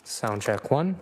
Sound check one.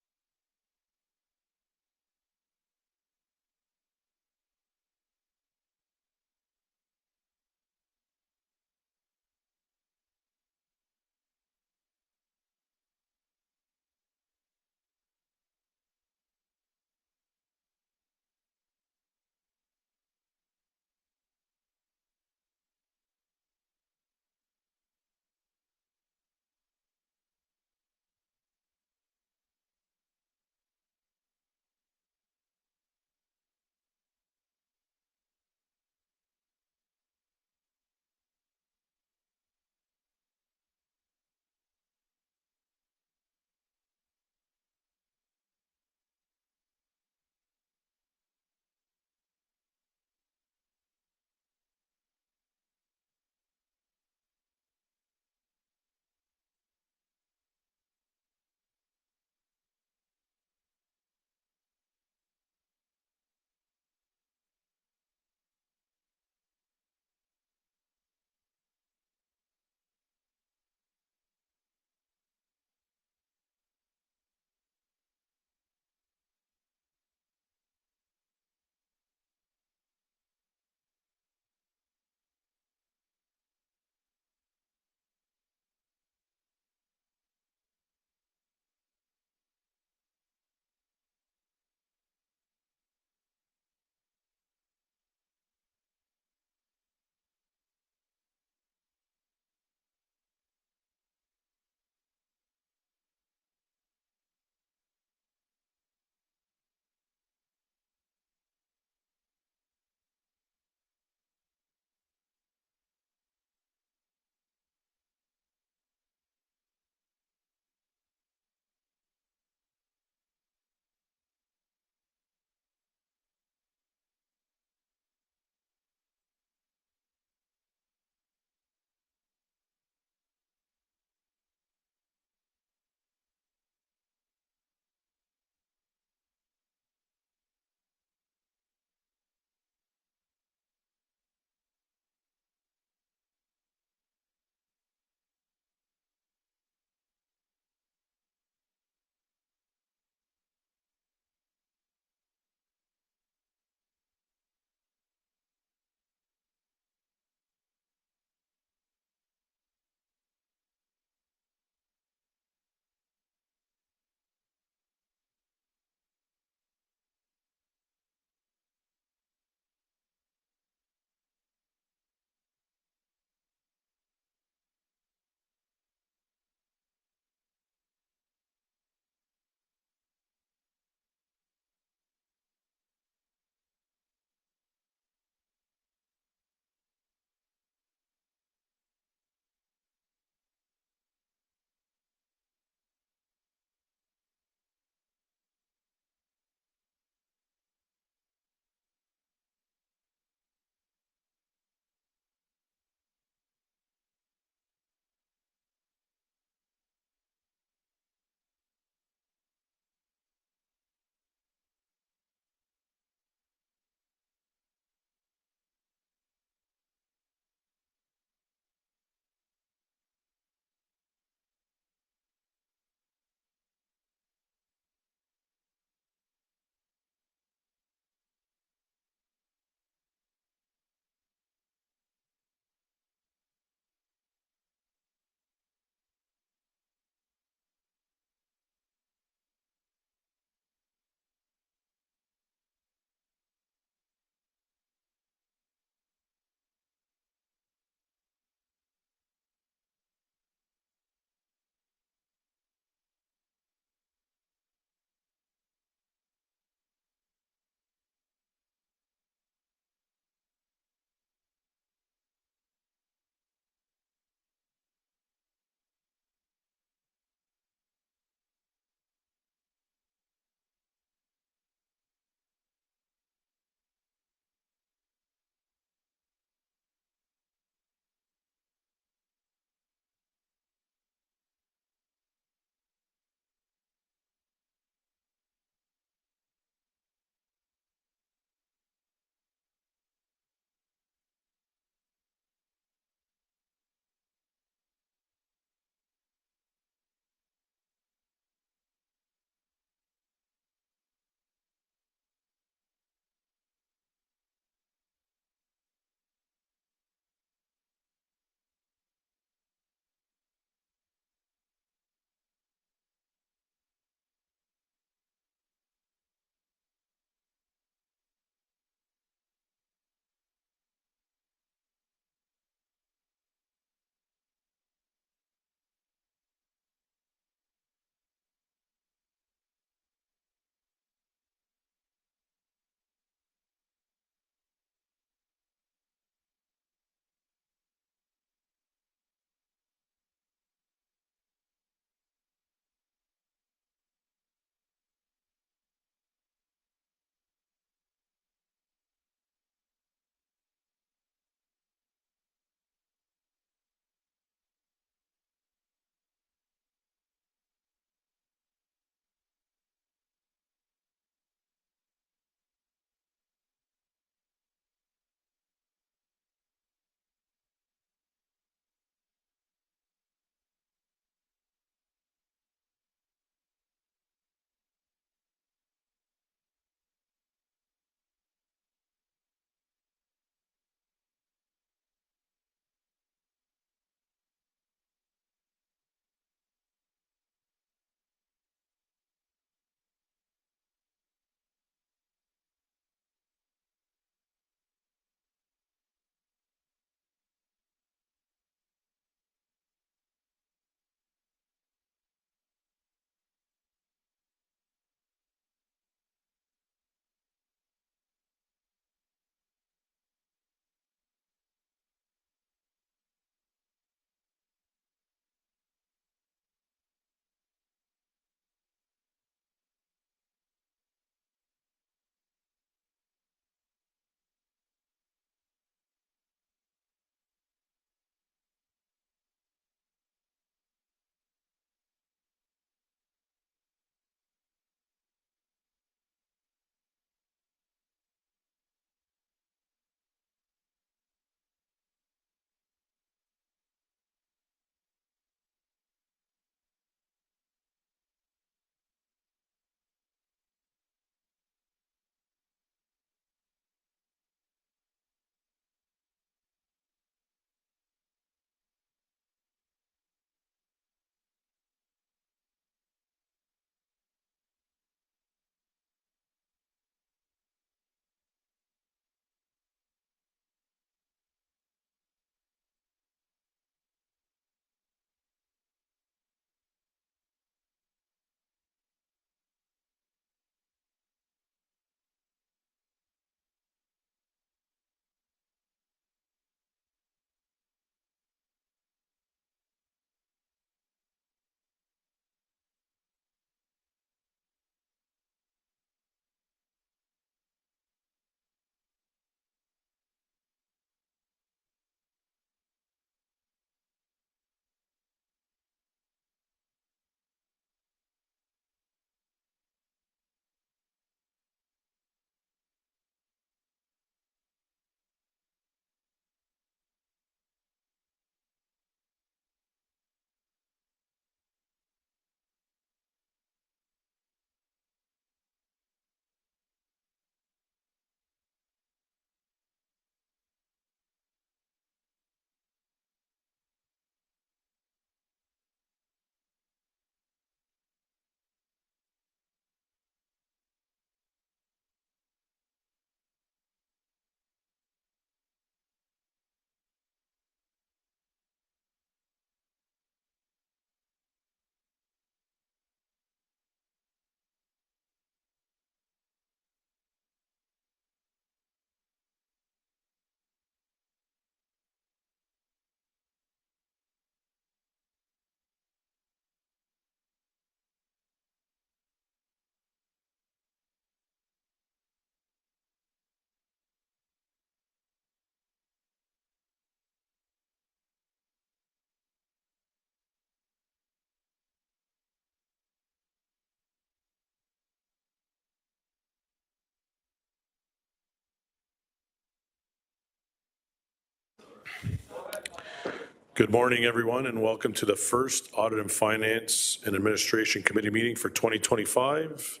Good morning, everyone, and welcome to the first Audit and Finance and Administration Committee meeting for 2025.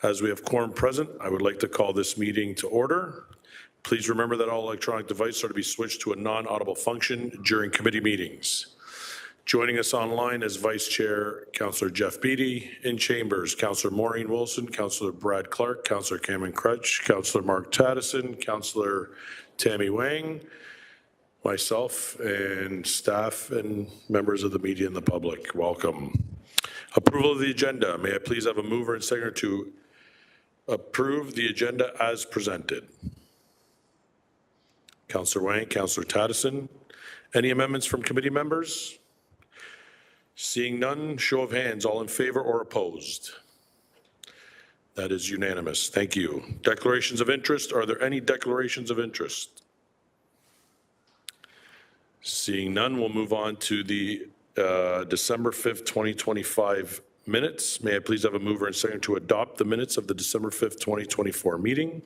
As we have quorum present, I would like to call this meeting to order. Please remember that all electronic devices are to be switched to a non-audible function during committee meetings. Joining us online is Vice Chair Councillor Jeff Beattie, in chambers Councillor Maureen Wilson, Councillor Brad Clark, Councillor Cameron Crutch, Councillor Mark Taddison, Councillor Tammy Wang, myself and staff and members of the media and the public. Welcome. Approval of the agenda. May I please have a mover and seconder to approve the agenda as presented? Councillor Wang, Councillor Taddison. Any amendments from committee members? Seeing none, show of hands, all in favor or opposed? That is unanimous. Thank you. Declarations of interest. Are there any declarations of interest? Seeing none, we'll move on to the December 5th, 2025 minutes. May I please have a mover and seconder to adopt the minutes of the December 5th, 2024 meeting?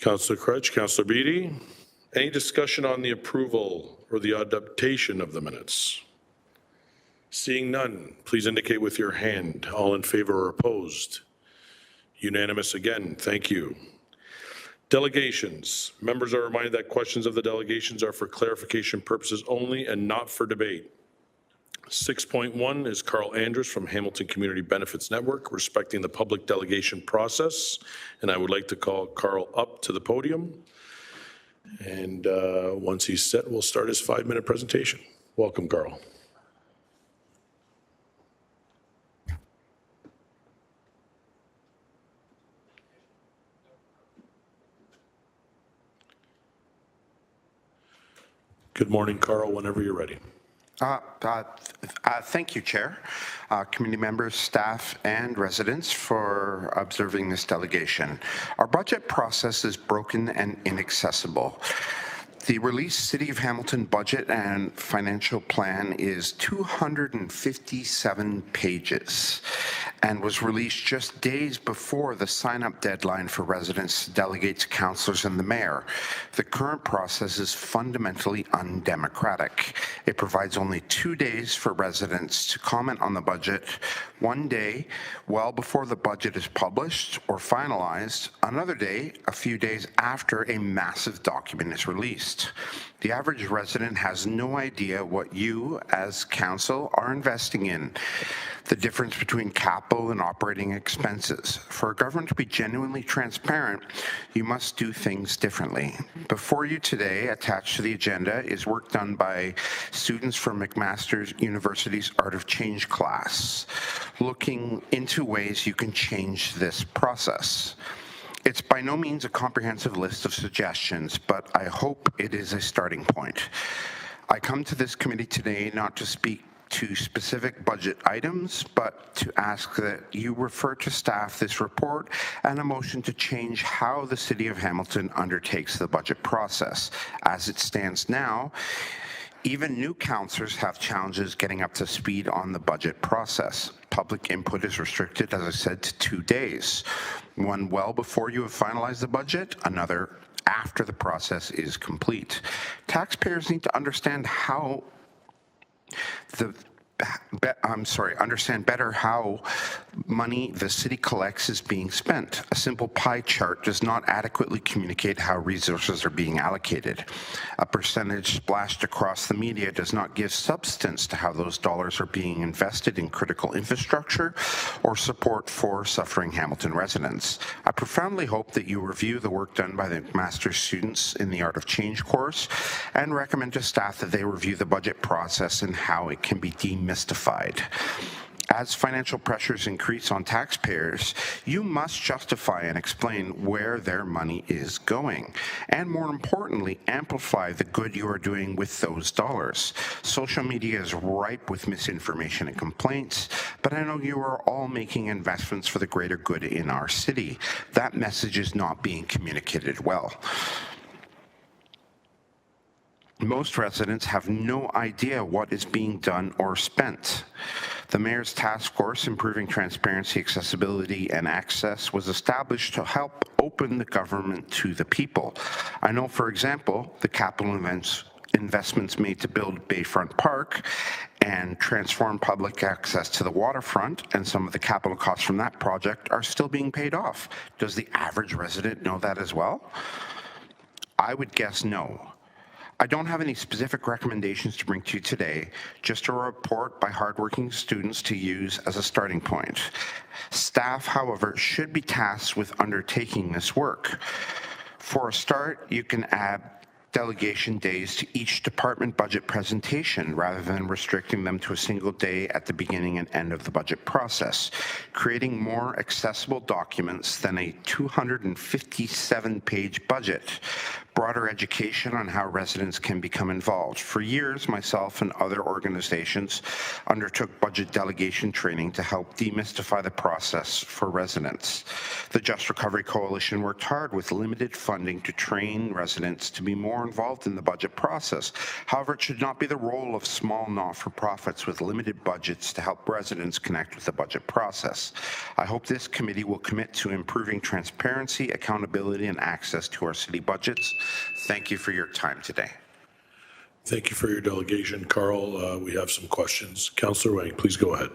Councillor Crutch, Councillor Beattie. Any discussion on the approval or the adaptation of the minutes? Seeing none, please indicate with your hand. All in favor or opposed? Unanimous again. Thank you. Delegations. Members are reminded that questions of the delegations are for clarification purposes only and not for debate. 6.1 is Carl Andrus from Hamilton Community Benefits Network, respecting the public delegation process. And I would like to call Carl up to the podium. And once he's set, we'll start his 5-minute presentation. Welcome, Carl. Good morning, Carl, whenever you're ready. Thank you, Chair, committee members, staff, and residents for observing this delegation. Our budget process is broken and inaccessible. The released City of Hamilton budget and financial plan is 257 pages and was released just days before the sign-up deadline for residents, delegates, councillors, and the mayor. The current process is fundamentally undemocratic. It provides only 2 days for residents to comment on the budget, 1 day well before the budget is published or finalized, another day a few days after a massive document is released. The average resident has no idea what you, as council, are investing in. The difference between capital and operating expenses. For a government to be genuinely transparent, you must do things differently. Before you today, attached to the agenda, is work done by students from McMaster University's Art of Change class, looking into ways you can change this process. It's by no means a comprehensive list of suggestions, but I hope it is a starting point. I come to this committee today not to speak to specific budget items, but to ask that you refer to staff this report and a motion to change how the City of Hamilton undertakes the budget process. As it stands now, even new councillors have challenges getting up to speed on the budget process. Public input is restricted, as I said, to 2 days. One well before you have finalized the budget, another after the process is complete. Taxpayers need to understand how understand better how money the city collects is being spent. A simple pie chart does not adequately communicate how resources are being allocated. A percentage splashed across the media does not give substance to how those dollars are being invested in critical infrastructure or support for suffering Hamilton residents. I profoundly hope that you review the work done by the master's students in the Art of Change course and recommend to staff that they review the budget process and how it can be demystified. As financial pressures increase on taxpayers, you must justify and explain where their money is going, and more importantly, amplify the good you are doing with those dollars. Social media is ripe with misinformation and complaints, but I know you are all making investments for the greater good in our city. That message is not being communicated well. Most residents have no idea what is being done or spent. The Mayor's Task Force, Improving Transparency, Accessibility and Access, was established to help open the government to the people. I know, for example, the capital investments made to build Bayfront Park and transform public access to the waterfront, and some of the capital costs from that project are still being paid off. Does the average resident know that as well? I would guess no. I don't have any specific recommendations to bring to you today, just a report by hardworking students to use as a starting point. Staff, however, should be tasked with undertaking this work. For a start, you can add delegation days to each department budget presentation rather than restricting them to a single day at the beginning and end of the budget process, creating more accessible documents than a 257-page budget. Broader education on how residents can become involved. For years, myself and other organizations undertook budget delegation training to help demystify the process for residents. The Just Recovery Coalition worked hard with limited funding to train residents to be more involved in the budget process. However, it should not be the role of small not-for-profits with limited budgets to help residents connect with the budget process. I hope this committee will commit to improving transparency, accountability, and access to our city budgets. Thank you for your time today. Thank you for your delegation, Carl. We have some questions. Councillor Wang, please go ahead.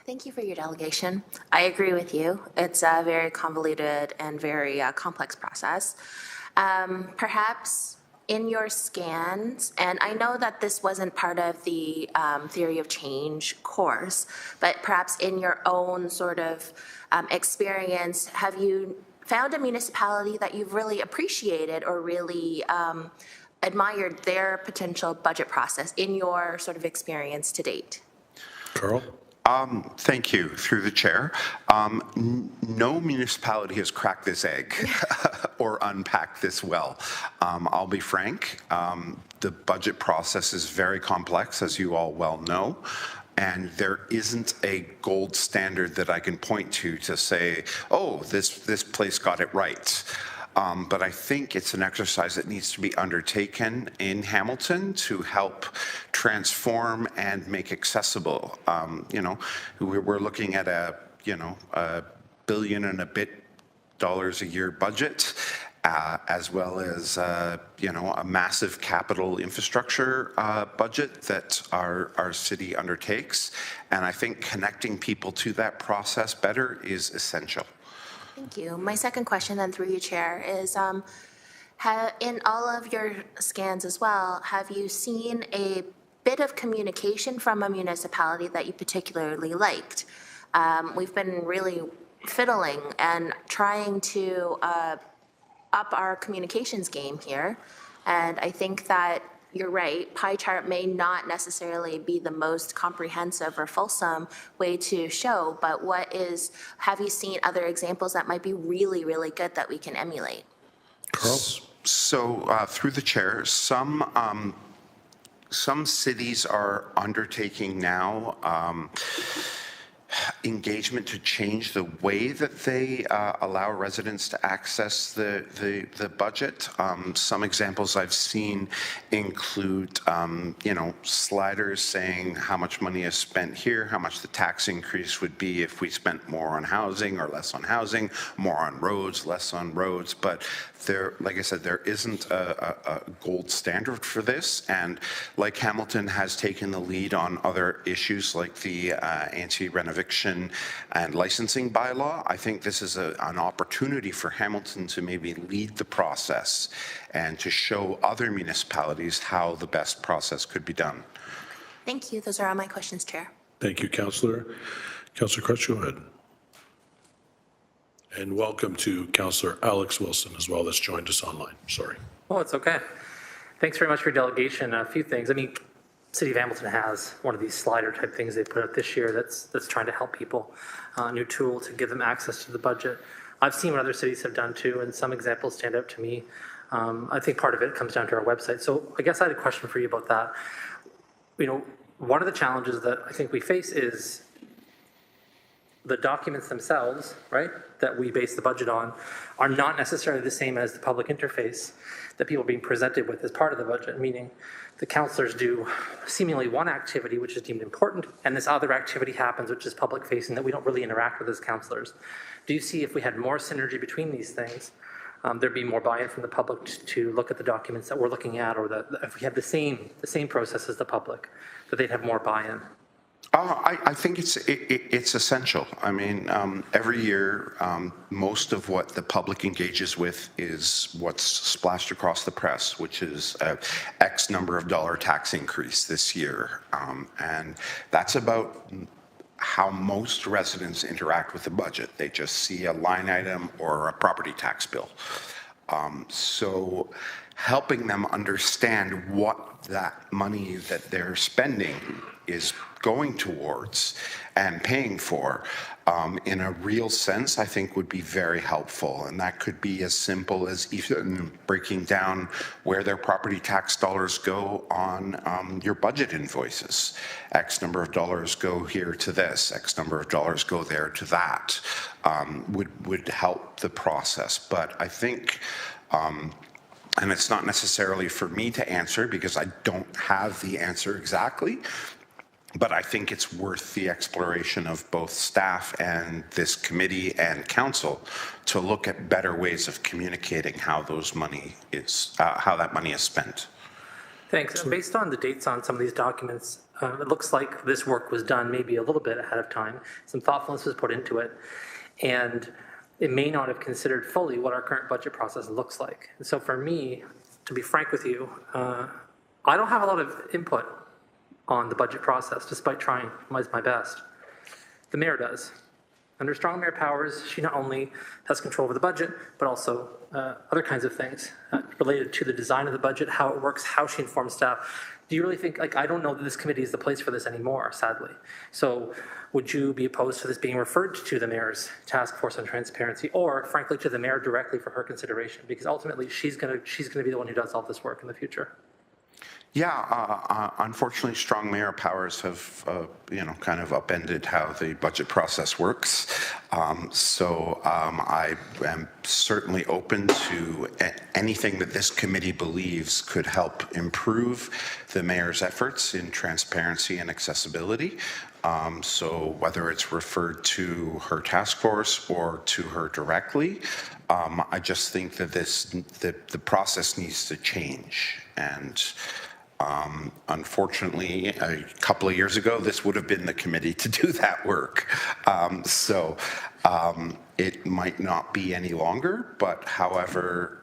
Thank you for your delegation. I agree with you. It's a very convoluted and very complex process. Perhaps in your scans, and I know that this wasn't part of the theory of change course, but perhaps in your own sort of experience, have you found a municipality that you've really appreciated or really admired their potential budget process in your sort of experience to date? Carl? Thank you, through the chair. No municipality has cracked this egg or unpacked this well. I'll be frank, the budget process is very complex, as you all well know. And there isn't a gold standard that I can point to say, oh, this place got it right. But I think it's an exercise that needs to be undertaken in Hamilton to help transform and make accessible. We're looking at a billion and a bit dollars a year budget, as well as a massive capital infrastructure budget that our city undertakes. And I think connecting people to that process better is essential. Thank you. My second question then through you, Chair, is in all of your scans as well, have you seen a bit of communication from a municipality that you particularly liked? We've been really fiddling and trying to up our communications game here. And I think that you're right, pie chart may not necessarily be the most comprehensive or fulsome way to show, but have you seen other examples that might be really, really good that we can emulate? Carl? So through the chair, some cities are undertaking now engagement to change the way that they allow residents to access the budget. Some examples I've seen include, sliders saying how much money is spent here, how much the tax increase would be if we spent more on housing or less on housing, more on roads, less on roads. But like I said, there isn't a gold standard for this. And like Hamilton has taken the lead on other issues like the anti-renovation and licensing bylaw, I think this is an opportunity for Hamilton to maybe lead the process and to show other municipalities how the best process could be done. Thank you. Those are all my questions, Chair. Thank you, Councillor. Councillor Crutch, go ahead. And welcome to Councillor Alex Wilson as well, that's joined us online. Sorry. Oh, it's okay. Thanks very much for your delegation. A few things. City of Hamilton has one of these slider type things they put out this year that's trying to help people, a new tool to give them access to the budget. I've seen what other cities have done too, and some examples stand out to me. I think part of it comes down to our website. So I guess I had a question for you about that. One of the challenges that I think we face is the documents themselves, right, that we base the budget on, are not necessarily the same as the public interface that people are being presented with as part of the budget, meaning the councillors do seemingly one activity which is deemed important, and this other activity happens which is public facing that we don't really interact with as councillors. Do you see if we had more synergy between these things, there'd be more buy-in from the public to look at the documents that we're looking at, or if we have the same process as the public, that they'd have more buy-in. I think it's essential. I mean, every year, most of what the public engages with is what's splashed across the press, which is X number of dollar tax increase this year. And that's about how most residents interact with the budget. They just see a line item or a property tax bill. So helping them understand what that money that they're spending is going towards and paying for in a real sense, I think would be very helpful. And that could be as simple as even breaking down where their property tax dollars go on your budget invoices. X number of dollars go here to this, X number of dollars go there to that, would help the process. But I think, and it's not necessarily for me to answer because I don't have the answer exactly, but I think it's worth the exploration of both staff and this committee and council to look at better ways of communicating how those money is, how that money is spent. Thanks. And based on the dates on some of these documents, it looks like this work was done maybe a little bit ahead of time. Some thoughtfulness was put into it, and it may not have considered fully what our current budget process looks like. And so for me, to be frank with you, I don't have a lot of input on the budget process, despite trying my best. The mayor does. Under strong mayor powers, she not only has control over the budget, but also other kinds of things related to the design of the budget, how it works, how she informs staff. Do you really think, I don't know that this committee is the place for this anymore, sadly. So would you be opposed to this being referred to the mayor's task force on transparency, or frankly to the mayor directly for her consideration? Because ultimately she's gonna be the one who does all this work in the future. Yeah, unfortunately, strong mayor powers have, kind of upended how the budget process works. So I am certainly open to anything that this committee believes could help improve the mayor's efforts in transparency and accessibility. So whether it's referred to her task force or to her directly, I just think that the process needs to change. And unfortunately, a couple of years ago, this would have been the committee to do that work. So it might not be any longer, but however,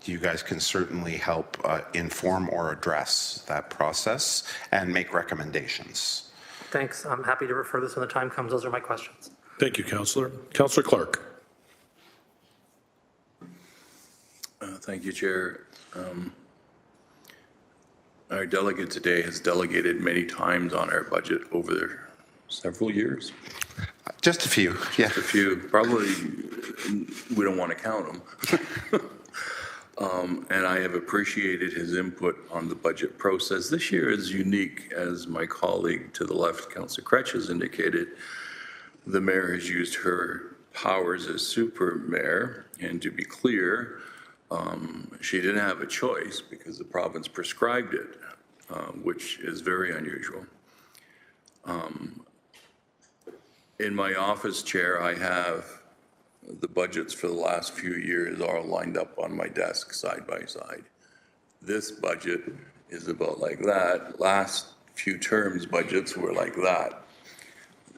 you guys can certainly help inform or address that process and make recommendations. Thanks. I'm happy to refer this when the time comes. Those are my questions. Thank you, Councillor. Councillor Clark. Thank you, Chair. Our delegate today has delegated many times on our budget over several years. Just a few, yeah. A few, probably we don't want to count them. And I have appreciated his input on the budget process. This year is unique, as my colleague to the left, Councillor Kretsch, has indicated. The mayor has used her powers as super mayor, and to be clear, she didn't have a choice because the province prescribed it, which is very unusual. In my office chair, I have the budgets for the last few years all lined up on my desk side by side. This budget is about like that. Last few terms budgets were like that.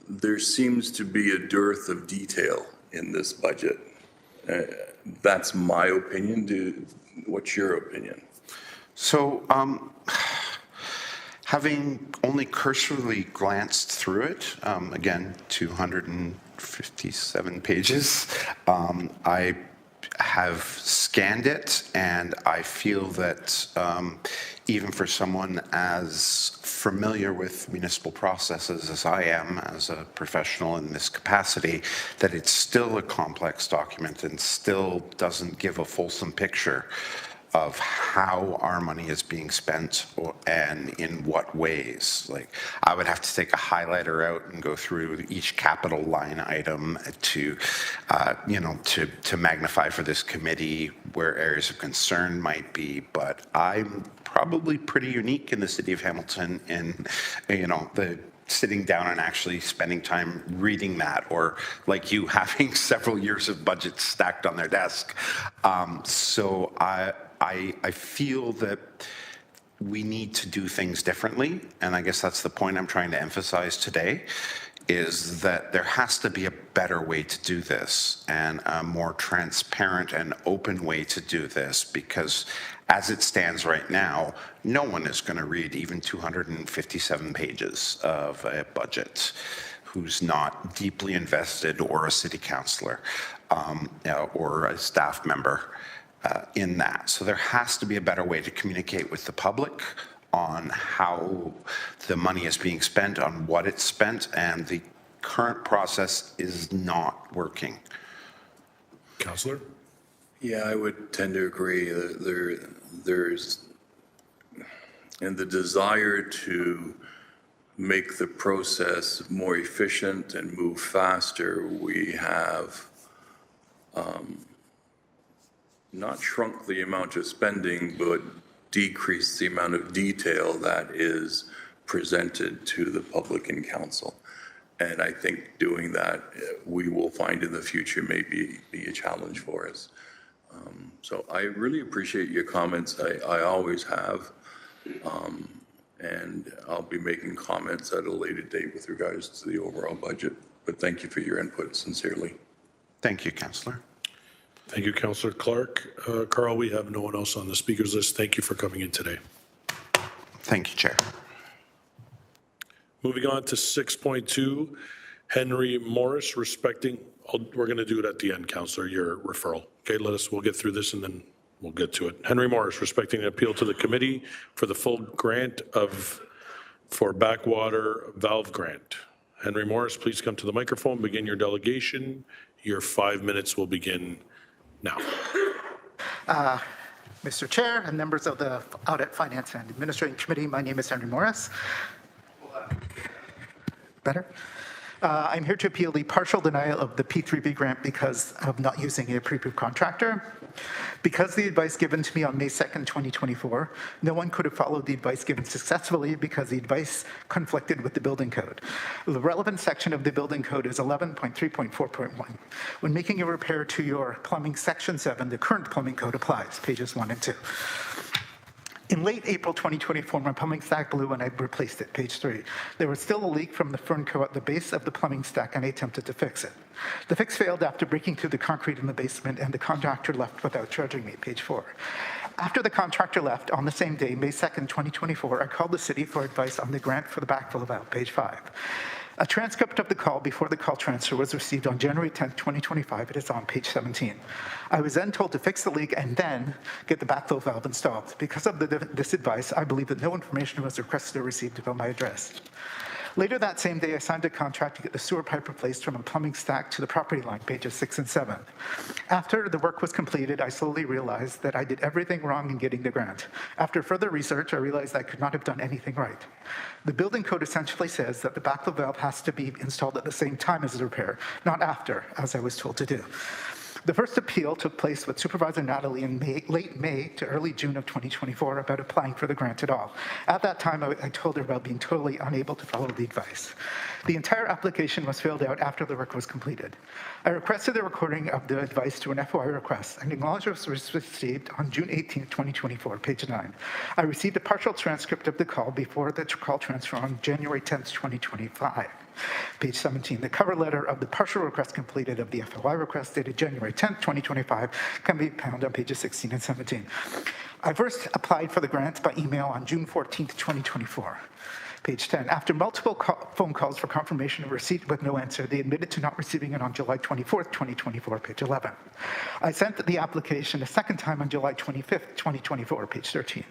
There seems to be a dearth of detail in this budget. That's my opinion. What's your opinion? So, having only cursorily glanced through it, again, 257 pages, I have scanned it, and I feel that even for someone as familiar with municipal processes as I am as a professional in this capacity, that it's still a complex document and still doesn't give a fulsome picture of how our money is being spent and in what ways. Like, I would have to take a highlighter out and go through each capital line item to magnify for this committee where areas of concern might be. But I'm probably pretty unique in the city of Hamilton in, the sitting down and actually spending time reading that, or like you having several years of budgets stacked on their desk. So I feel that we need to do things differently, and I guess that's the point I'm trying to emphasize today, is that there has to be a better way to do this and a more transparent and open way to do this, because as it stands right now, no one is going to read even 257 pages of a budget who's not deeply invested, or a city councillor or a staff member in that. So there has to be a better way to communicate with the public on how the money is being spent, on what it's spent, and the current process is not working. Councillor? Yeah, I would tend to agree that there's, and the desire to make the process more efficient and move faster, we have not shrunk the amount of spending, but decreased the amount of detail that is presented to the public and council. And I think doing that, we will find in the future may be a challenge for us. So I really appreciate your comments. I always have. And I'll be making comments at a later date with regards to the overall budget. But thank you for your input, sincerely. Thank you, Councillor. Thank you, Councillor Clark. Carl, we have no one else on the speakers list. Thank you for coming in today. Thank you, Chair. Moving on to 6.2, Henry Morris, we're going to do it at the end, Councillor, your referral. Okay, we'll get through this and then we'll get to it. Henry Morris, respecting an appeal to the committee for the full grant for backwater valve grant. Henry Morris, please come to the microphone, begin your delegation. Your 5 minutes will begin now. Mr. Chair and members of the Audit, Finance and Administrating Committee, my name is Henry Morris. Better? I'm here to appeal the partial denial of the P3B grant because of not using a pre-approved contractor. Because the advice given to me on May 2nd, 2024, no one could have followed the advice given successfully because the advice conflicted with the building code. The relevant section of the building code is 11.3.4.1. When making a repair to your plumbing section 7, the current plumbing code applies, pages 1 and 2. In late April 2024, my plumbing stack blew and I replaced it, page 3. There was still a leak from the Fernco at the base of the plumbing stack and I attempted to fix it. The fix failed after breaking through the concrete in the basement and the contractor left without charging me, page 4. After the contractor left, on the same day, May 2nd, 2024, I called the city for advice on the grant for the backfill valve, page 5. A transcript of the call before the call transfer was received on January 10th, 2025. It is on page 17. I was then told to fix the leak and then get the backflow valve installed. Because of this advice, I believe that no information was requested or received about my address. Later that same day, I signed a contract to get the sewer pipe replaced from a plumbing stack to the property line, pages 6 and 7. After the work was completed, I slowly realized that I did everything wrong in getting the grant. After further research, I realized I could not have done anything right. The building code essentially says that the backflow valve has to be installed at the same time as the repair, not after, as I was told to do. The first appeal took place with Supervisor Natalie in late May to early June of 2024 about applying for the grant at all. At that time, I told her about being totally unable to follow the advice. The entire application was filled out after the work was completed. I requested the recording of the advice to an FOI request, and acknowledgement was received on June 18, 2024, page 9. I received a partial transcript of the call before the call transfer on January 10, 2025. Page 17, the cover letter of the partial request completed of the FOI request dated January 10, 2025 can be found on pages 16 and 17. I first applied for the grant by email on June 14, 2024. Page 10, after multiple phone calls for confirmation of receipt with no answer, they admitted to not receiving it on July 24, 2024, page 11. I sent the application a second time on July 25, 2024, page 13.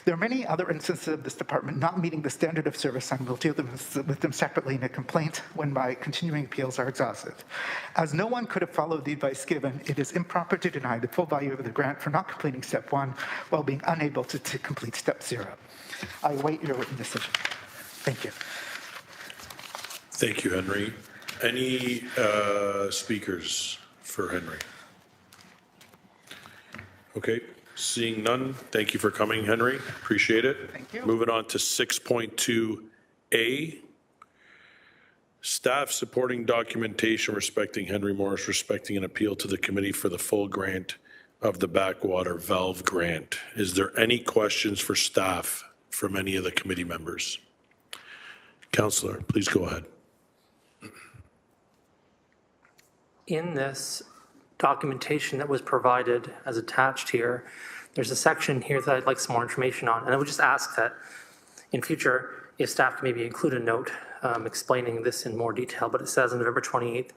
There are many other instances of this department not meeting the standard of service, and we'll deal with them separately in a complaint when my continuing appeals are exhausted. As no one could have followed the advice given, it is improper to deny the full value of the grant for not completing step 1 while being unable to complete step 0. I await your written decision. Thank you. Thank you, Henry. Any speakers for Henry? Okay, seeing none, thank you for coming, Henry. Appreciate it. Thank you. Moving on to 6.2A, Staff supporting documentation respecting Henry Morris, respecting an appeal to the committee for the full grant of the backwater valve grant. Is there any questions for staff from any of the committee members? Councillor, please go ahead. In this documentation that was provided as attached here, there's a section here that I'd like some more information on. And I would just ask that in future, if staff can maybe include a note explaining this in more detail, but it says on November 28th,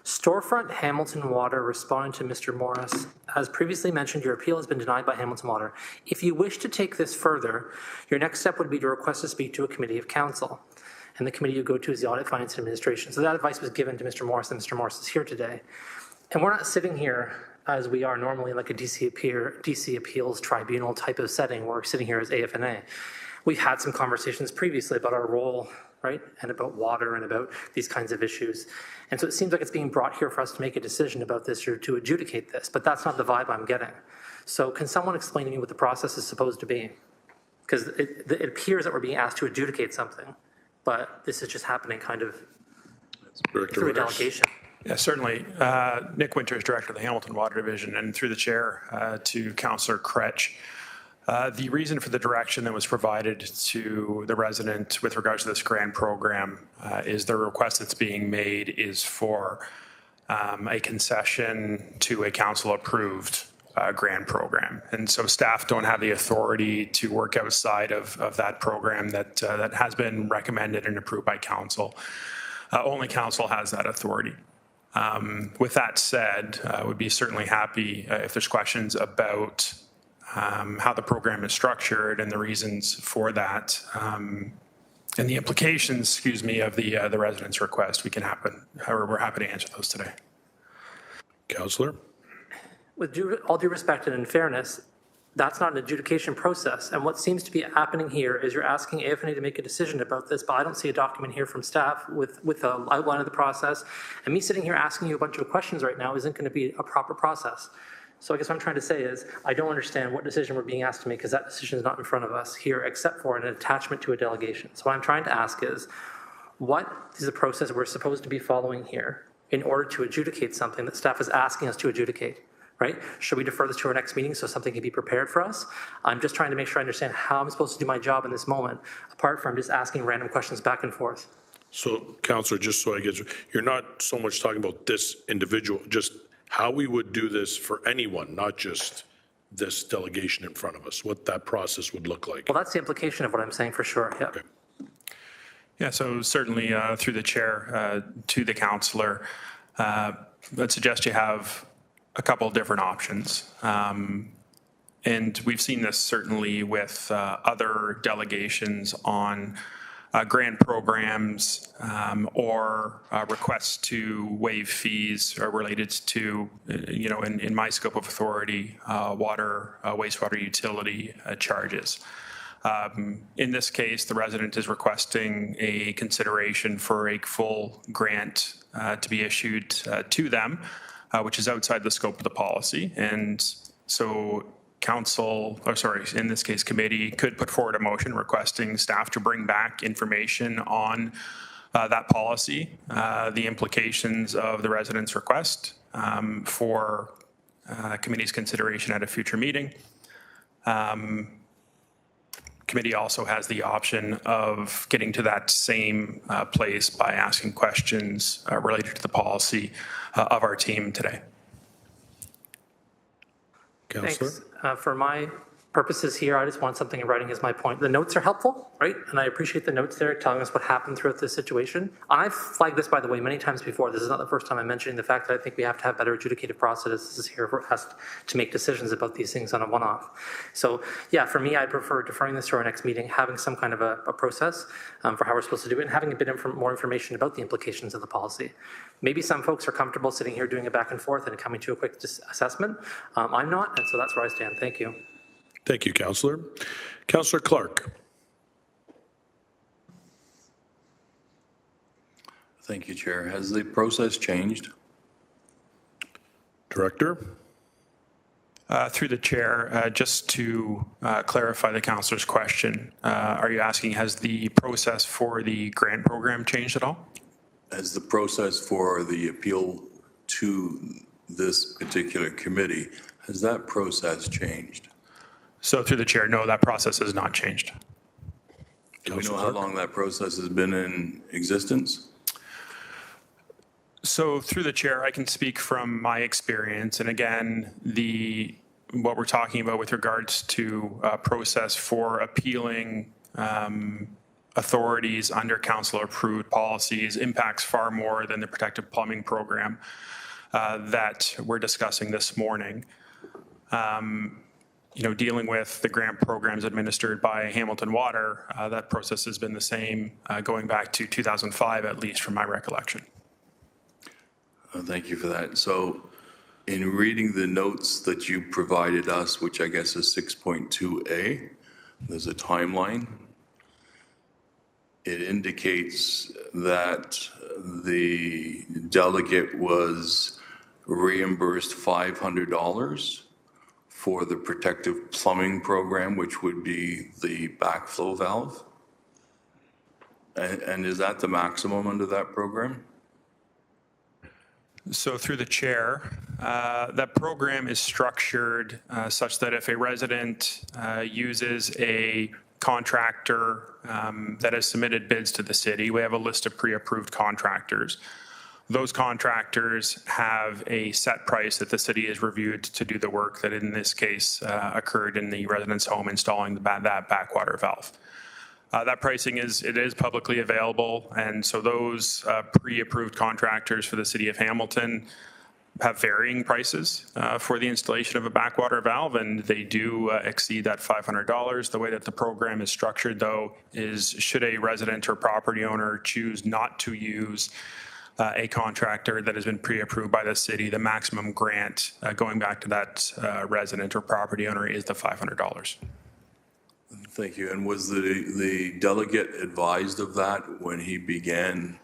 Storefront Hamilton Water responding to Mr. Morris. As previously mentioned, your appeal has been denied by Hamilton Water. If you wish to take this further, your next step would be to request to speak to a committee of council. And the committee you go to is the Audit, Finance and Administration. So that advice was given to Mr. Morris, and Mr. Morris is here today. And we're not sitting here as we are normally like a DC Appeals Tribunal type of setting. We're sitting here as AFNA. We've had some conversations previously about our role, right, and about water and about these kinds of issues. And so it seems like it's being brought here for us to make a decision about this or to adjudicate this, but that's not the vibe I'm getting. So can someone explain to me what the process is supposed to be? Because it appears that we're being asked to adjudicate something, but this is just happening kind of through a delegation. Yeah, certainly. Nick Winters, Director of the Hamilton Water Division, and through the chair to Councillor Kretsch. The reason for the direction that was provided to the resident with regards to this grant program is the request that's being made is for a concession to a council-approved grant program. And so staff don't have the authority to work outside of that program that has been recommended and approved by council. Only council has that authority. With that said, I would be certainly happy if there's questions about how the program is structured and the reasons for that, and the implications, excuse me, of the resident's request. We're happy to answer those today. Councillor? With all due respect and in fairness, that's not an adjudication process. And what seems to be happening here is you're asking AFNA to make a decision about this, but I don't see a document here from staff with an outline of the process. And me sitting here asking you a bunch of questions right now isn't going to be a proper process. So I guess what I'm trying to say is I don't understand what decision we're being asked to make because that decision is not in front of us here except for an attachment to a delegation. So what I'm trying to ask is what is the process we're supposed to be following here in order to adjudicate something that staff is asking us to adjudicate, right? Should we defer this to our next meeting so something can be prepared for us? I'm just trying to make sure I understand how I'm supposed to do my job in this moment apart from just asking random questions back and forth. So, Councillor, just so I get, you're not so much talking about this individual, just how we would do this for anyone, not just this delegation in front of us, what that process would look like. Well, that's the implication of what I'm saying for sure, yeah. Okay. Yeah, so certainly through the chair to the councillor, I'd suggest you have a couple of different options. And we've seen this certainly with other delegations on grant programs or requests to waive fees are related to, in my scope of authority, water, wastewater utility charges. In this case, the resident is requesting a consideration for a full grant to be issued to them, which is outside the scope of the policy. And so in this case, committee could put forward a motion requesting staff to bring back information on that policy, the implications of the resident's request for committee's consideration at a future meeting. Committee also has the option of getting to that same place by asking questions related to the policy of our team today. Councillor? Thanks. For my purposes here, I just want something in writing is my point. The notes are helpful, right? And I appreciate the notes there telling us what happened throughout this situation. I've flagged this, by the way, many times before. This is not the first time I'm mentioning the fact that I think we have to have better adjudicative processes here for us to make decisions about these things on a one-off. So yeah, for me, I prefer deferring this to our next meeting, having some kind of a process for how we're supposed to do it, and having a bit more information about the implications of the policy. Maybe some folks are comfortable sitting here doing a back and forth and coming to a quick assessment. I'm not, and so that's where I stand. Thank you. Thank you, Councillor. Councillor Clark. Thank you, Chair. Has the process changed? Director? Through the chair, just to clarify the councillor's question, are you asking has the process for the grant program changed at all? has the process for the appeal to this particular committee, has that process changed? So through the chair, no, that process has not changed. Do we know how long that process has been in existence? So through the chair, I can speak from my experience. And again, what we're talking about with regards to process for appealing authorities under council-approved policies impacts far more than the protective plumbing program that we're discussing this morning. Dealing with the grant programs administered by Hamilton Water, that process has been the same going back to 2005, at least from my recollection. Thank you for that. So in reading the notes that you provided us, which I guess is 6.2A, there's a timeline. It indicates that the delegate was reimbursed $500 for the protective plumbing program, which would be the backflow valve. And is that the maximum under that program? So through the chair, that program is structured such that if a resident uses a contractor that has submitted bids to the city, we have a list of pre-approved contractors. Those contractors have a set price that the city has reviewed to do the work that in this case occurred in the resident's home installing that backwater valve. That pricing is publicly available, and so those pre-approved contractors for the city of Hamilton have varying prices for the installation of a backwater valve, and they do exceed that $500. The way that the program is structured, though, is should a resident or property owner choose not to use a contractor that has been pre-approved by the city, the maximum grant going back to that resident or property owner is the $500. Thank you. And was the delegate advised of that when he began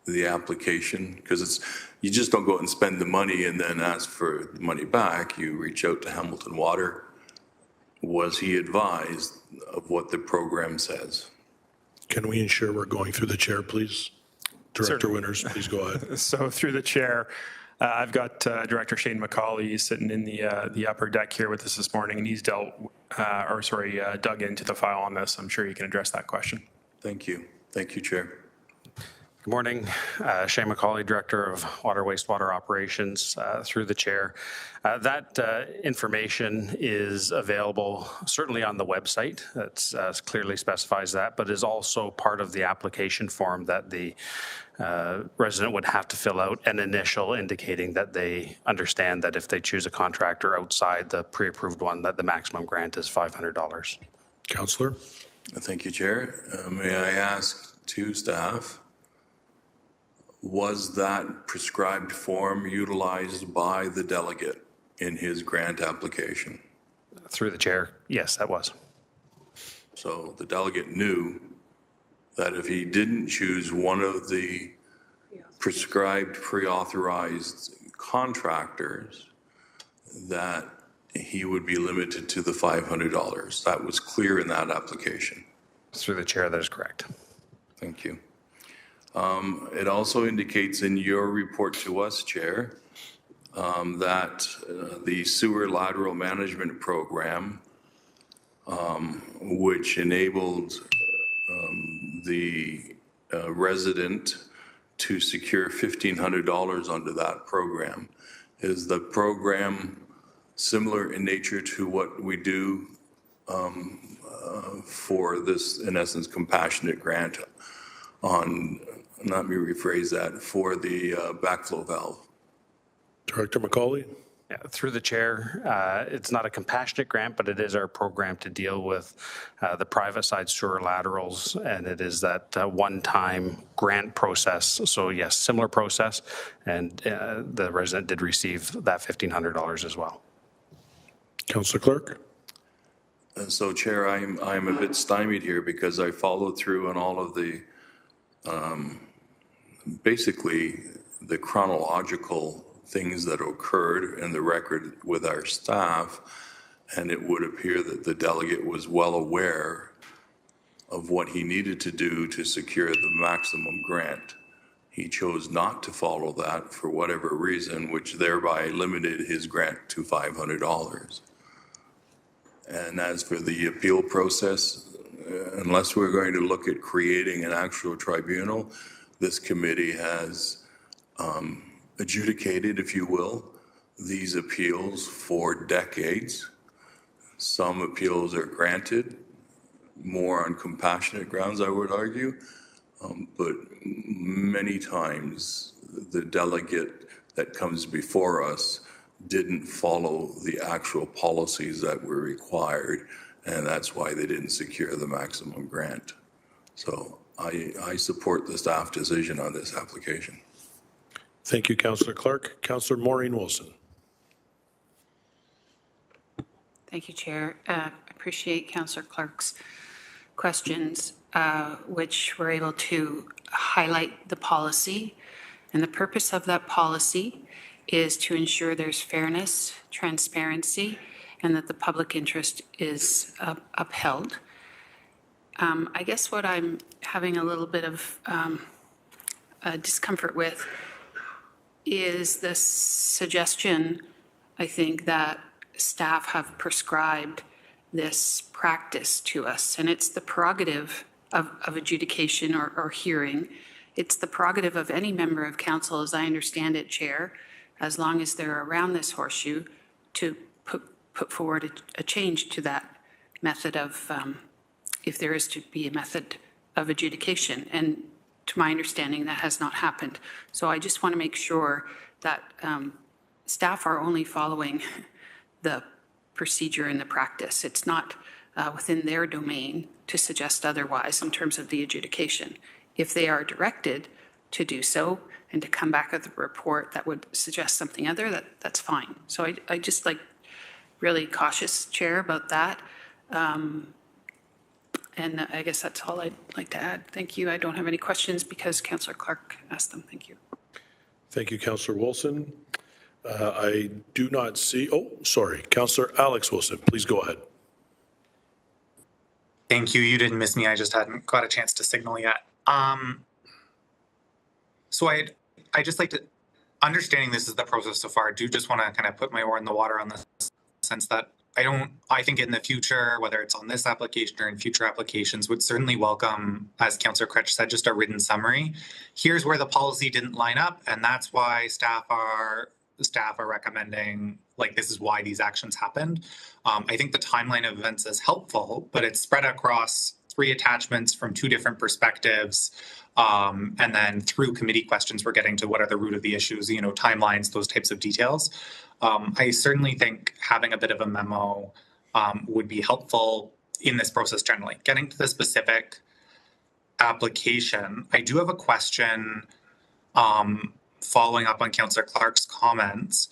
the application? Because you just don't go out and spend the money and then ask for the money back. You reach out to Hamilton Water. Was he advised of what the program says? Can we ensure we're going through the chair, please? Director Winters, please go ahead. So through the chair, I've got Director Shane McCauley sitting in the upper deck here with us this morning, and he's dug into the file on this. I'm sure he can address that question. Thank you. Thank you, Chair. Good morning. Shane McCauley, Director of Water Wastewater Operations, through the chair. That information is available certainly on the website. That clearly specifies that, but is also part of the application form that the resident would have to fill out an initial indicating that they understand that if they choose a contractor outside the pre-approved one, that the maximum grant is $500. Councillor. Thank you, Chair. May I ask to staff, was that prescribed form utilized by the delegate in his grant application? Through the chair, yes, that was. So the delegate knew that if he didn't choose one of the prescribed pre-authorized contractors, that he would be limited to the $500. That was clear in that application. Through the chair, that is correct. Thank you. It also indicates in your report to us, Chair, that the sewer lateral management program, which enabled the resident to secure $1,500 under that program, is the program similar in nature to what we do for this, in essence, compassionate grant on, let me rephrase that, for the backflow valve? Director McCauley. Yeah, through the chair, it's not a compassionate grant, but it is our program to deal with the private side sewer laterals, and it is that one-time grant process. So yes, similar process, and the resident did receive that $1,500 as well. Councillor Clerk. And so, Chair, I'm a bit stymied here because I followed through on all of the, basically, the chronological things that occurred in the record with our staff, and it would appear that the delegate was well aware of what he needed to do to secure the maximum grant. He chose not to follow that for whatever reason, which thereby limited his grant to $500. And as for the appeal process, unless we're going to look at creating an actual tribunal, this committee has adjudicated, if you will, these appeals for decades. Some appeals are granted, more on compassionate grounds, I would argue, but many times the delegate that comes before us didn't follow the actual policies that were required, and that's why they didn't secure the maximum grant. So I support the staff decision on this application. Thank you, Councillor Clark. Councillor Maureen Wilson. Thank you, Chair. Appreciate Councillor Clark's questions, which were able to highlight the policy. And the purpose of that policy is to ensure there's fairness, transparency, and that the public interest is upheld. I guess what I'm having a little bit of discomfort with is the suggestion, I think, that staff have prescribed this practice to us, and it's the prerogative of adjudication or hearing. It's the prerogative of any member of council, as I understand it, Chair, as long as they're around this horseshoe, to put forward a change to that method of, if there is to be a method of adjudication. And to my understanding, that has not happened. So I just want to make sure that staff are only following the procedure and the practice. It's not within their domain to suggest otherwise in terms of the adjudication. If they are directed to do so and to come back with a report that would suggest something other, that's fine. So I just really cautious, Chair, about that. And I guess that's all I'd like to add. Thank you. I don't have any questions because Councillor Clark asked them. Thank you. Thank you, Councillor Wilson. I do not see, sorry, Councillor Alex Wilson, please go ahead. Thank you. You didn't miss me. I just hadn't got a chance to signal yet. So I just like to, understanding this is the process so far, I do just want to kind of put my oar in the water on this sense that I think in the future, whether it's on this application or in future applications, would certainly welcome, as Councillor Kretsch said, just a written summary. Here's where the policy didn't line up, and that's why staff are recommending, this is why these actions happened. I think the timeline of events is helpful, but it's spread across 3 attachments from 2 different perspectives. And then through committee questions, we're getting to what are the root of the issues, timelines, those types of details. I certainly think having a bit of a memo would be helpful in this process generally. Getting to the specific application, I do have a question following up on Councillor Clark's comments.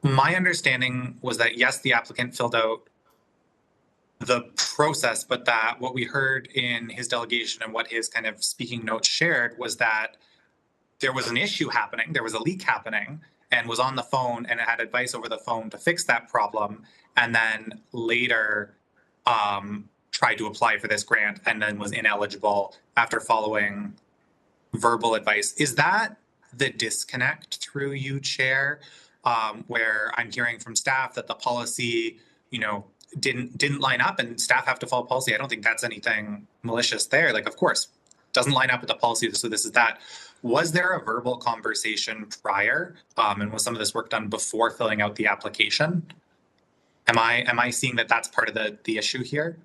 My understanding was that, yes, the applicant filled out the process, but that what we heard in his delegation and what his kind of speaking notes shared was that there was an issue happening, there was a leak happening, and was on the phone and had advice over the phone to fix that problem, and then later tried to apply for this grant and then was ineligible after following verbal advice. Is that the disconnect through you, Chair, where I'm hearing from staff that the policy, didn't line up and staff have to follow policy? I don't think that's anything malicious there. Of course, doesn't line up with the policy, so this is that. Was there a verbal conversation prior, and was some of this work done before filling out the application? Am I seeing that that's part of the issue here?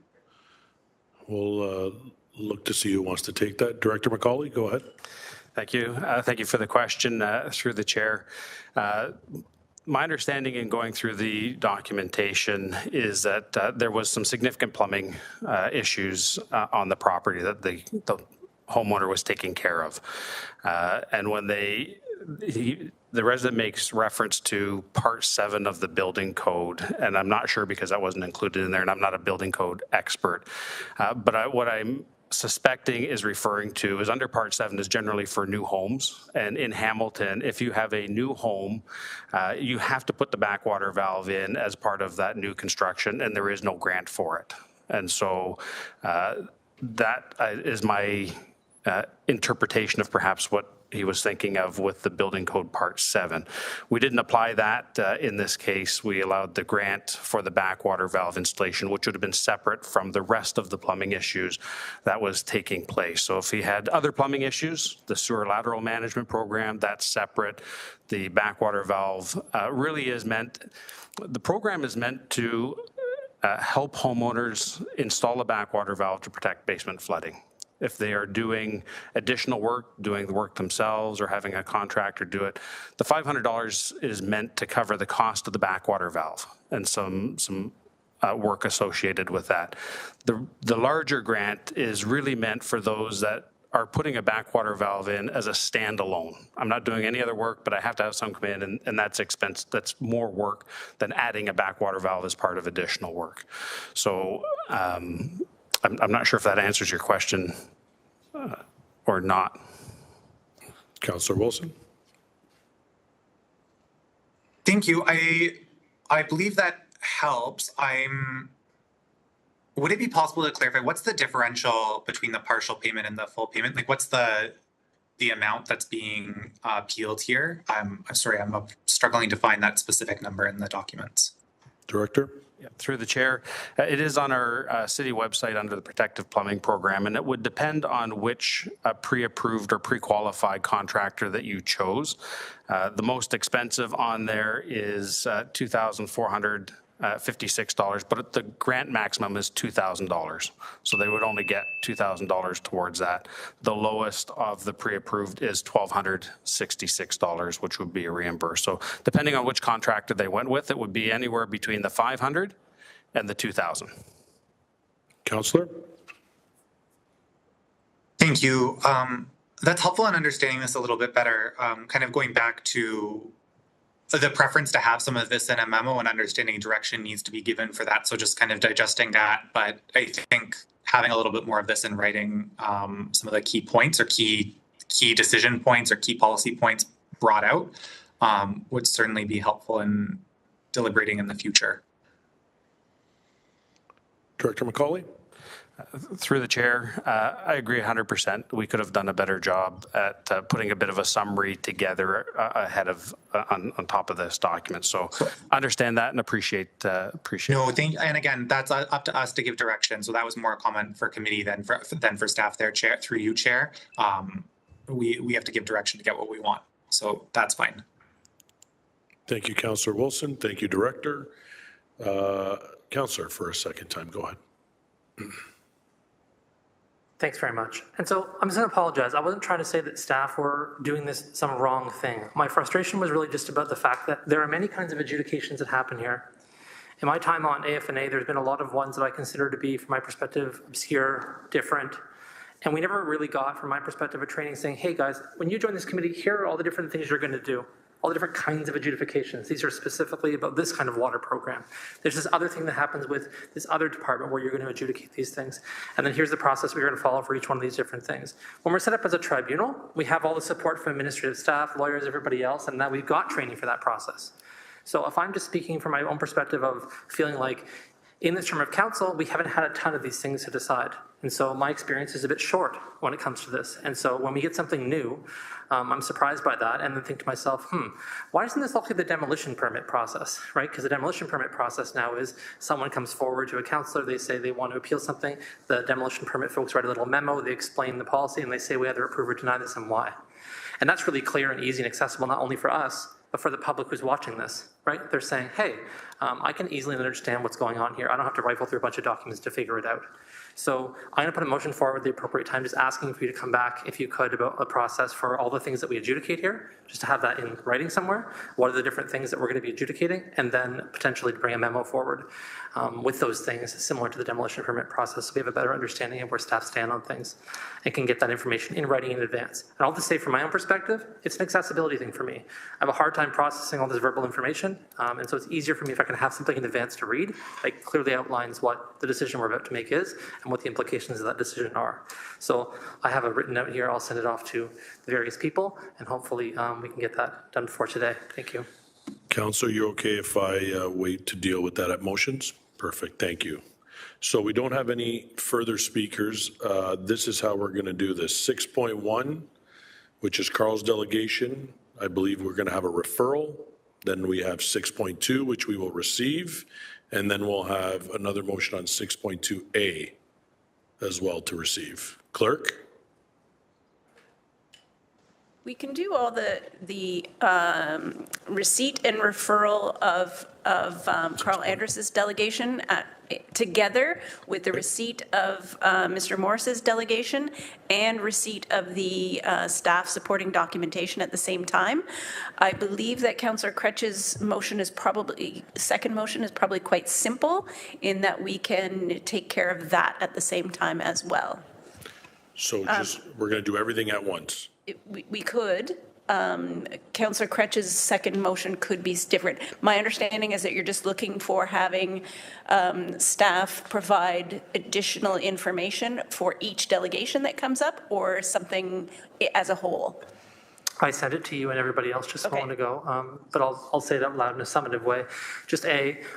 We'll look to see who wants to take that. Director McCauley, go ahead. Thank you. Thank you for the question through the chair. My understanding in going through the documentation is that there was some significant plumbing issues on the property that the homeowner was taking care of. And when the resident makes reference to Part 7 of the building code, and I'm not sure because that wasn't included in there, and I'm not a building code expert, but what I'm suspecting is referring to is under Part 7 is generally for new homes. And in Hamilton, if you have a new home, you have to put the backwater valve in as part of that new construction, and there is no grant for it. And so that is my interpretation of perhaps what he was thinking of with the building code part 7. We didn't apply that in this case. We allowed the grant for the backwater valve installation, which would have been separate from the rest of the plumbing issues that was taking place. So if he had other plumbing issues, the sewer lateral management program, that's separate. The backwater valve really is meant, the program is meant to help homeowners install a backwater valve to protect basement flooding. If they are doing additional work, doing the work themselves or having a contractor do it, the $500 is meant to cover the cost of the backwater valve and some work associated with that. The larger grant is really meant for those that are putting a backwater valve in as a standalone. I'm not doing any other work, but I have to have some come in, and that's expense. That's more work than adding a backwater valve as part of additional work. So I'm not sure if that answers your question or not. Councillor Wilson. Thank you. I believe that helps. Would it be possible to clarify what's the differential between the partial payment and the full payment? Like, what's the amount that's being appealed here? I'm sorry, I'm struggling to find that specific number in the documents. Director. Yeah, through the chair, it is on our city website under the protective plumbing program, and it would depend on which pre-approved or pre-qualified contractor that you chose. The most expensive on there is $2,456, but the grant maximum is $2,000. So they would only get $2,000 towards that. The lowest of the pre-approved is $1,266, which would be a reimbursed. So depending on which contractor they went with, it would be anywhere between the $500 and the $2,000. Councillor. Thank you. That's helpful in understanding this a little bit better. Kind of going back to the preference to have some of this in a memo and understanding direction needs to be given for that. So just kind of digesting that. But I think having a little bit more of this in writing, some of the key points or key decision points or key policy points brought out would certainly be helpful in deliberating in the future. Director McCauley. Through the chair, I agree 100%. We could have done a better job at putting a bit of a summary together ahead of on top of this document. So understand that and appreciate. No, and again, that's up to us to give direction. So that was more a comment for committee than for staff there, chair, through you, chair. We have to give direction to get what we want. So that's fine. Thank you, Councillor Wilson. Thank you, Director. Councillor, for a second time, go ahead. Thanks very much. And so I'm just going to apologize. I wasn't trying to say that staff were doing some wrong thing. My frustration was really just about the fact that there are many kinds of adjudications that happen here. In my time on AFNA, there's been a lot of ones that I consider to be, from my perspective, obscure, different. And we never really got, from my perspective, a training saying, hey guys, when you join this committee, here are all the different things you're going to do. All the different kinds of adjudications. These are specifically about this kind of water program. There's this other thing that happens with this other department where you're going to adjudicate these things. And then here's the process we're going to follow for each one of these different things. When we're set up as a tribunal, we have all the support from administrative staff, lawyers, everybody else, and now we've got training for that process. So if I'm just speaking from my own perspective of feeling like in this term of council, we haven't had a ton of these things to decide. And so my experience is a bit short when it comes to this. And so when we get something new, I'm surprised by that and then think to myself, why doesn't this look like the demolition permit process, right? Because the demolition permit process now is someone comes forward to a councillor, they say they want to appeal something, the demolition permit folks write a little memo, they explain the policy, and they say we either approve or deny this and why. And that's really clear and easy and accessible, not only for us, but for the public who's watching this, right? They're saying, hey, I can easily understand what's going on here. I don't have to rifle through a bunch of documents to figure it out. So I'm going to put a motion forward at the appropriate time, just asking for you to come back, if you could, about a process for all the things that we adjudicate here, just to have that in writing somewhere. What are the different things that we're going to be adjudicating? And then potentially to bring a memo forward with those things, similar to the demolition permit process, so we have a better understanding of where staff stand on things and can get that information in writing in advance. And I'll just say from my own perspective, it's an accessibility thing for me. I have a hard time processing all this verbal information, and so it's easier for me if I can have something in advance to read that clearly outlines what the decision we're about to make is and what the implications of that decision are. So I have a written note here. I'll send it off to the various people, and hopefully we can get that done before today. Thank you. Councillor, you okay if I wait to deal with that at motions? Perfect, thank you. So we don't have any further speakers. This is how we're going to do this. 6.1, which is Carl's delegation. I believe we're going to have a referral. Then we have 6.2, which we will receive. And then we'll have another motion on 6.2A as well to receive. Clerk? We can do all the receipt and referral of Carl Andrus's delegation together with the receipt of Mr. Morris's delegation and receipt of the staff supporting documentation at the same time. I believe that Councillor Kretsch's motion is probably, second motion is probably quite simple in that we can take care of that at the same time as well. So just, we're going to do everything at once. We could. Councillor Kretsch's second motion could be different. My understanding is that you're just looking for having staff provide additional information for each delegation that comes up, or something as a whole. I sent it to you and everybody else just a Okay. moment ago, but I'll say it out loud in a summative way. Just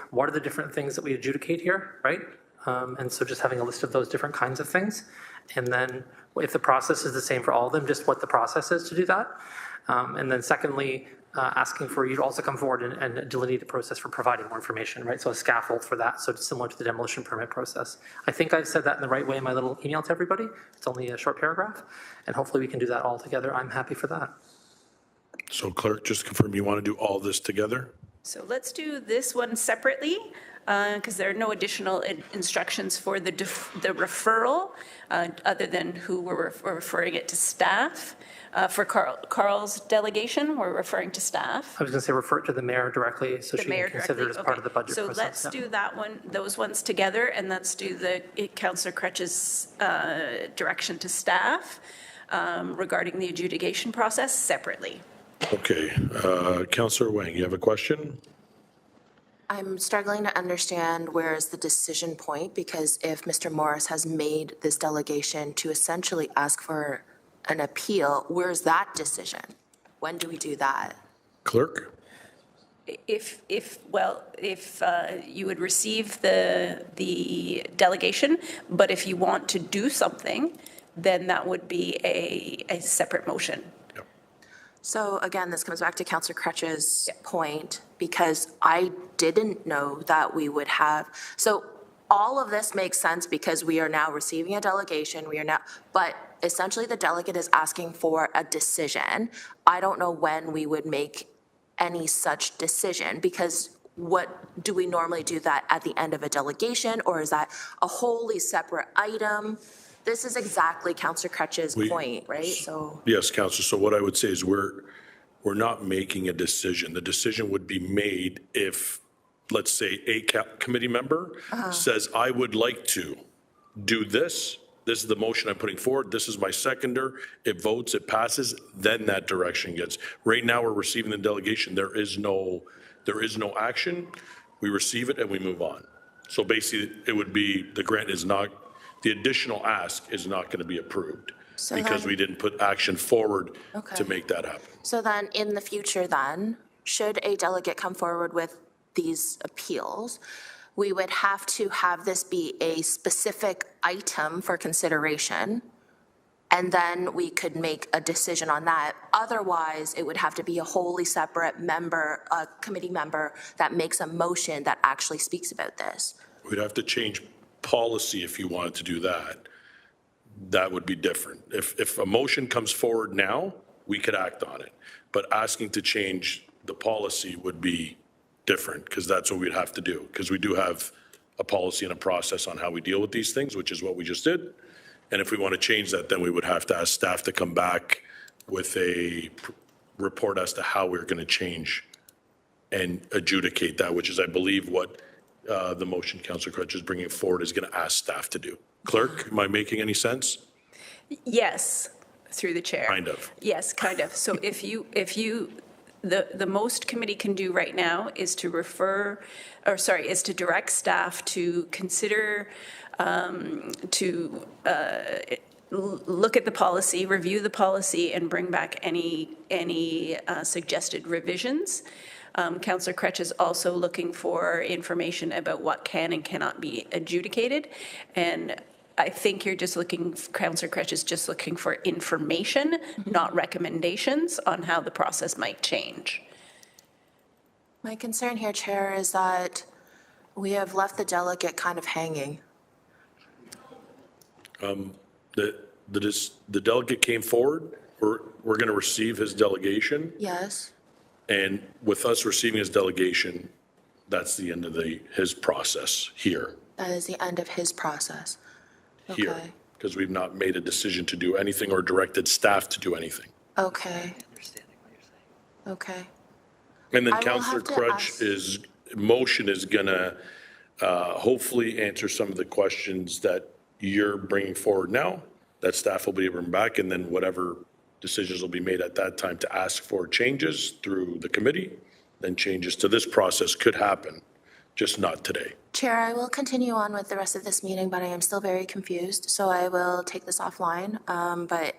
what are the different things that we adjudicate here, right? And so just having a list of those different kinds of things. And then if the process is the same for all of them, just what the process is to do that. And then secondly, asking for you to also come forward and delineate the process for providing more information, right? So a scaffold for that, so it's similar to the demolition permit process. I think I've said that in the right way in my little email to everybody. It's only a short paragraph, and hopefully we can do that all together. I'm happy for that. So clerk, just confirm you want to do all this together? So let's do this one separately, because there are no additional instructions for the referral, other than who we're referring it to staff. For Carl's delegation, we're referring to staff. I was going to say refer it to the mayor directly, so The she mayor can consider it directly, as part okay. of the budget So process. let's do that one, those ones together, and let's do the Councillor Kretsch's direction to staff regarding the adjudication process separately. Okay. Councillor Wang, you have a question? I'm struggling to understand where is the decision point, because if Mr. Morris has made this delegation to essentially ask for an appeal, where's that decision? When do we do that? Clerk? If you would receive the delegation, but if you want to do something, then that would be a separate motion. So again, this comes back to Councillor Kretsch's point, because I didn't know that we would have, so all of this makes sense because we are now receiving a delegation, but essentially the delegate is asking for a decision. I don't know when we would make any such decision, because what, do we normally do that at the end of a delegation, or is that a wholly separate item? This is exactly Councillor Kretsch's point, right? So Yes, Councillor. So what I would say is we're not making a decision. The decision would be made if, let's say, a committee member says, I would like to do this. This is the motion I'm putting forward. This is my seconder. It votes, it passes, then that direction gets. Right now, we're receiving the delegation. There is no action. We receive it and we move on. So basically, it would be, the grant is not, the additional ask is not going to be approved because we didn't put action forward to make that happen. So then, in the future then, should a delegate come forward with these appeals, we would have to have this be a specific item for consideration, and then we could make a decision on that. Otherwise, it would have to be a wholly separate member, a committee member that makes a motion that actually speaks about this. We'd have to change policy if you wanted to do that. That would be different. If a motion comes forward now, we could act on it. But asking to change the policy would be different, because that's what we'd have to do. Because we do have a policy and a process on how we deal with these things, which is what we just did. And if we want to change that, then we would have to ask staff to come back with a report as to how we're going to change and adjudicate that, which is, I believe, what the motion Councillor Kretsch is bringing forward is going to ask staff to do. Clerk, am I making any sense? Yes, through the chair. Kind of. Yes, kind of. So if you, the most committee can do right now is to is to direct staff to consider, look at the policy, review the policy, and bring back any suggested revisions. Councillor Kretsch is also looking for information about what can and cannot be adjudicated. And I think you're just looking, Councillor Kretsch is just looking for information, not recommendations on how the process might change. My concern here, Chair, is that we have left the delegate kind of hanging. The delegate came forward. We're going to receive his delegation. Yes. And with us receiving his delegation, that's the end of his process here. That is the end of his process. Here, Okay. because we've not made a decision to do anything or directed staff to do anything. Okay. Okay. And then I will Councillor have to Crutch motion is gonna hopefully answer some of the questions that you're bringing forward now, that staff will be able to bring back, and then whatever decisions will be made at that time to ask for changes through the committee, then changes to this process could happen, just not today. Chair, I will continue on with the rest of this meeting, but I am still very confused, so I will take this offline, but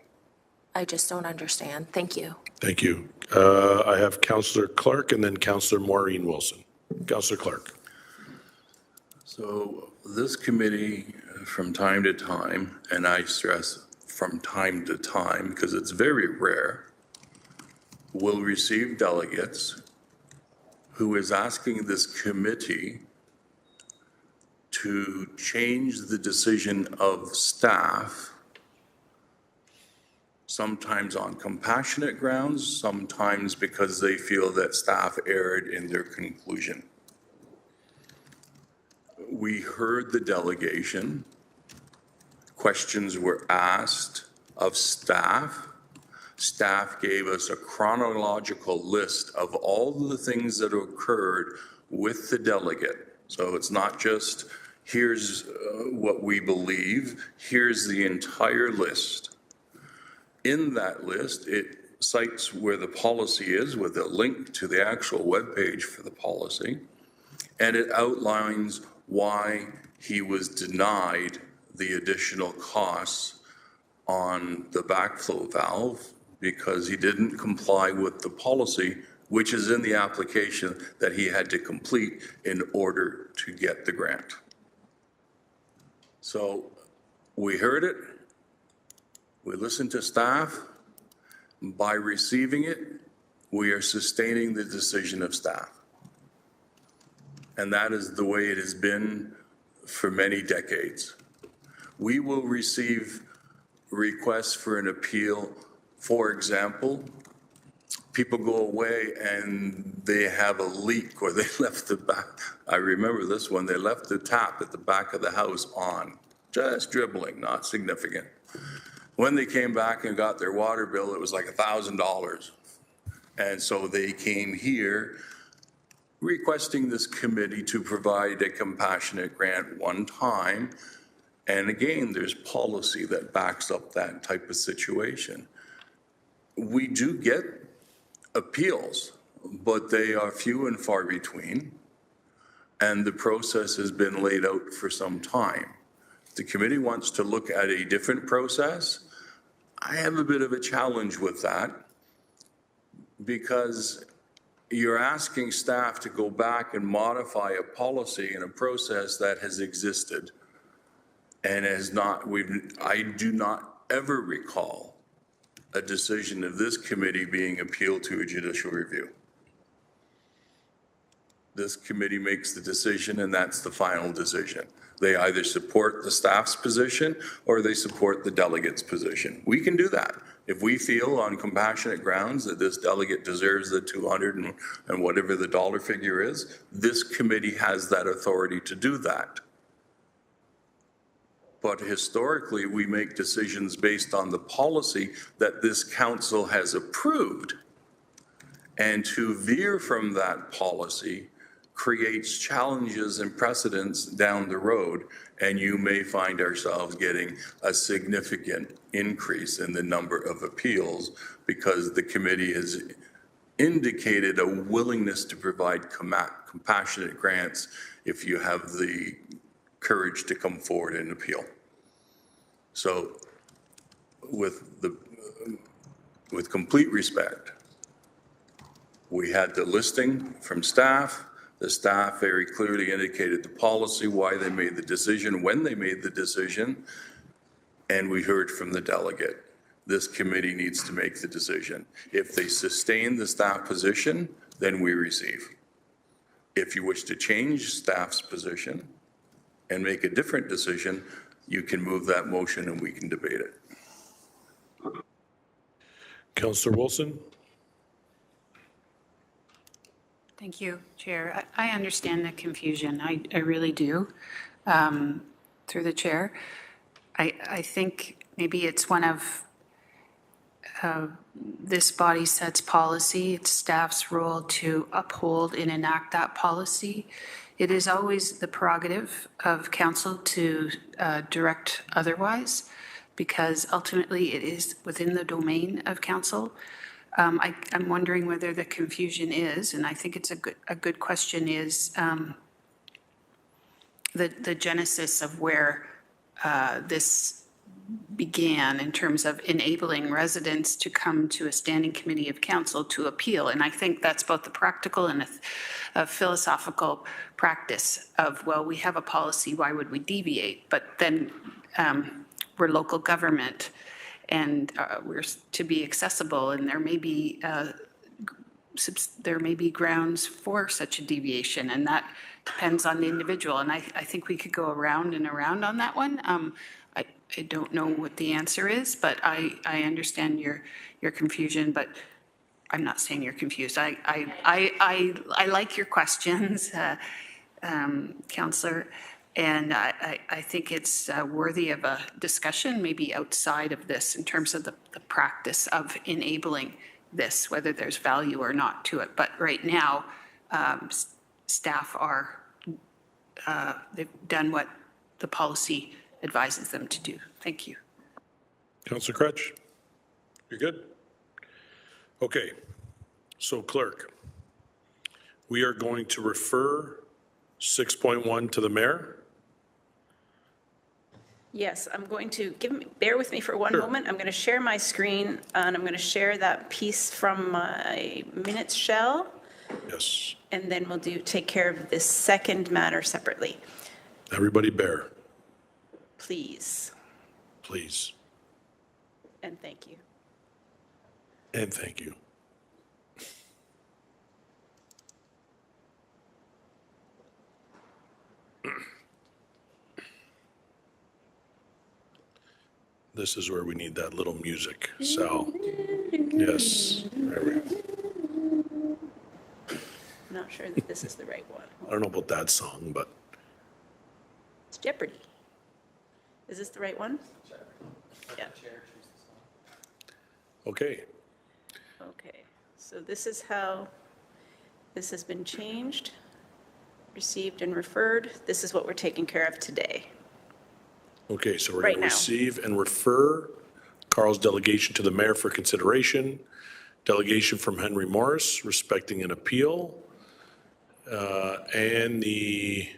I just don't understand. Thank you. Thank you. I have Councillor Clark and then Councillor Maureen Wilson. Councillor Clark. So this committee, from time to time, and I stress from time to time because it's very rare, will receive delegates who is asking this committee to change the decision of staff, sometimes on compassionate grounds, sometimes because they feel that staff erred in their conclusion. We heard the delegation. Questions were asked of staff. Staff gave us a chronological list of all the things that occurred with the delegate. So it's not just, here's what we believe, here's the entire list. In that list, it cites where the policy is with a link to the actual webpage for the policy, and it outlines why he was denied the additional costs on the backflow valve because he didn't comply with the policy, which is in the application that he had to complete in order to get the grant. So we heard it, we listened to staff. By receiving it, we are sustaining the decision of staff. And that is the way it has been for many decades. We will receive requests for an appeal. For example, people go away and they have a leak or they left the back. I remember this one, they left the tap at the back of the house on, just dribbling, not significant. When they came back and got their water bill, it was like $1,000. And so they came here requesting this committee to provide a compassionate grant one time. And again, there's policy that backs up that type of situation. We do get appeals, but they are few and far between. And the process has been laid out for some time. If the committee wants to look at a different process, I have a bit of a challenge with that because you're asking staff to go back and modify a policy and a process that has existed and has not, I do not ever recall a decision of this committee being appealed to a judicial review. This committee makes the decision and that's the final decision. They either support the staff's position or they support the delegate's position. We can do that. If we feel on compassionate grounds that this delegate deserves the 200 and whatever the dollar figure is, this committee has that authority to do that. But historically, we make decisions based on the policy that this council has approved. And to veer from that policy creates challenges and precedents down the road, and you may find ourselves getting a significant increase in the number of appeals because the committee has indicated a willingness to provide compassionate grants if you have the courage to come forward and appeal. So with complete respect, We had the listing from staff. The staff very clearly indicated the policy, why they made the decision, when they made the decision, and we heard from the delegate. This committee needs to make the decision. If they sustain the staff position, then we receive. If you wish to change staff's position and make a different decision, you can move that motion and we can debate it. Councillor Wilson? Thank you, Chair. I understand the confusion. I really do, through the chair. I think maybe it's one of this body sets policy. It's staff's role to uphold and enact that policy. It is always the prerogative of council to direct otherwise, because ultimately it is within the domain of council. I'm wondering whether the confusion is, and I think it's a good question, is the genesis of where this began in terms of enabling residents to come to a standing committee of council to appeal. And I think that's both the practical and a philosophical practice of, well, we have a policy, why would we deviate? But then we're local government, and we're to be accessible, and there may be grounds for such a deviation, and that depends on the individual. And I think we could go around and around on that one. I don't know what the answer is, but I understand your confusion, but I'm not saying you're confused. I like your questions, Councillor, and I think it's worthy of a discussion, maybe outside of this, in terms of the practice of enabling this, whether there's value or not to it. But right now, staff are, they've done what the policy advises them to do. Thank you. Councillor Crutch? You're good? Okay. So clerk, we are going to refer 6.1 to the mayor. Yes, I'm going to bear with me for one moment. I'm going to share my screen, and I'm going to share that piece from my minutes shell. Yes. And then we'll take care of this second matter separately. Everybody bear. Please. Please. And thank you. And thank you. This is where we need that little music, Sal. Yes, there we go. I'm not sure that this is the right one. I don't know about that song, but. It's Jeopardy. Is this the right one? Yeah. Okay. Okay, so this is how this has been changed, received and referred. This is what we're taking care of today. Okay, so we're Right going to now. receive and refer Carl's delegation to the mayor for consideration, delegation from Henry Morris respecting an appeal, and the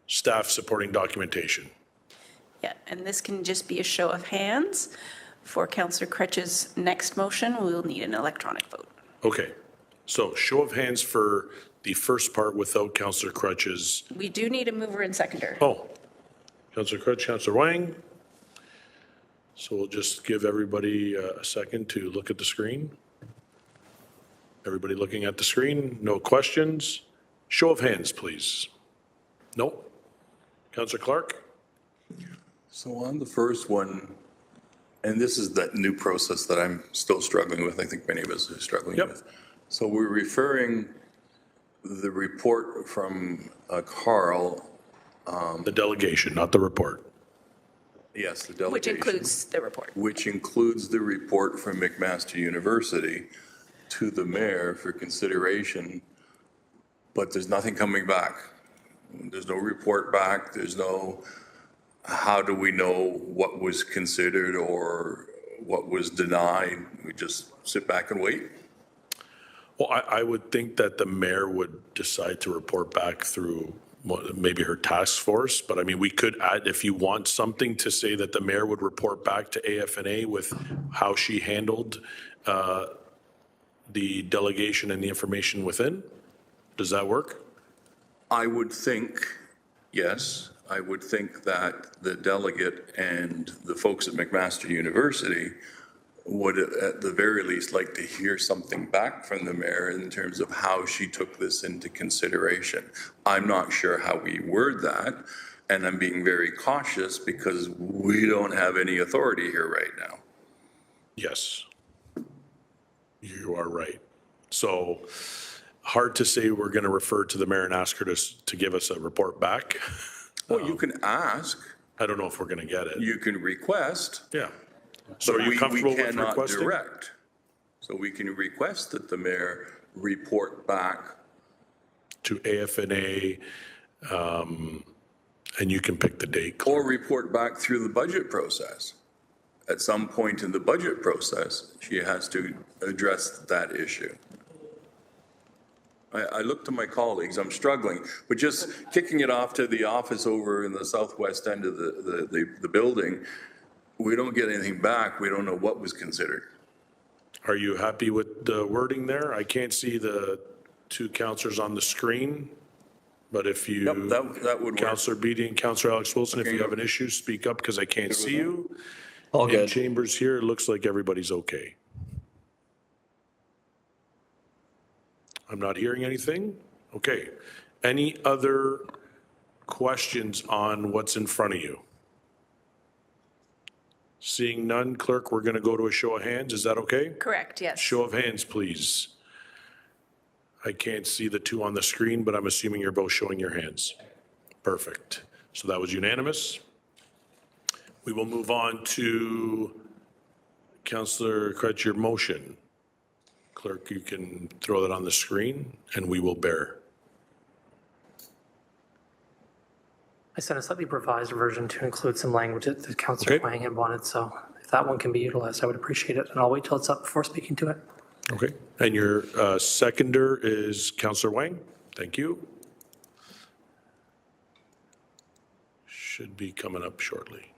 staff supporting documentation. Yeah, and this can just be a show of hands. For Councillor Crutch's next motion, we will need an electronic vote. Okay, so show of hands for the first part without Councillor Crutch's. We do need a mover and seconder. Oh, Councillor Crutch, Councillor Wang. So we'll just give everybody a second to look at the screen. Everybody looking at the screen, no questions. Show of hands, please. No? Councillor Clark? So on the first one, and this is that new process that I'm still struggling with, I think many of us are struggling Yep. with. So we're referring the report from Carl. The delegation, not the report. Yes, the delegation. Which includes the report. Which includes the report from McMaster University to the mayor for consideration, but there's nothing coming back. There's no report back, there's no, how do we know what was considered or what was denied? We just sit back and wait? Well, I would think that the mayor would decide to report back through maybe her task force, but I mean, we could add, if you want something to say that the mayor would report back to AFNA with how she handled the delegation and the information within? Does that work? I would think, yes, I would think that the delegate and the folks at McMaster University would at the very least like to hear something back from the mayor in terms of how she took this into consideration. I'm not sure how we word that, and I'm being very cautious because we don't have any authority here right now. Yes. You are right. So hard to say we're going to refer to the mayor and ask her to give us a report back. Well, you can ask. I don't know if we're going to get it. You can request. Yeah. So are you comfortable with requesting? We cannot direct. So we can request that the mayor report back to AFNA, and you can pick the date. Or report back through the budget process. At some point in the budget process, she has to address that issue. I look to my colleagues, I'm struggling, but just kicking it off to the office over in the southwest end of the building, we don't get anything back. We don't know what was considered. Are you happy with the wording there? I can't see the two counselors on the screen, but if you, Yep, that would work. Councillor Beatty and Councillor Alex Wilson, if you have an issue, speak up because I can't see you. All In good. chambers here, it looks like everybody's okay. I'm not hearing anything. Okay. Any other questions on what's in front of you? Seeing none, clerk, we're going to go to a show of hands. Is that okay? Correct, yes. Show of hands, please. I can't see the two on the screen, but I'm assuming you're both showing your hands. Perfect. So that was unanimous. We will move on to Councillor Crutch, your motion. Clerk, you can throw that on the screen and we will bear. I sent a slightly revised version to include some language that Councillor Okay. Wang had wanted, so if that one can be utilized, I would appreciate it, and I'll wait till it's up before speaking to it. Okay. And your seconder is Councillor Wang. Thank you. Should be coming up shortly.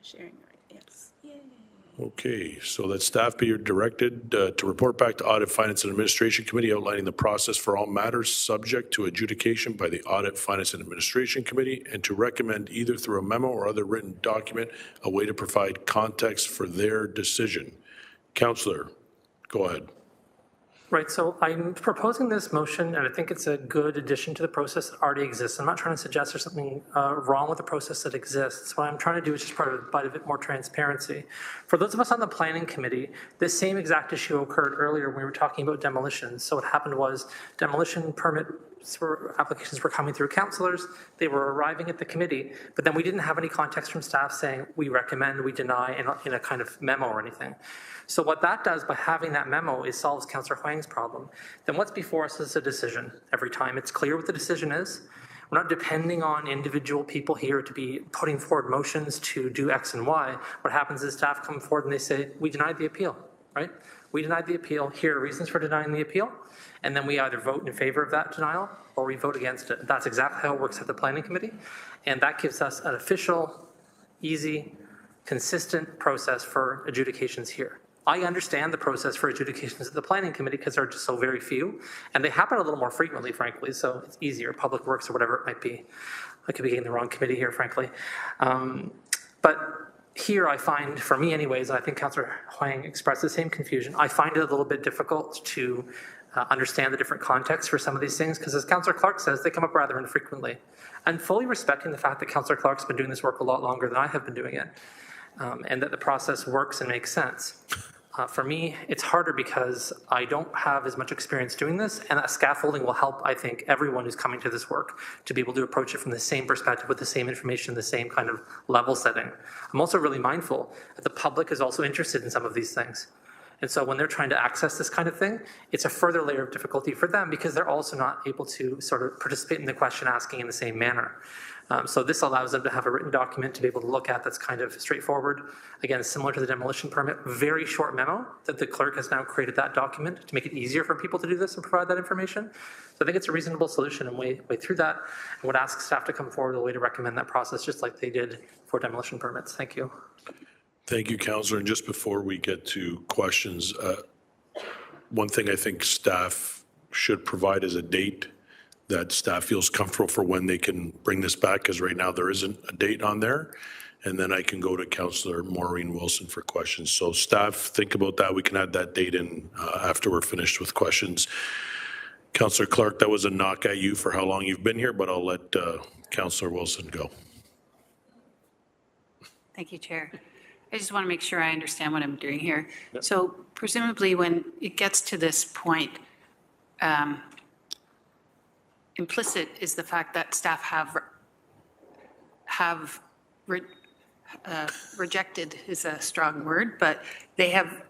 Sharing, right, yes. Yay. Okay, so that staff be directed to report back to Audit, Finance, and Administration Committee outlining the process for all matters subject to adjudication by the Audit, Finance, and Administration Committee, and to recommend either through a memo or other written document a way to provide context for their decision. Councillor, go ahead. Right, so I'm proposing this motion, and I think it's a good addition to the process that already exists. I'm not trying to suggest there's something wrong with the process that exists. What I'm trying to do is just provide a bit more transparency. For those of us on the planning committee, this same exact issue occurred earlier when we were talking about demolitions. So what happened was demolition applications were coming through councillors, they were arriving at the committee, but then we didn't have any context from staff saying we recommend, we deny in a kind of memo or anything. So what that does by having that memo is solves Councillor Huang's problem. Then what's before us is a decision. Every time it's clear what the decision is. We're not depending on individual people here to be putting forward motions to do X and Y. What happens is staff come forward and they say, we denied the appeal, right? We denied the appeal. Here are reasons for denying the appeal. And then we either vote in favor of that denial or we vote against it. That's exactly how it works at the planning committee. And that gives us an official, easy, consistent process for adjudications here. I understand the process for adjudications at the planning committee because there are just so very few, and they happen a little more frequently, frankly, so it's easier, public works or whatever it might be. I could be getting the wrong committee here, frankly. But here I find, for me anyways, and I think Councillor Huang expressed the same confusion, I find it a little bit difficult to understand the different contexts for some of these things, because as Councillor Clark says, they come up rather infrequently. And fully respecting the fact that Councillor Clark's been doing this work a lot longer than I have been doing it, and that the process works and makes sense. For me, it's harder because I don't have as much experience doing this, and that scaffolding will help, I think, everyone who's coming to this work to be able to approach it from the same perspective with the same information, the same kind of level setting. I'm also really mindful that the public is also interested in some of these things. And so when they're trying to access this kind of thing, it's a further layer of difficulty for them because they're also not able to sort of participate in the question asking in the same manner. So this allows them to have a written document to be able to look at that's kind of straightforward. Again, similar to the demolition permit, very short memo that the clerk has now created that document to make it easier for people to do this and provide that information. So I think it's a reasonable solution and way through that. I would ask staff to come forward with a way to recommend that process just like they did for demolition permits. Thank you. Thank you, Councillor. And just before we get to questions, one thing I think staff should provide is a date that staff feels comfortable for when they can bring this back, because right now there isn't a date on there. And then I can go to Councillor Maureen Wilson for questions. So staff, think about that. We can add that date in after we're finished with questions. Councillor Clark, that was a knock at you for how long you've been here, but I'll let Councillor Wilson go. Thank you, Chair. I just want to make sure I understand what I'm doing here. Yep. So presumably when it gets to this point, implicit is the fact that staff have rejected is a strong word, but they have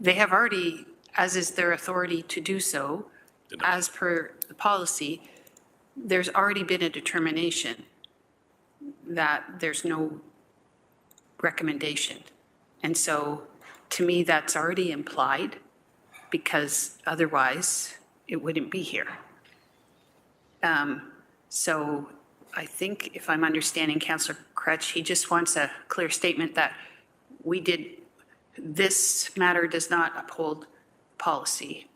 already, as is their authority to do so, as per the policy, there's already been a determination that there's no recommendation. And so to me, that's already implied, because otherwise it wouldn't be here. So I think if I'm understanding Councillor Crutch, he just wants a clear statement that this matter does not uphold policy,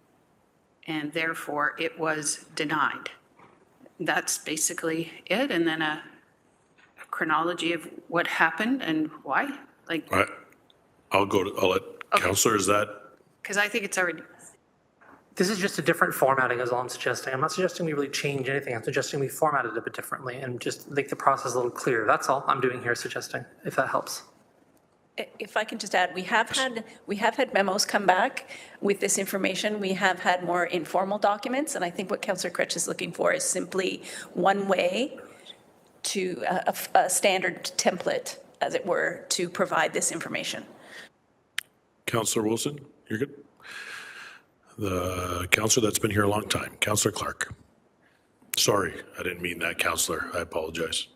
and therefore it was denied. That's basically it, and then a chronology of what happened and why. Like, all right. I'll let Councillor, is that? Because I think it's already. This is just a different formatting is all I'm suggesting. I'm not suggesting we really change anything. I'm suggesting we format it a bit differently and just make the process a little clearer. That's all I'm doing here, suggesting, if that helps. If I can just add, we have had memos come back with this information. We have had more informal documents, and I think what Councillor Crutch is looking for is simply one way to a standard template, as it were, to provide this information. Councillor Wilson, you're good? The councillor that's been here a long time, Councillor Clark. Sorry, I didn't mean that, Councillor. I apologize.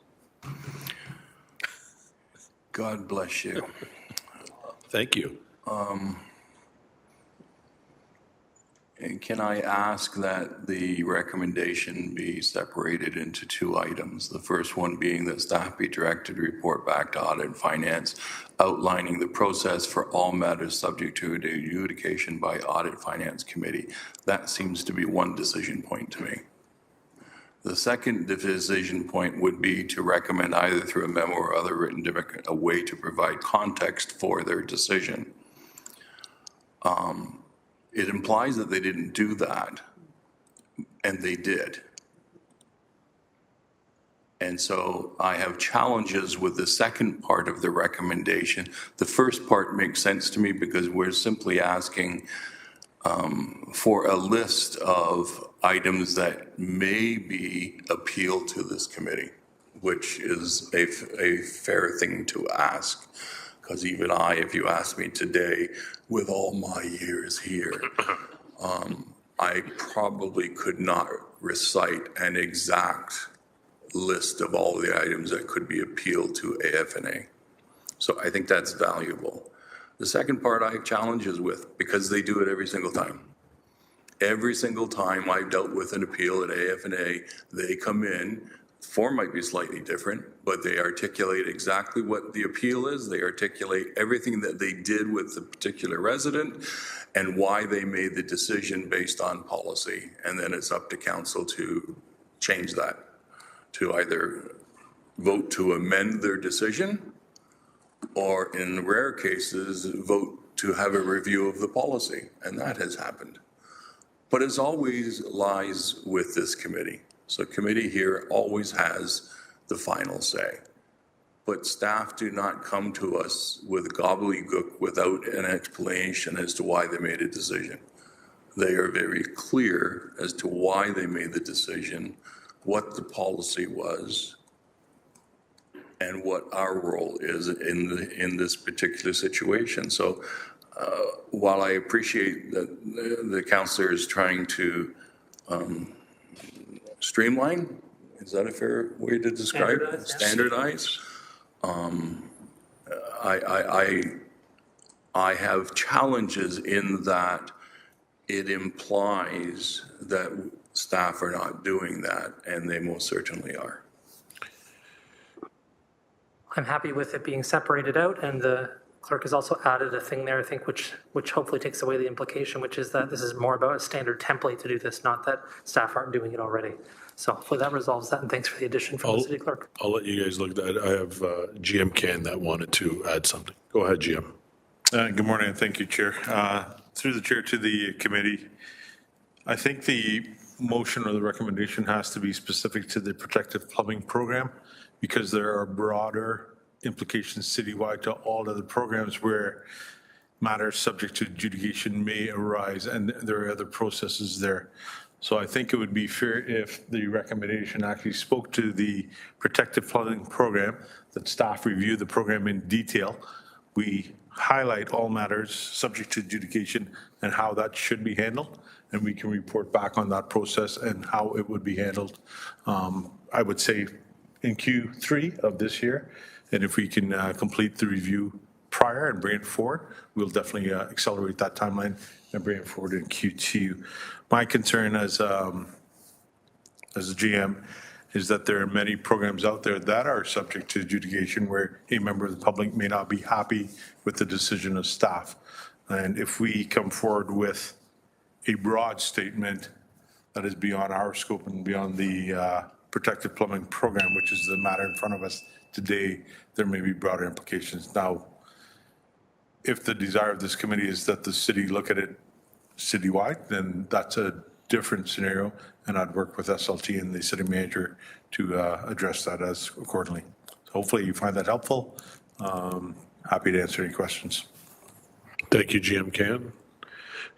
God bless you. Thank you. And can I ask that the recommendation be separated into two items? The first one being that staff be directed to report back to Audit and Finance, outlining the process for all matters subject to adjudication by Audit Finance Committee. That seems to be one decision point to me. The second decision point would be to recommend either through a memo or other written document a way to provide context for their decision. It implies that they didn't do that, and they did. And so I have challenges with the second part of the recommendation. The first part makes sense to me because we're simply asking for a list of items that may be appealed to this committee, which is a fair thing to ask. Because even if you ask me today, with all my years here, I probably could not recite an exact list of all the items that could be appealed to AFNA. So I think that's valuable. The second part I have challenges with because they do it every single time. Every single time I've dealt with an appeal at AFNA, they come in. Form might be slightly different, but they articulate exactly what the appeal is. They articulate everything that they did with the particular resident and why they made the decision based on policy. And then it's up to council to change that, to either vote to amend their decision or in rare cases, vote to have a review of the policy. And that has happened. But as always lies with this committee. So committee here always has the final say. But staff do not come to us with gobbledygook without an explanation as to why they made a decision. They are very clear as to why they made the decision, what the policy was, and what our role is in this particular situation. So while I appreciate that the councillor is trying to streamline Is that a fair way to describe it? Standardized, Standardized? I have challenges in that it implies that staff are not doing that, and they most certainly are. I'm happy with it being separated out, and the clerk has also added a thing there, I think, which hopefully takes away the implication, which is that this is more about a standard template to do this, not that staff aren't doing it already. So hopefully that resolves that, and thanks for the addition from the city clerk. I'll let you guys look at that. I have GM Can that wanted to add something. Go ahead, GM. Good morning, and thank you, Chair. Through the Chair to the committee, I think the motion or the recommendation has to be specific to the protective plumbing program, because there are broader implications citywide to all other programs where matters subject to adjudication may arise, and there are other processes there. So I think it would be fair if the recommendation actually spoke to the protective plumbing program, that staff review the program in detail. We highlight all matters subject to adjudication and how that should be handled, and we can report back on that process and how it would be handled. I would say in Q3 of this year, and if we can complete the review prior and bring it forward, we'll definitely accelerate that timeline and bring it forward in Q2. My concern as a GM is that there are many programs out there that are subject to adjudication where a member of the public may not be happy with the decision of staff. And if we come forward with a broad statement that is beyond our scope and beyond the protective plumbing program, which is the matter in front of us today, there may be broader implications. Now, if the desire of this committee is that the city look at it citywide, then that's a different scenario, and I'd work with SLT and the city manager to address that as accordingly. So hopefully you find that helpful. Happy to answer any questions. Thank you, GM Can.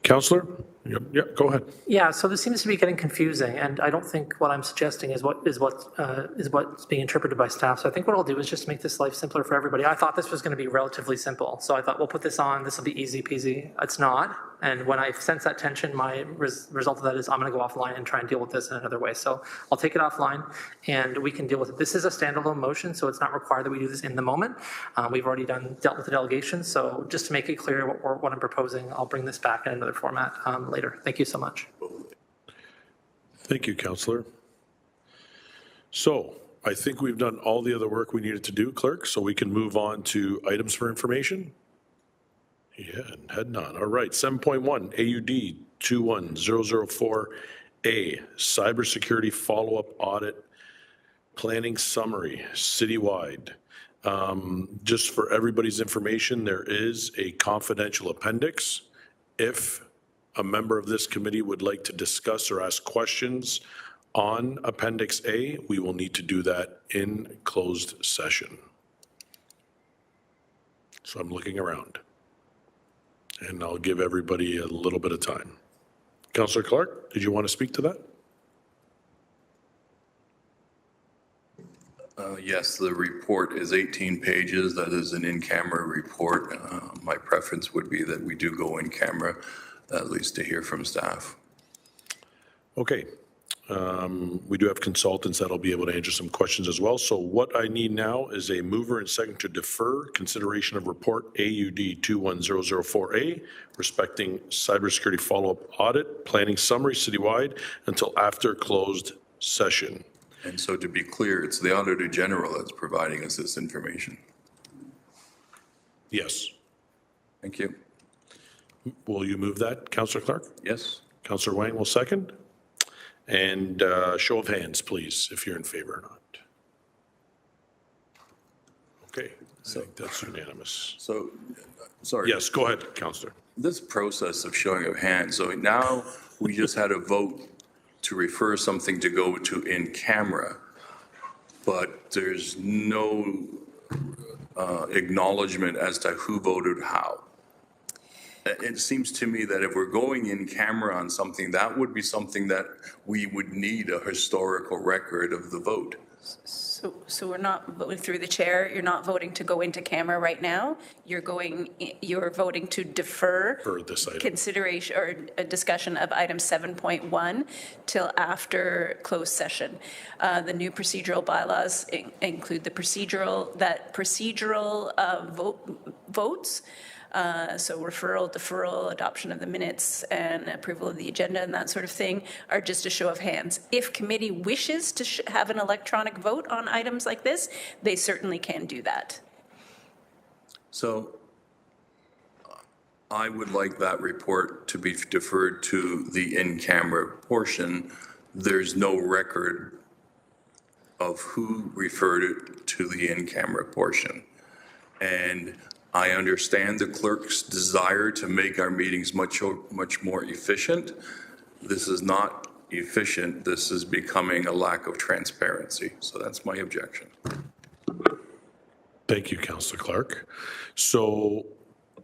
Councillor? Yep, go ahead. Yeah, so this seems to be getting confusing, and I don't think what I'm suggesting is what's being interpreted by staff. So I think what I'll do is just make this life simpler for everybody. I thought this was going to be relatively simple, so I thought we'll put this on. This will be easy peasy. It's not, and when I sense that tension, my result of that is I'm going to go offline and try and deal with this in another way. So I'll take it offline, and we can deal with it. This is a standalone motion, so it's not required that we do this in the moment. We've already dealt with the delegation, so just to make it clear what I'm proposing, I'll bring this back in another format later. Thank you so much. Thank you, Councillor. So I think we've done all the other work we needed to do, Clerk, so we can move on to items for information. Yeah, heading on. All right, 7.1, AUD 21004A, cybersecurity follow-up audit planning summary, citywide. Just for everybody's information, there is a confidential appendix. If a member of this committee would like to discuss or ask questions on Appendix A, we will need to do that in closed session. So I'm looking around, and I'll give everybody a little bit of time. Councillor Clark, did you want to speak to that? Yes, the report is 18 pages. That is an in-camera report. My preference would be that we do go in camera, at least to hear from staff. Okay. We do have consultants that'll be able to answer some questions as well. So what I need now is a mover and second to defer consideration of report AUD 21004A respecting cybersecurity follow-up audit planning summary citywide until after closed session. And so to be clear, it's the Auditor General that's providing us this information. Yes. Thank you. Will you move that, Councillor Clark? Yes. Councillor Wang will second. And show of hands, please, if you're in favor or not. Okay, I think that's unanimous. So, sorry. Yes, go ahead, Councillor. This process of showing of hands, so now we just had a vote to refer something to go to in camera, but there's no acknowledgement as to who voted how. It seems to me that if we're going in camera on something, that would be something that we would need a historical record of the vote. So we're not voting through the chair, you're not voting to go into camera right now, you're voting to defer For this item. consideration or a discussion of item 7.1 till after closed session. The new procedural bylaws include the procedural votes. So referral, deferral, adoption of the minutes, and approval of the agenda and that sort of thing are just a show of hands. If committee wishes to have an electronic vote on items like this, they certainly can do that. So I would like that report to be deferred to the in-camera portion. There's no record of who referred it to the in-camera portion. And I understand the clerk's desire to make our meetings much more efficient. This is not efficient. This is becoming a lack of transparency. So that's my objection. Thank you, Councillor Clark. So,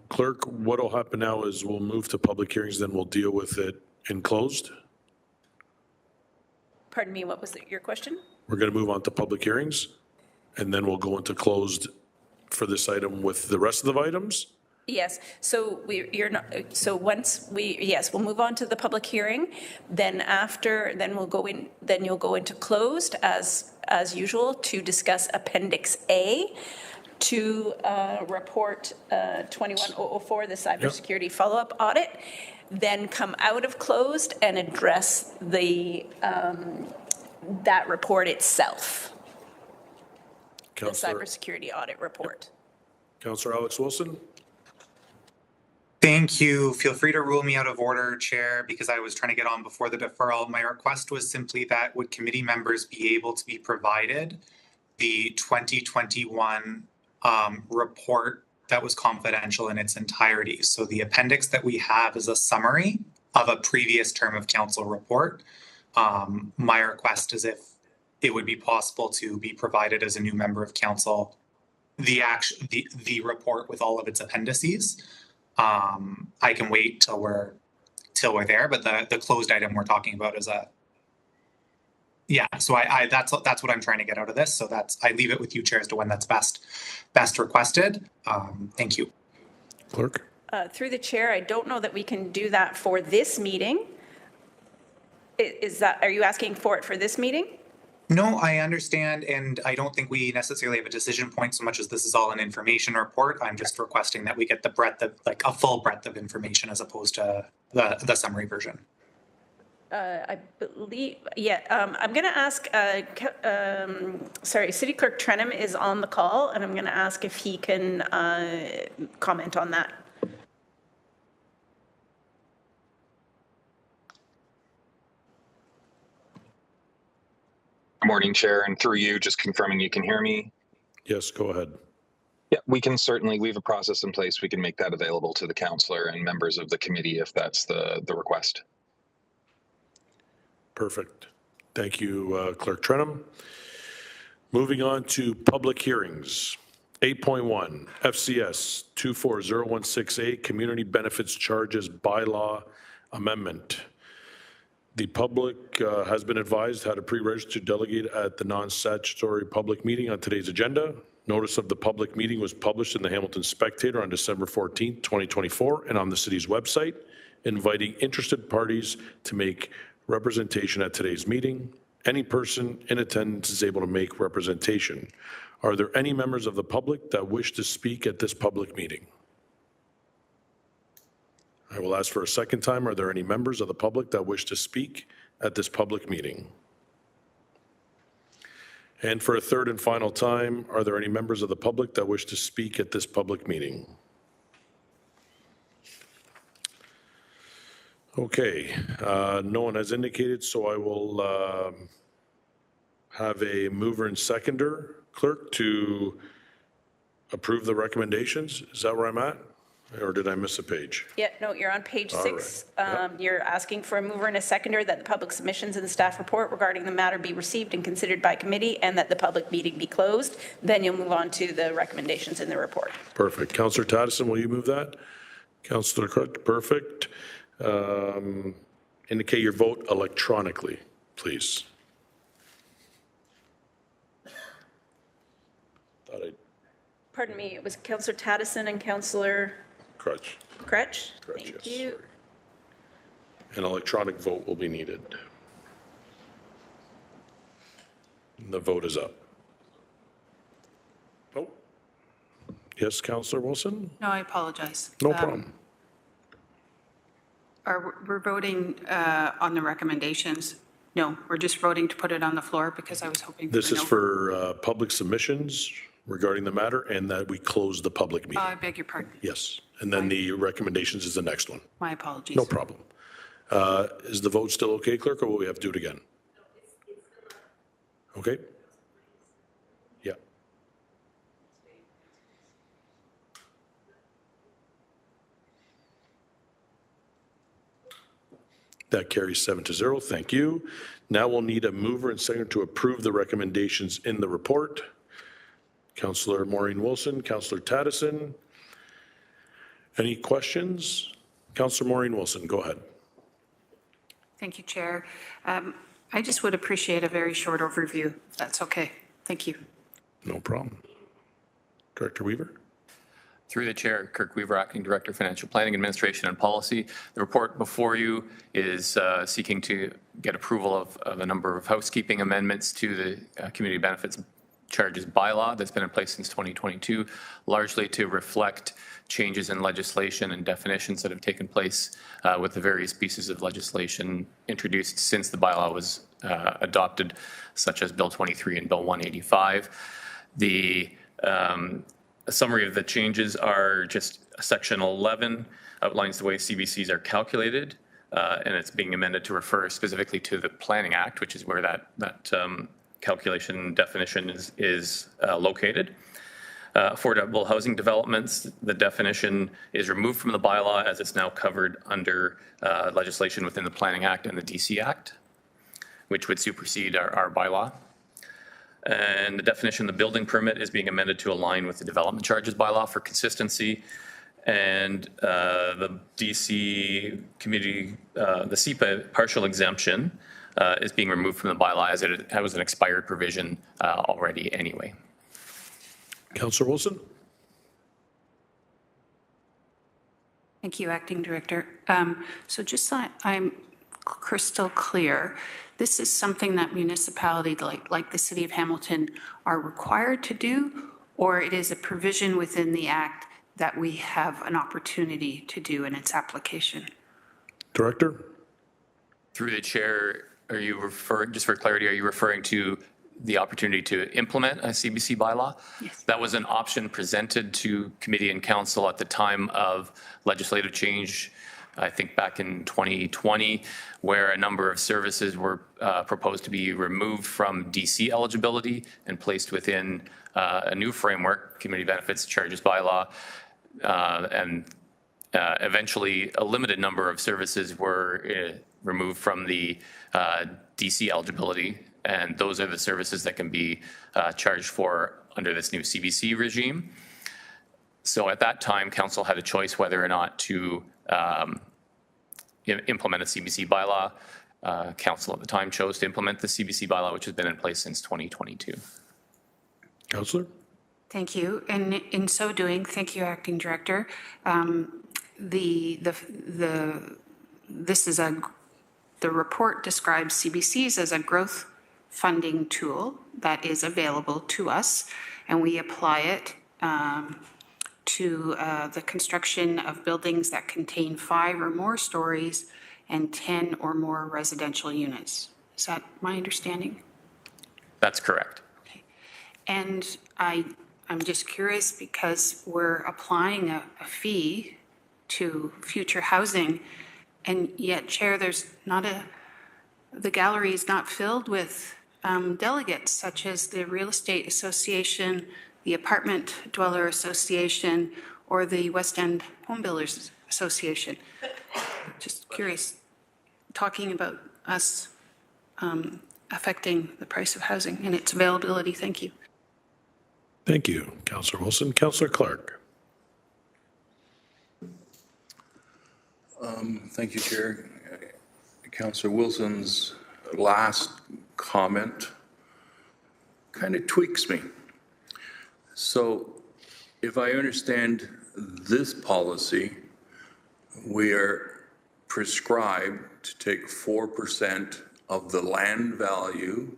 Clerk, what will happen now is we'll move to public hearings, then we'll deal with it in closed. Pardon me, what was your question? We're going to move on to public hearings, and then we'll go into closed for this item with the rest of the items? Yes, so once we'll move on to the public hearing, then you'll go into closed as usual to discuss Appendix A to report 21004, the cybersecurity follow-up audit, then come out of closed and address that report itself. The cybersecurity audit report. Councillor Alex Wilson? Thank you. Feel free to rule me out of order, Chair, because I was trying to get on before the deferral. My request was simply that would committee members be able to be provided the 2021 report that was confidential in its entirety. So the appendix that we have is a summary of a previous term of council report. My request is if it would be possible to be provided as a new member of council the report with all of its appendices. I can wait till we're there, but the closed item we're talking about is so that's what I'm trying to get out of this. So I leave it with you, Chair, as to when that's best requested. Thank you. Clerk? Through the chair, I don't know that we can do that for this meeting. Are you asking for it for this meeting? No, I understand, and I don't think we necessarily have a decision point so much as this is all an information report. I'm just requesting that we get the breadth of, a full breadth of information as opposed to the summary version. I believe, I'm going to ask, City Clerk Trenum is on the call, and I'm going to ask if he can comment on that. Morning, Chair, and through you, just confirming you can hear me. Yes, go ahead. Yeah, we have a process in place. We can make that available to the councillor and members of the committee if that's the request. Perfect. Thank you, Clerk Trenum. Moving on to public hearings. 8.1, FCS 240168, Community Benefits Charges Bylaw Amendment. The public has been advised how to pre-register to delegate at the non-statutory public meeting on today's agenda. Notice of the public meeting was published in the Hamilton Spectator on December 14, 2024, and on the city's website, inviting interested parties to make representation at today's meeting. Any person in attendance is able to make representation. Are there any members of the public that wish to speak at this public meeting? I will ask for a second time. Are there any members of the public that wish to speak at this public meeting? And for a third and final time, are there any members of the public that wish to speak at this public meeting? Okay, no one has indicated, so I will have a mover and seconder, clerk, to approve the recommendations. Is that where I'm at? Or did I miss a page? Yeah, no, you're on page 6. Right. Yep. You're asking for a mover and a seconder that the public submissions in the staff report regarding the matter be received and considered by committee and that the public meeting be closed. Then you'll move on to the recommendations in the report. Perfect. Councillor Taddison, will you move that? Councillor Cook, perfect. Indicate your vote electronically, please. Pardon me, it was Councillor Taddison and Councillor Crutch. Crutch? Crutch, Thank yes, you. sorry. An electronic vote will be needed. The vote is up. Oh. Yes, Councillor Wilson? No, I apologize. No problem. We're voting on the recommendations? No, we're just voting to put it on the floor because I was hoping. This is no. for public submissions regarding the matter and that we close the public meeting. I beg your pardon. Yes, and then the recommendations is the next one. My apologies. No problem. Is the vote still okay, clerk, or will we have to do it again? Okay? Yeah. That carries 7-0. Thank you. Now we'll need a mover and seconder to approve the recommendations in the report. Councillor Maureen Wilson, Councillor Taddison. Any questions? Councillor Maureen Wilson, go ahead. Thank you, Chair. I just would appreciate a very short overview, if that's okay. Thank you. No problem. Director Weaver? Through the chair, Kirk Weaver, Acting Director of Financial Planning, Administration and Policy. The report before you is seeking to get approval of a number of housekeeping amendments to the Community Benefits Charges bylaw that's been in place since 2022, largely to reflect changes in legislation and definitions that have taken place with the various pieces of legislation introduced since the bylaw was adopted, such as Bill 23 and Bill 185. A summary of the changes are just Section 11 outlines the way CBCs are calculated, and it's being amended to refer specifically to the Planning Act, which is where that calculation definition is located. Affordable housing developments, the definition is removed from the bylaw as it's now covered under legislation within the Planning Act and the DC Act, which would supersede our bylaw. And the definition of the building permit is being amended to align with the development charges bylaw for consistency. And the DC community, the SEPA partial exemption is being removed from the bylaw as it was an expired provision already anyway. Councillor Wilson? Thank you, Acting Director. So just so I'm crystal clear, this is something that municipalities like the City of Hamilton are required to do, or it is a provision within the Act that we have an opportunity to do in its application? Director? Through the chair, are you referring, just for clarity, are you referring to the opportunity to implement a CBC bylaw? Yes. That was an option presented to committee and council at the time of legislative change, I think back in 2020, where a number of services were proposed to be removed from DC eligibility and placed within a new framework, Community Benefits Charges bylaw, and eventually a limited number of services were removed from the DC eligibility, and those are the services that can be charged for under this new CBC regime. So at that time, council had a choice whether or not to implement a CBC bylaw. Council at the time chose to implement the CBC bylaw, which has been in place since 2022. Councillor? Thank you. And in so doing, thank you, Acting Director. The report describes CBCs as a growth funding tool that is available to us, and we apply it to the construction of buildings that contain 5 or more stories and 10 or more residential units. Is that my understanding? That's correct. Okay. And I'm just curious because we're applying a fee to future housing, and yet, Chair, the gallery is not filled with delegates such as the Real Estate Association, the Apartment Dweller Association, or the West End Home Builders Association. Just curious, talking about us affecting the price of housing and its availability. Thank you. Thank you, Councillor Wilson. Councillor Clark. Thank you, Chair. Councillor Wilson's last comment kind of tweaks me. So if I understand this policy, we are prescribed to take 4% of the land value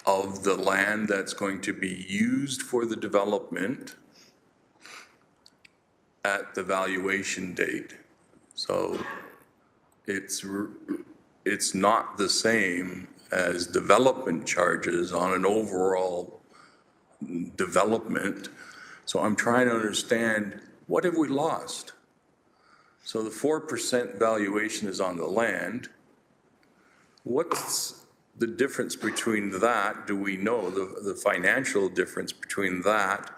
of the land that's going to be used for the development at the valuation date. So it's not the same as development charges on an overall development. So I'm trying to understand, what have we lost? So the 4% valuation is on the land. What's the difference between that? Do we know the financial difference between that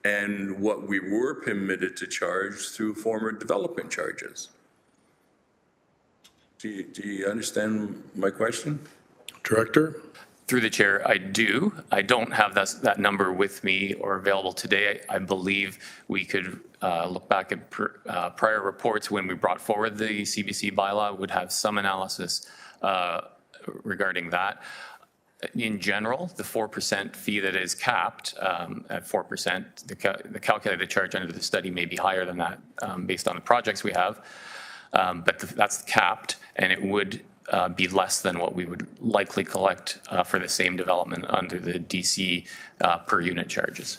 and what we were permitted to charge through former development charges? Do you understand my question? Director? Through the chair, I do. I don't have that number with me or available today. I believe we could look back at prior reports when we brought forward the CBC bylaw, would have some analysis regarding that. In general, the 4% fee that is capped at 4%, the calculated charge under the study may be higher than that based on the projects we have, but that's capped, and it would be less than what we would likely collect for the same development under the DC per unit charges.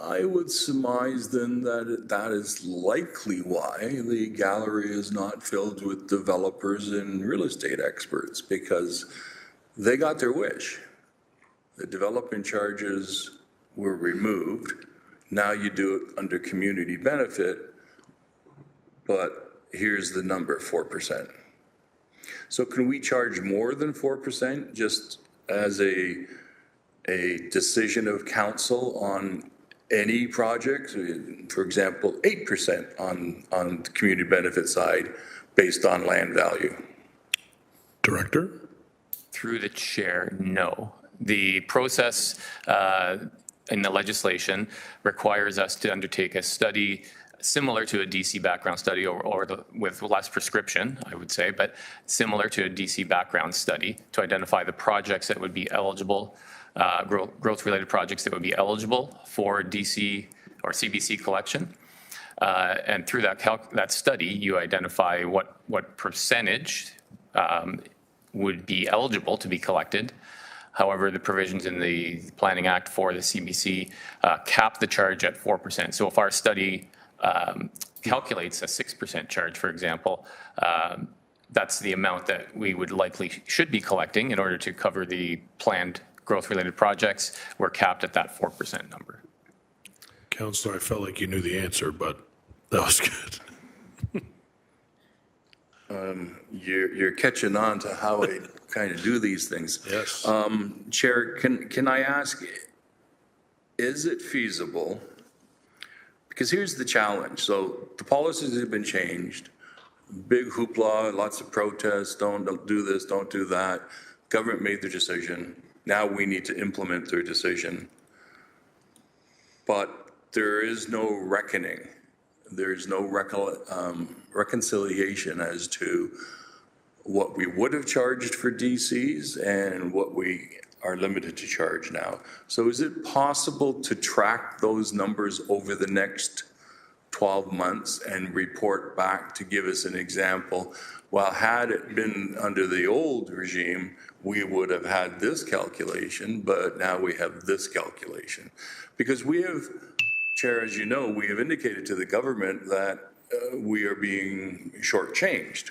I would surmise then that that is likely why the gallery is not filled with developers and real estate experts, because they got their wish. The development charges were removed. Now you do it under community benefit, but here's the number, 4%. So can we charge more than 4% just as a decision of council on any project? For example, 8% on the community benefit side based on land value? Director? Through the chair, no. The process in the legislation requires us to undertake a study similar to a DC background study with less prescription, I would say, but similar to a DC background study to identify the projects that would be eligible, growth-related projects that would be eligible for DC or CBC collection. And through that study, you identify what percentage would be eligible to be collected. However, the provisions in the Planning Act for the CBC cap the charge at 4%. So if our study calculates a 6% charge, for example, that's the amount that we would should be collecting in order to cover the planned growth-related projects. We're capped at that 4% number. Councillor, I felt like you knew the answer, but that was good. You're catching on to how I kind of do these things. Yes. Chair, can I ask, is it feasible? Because here's the challenge. So the policies have been changed. Big hoopla, lots of protests, don't do this, don't do that. Government made their decision. Now we need to implement their decision. But there is no reckoning. There's no reconciliation as to what we would have charged for DCs and what we are limited to charge now. So is it possible to track those numbers over the next 12 months and report back to give us an example? Well, had it been under the old regime, we would have had this calculation, but now we have this calculation. Because we have, Chair, as you know, we have indicated to the government that we are being shortchanged.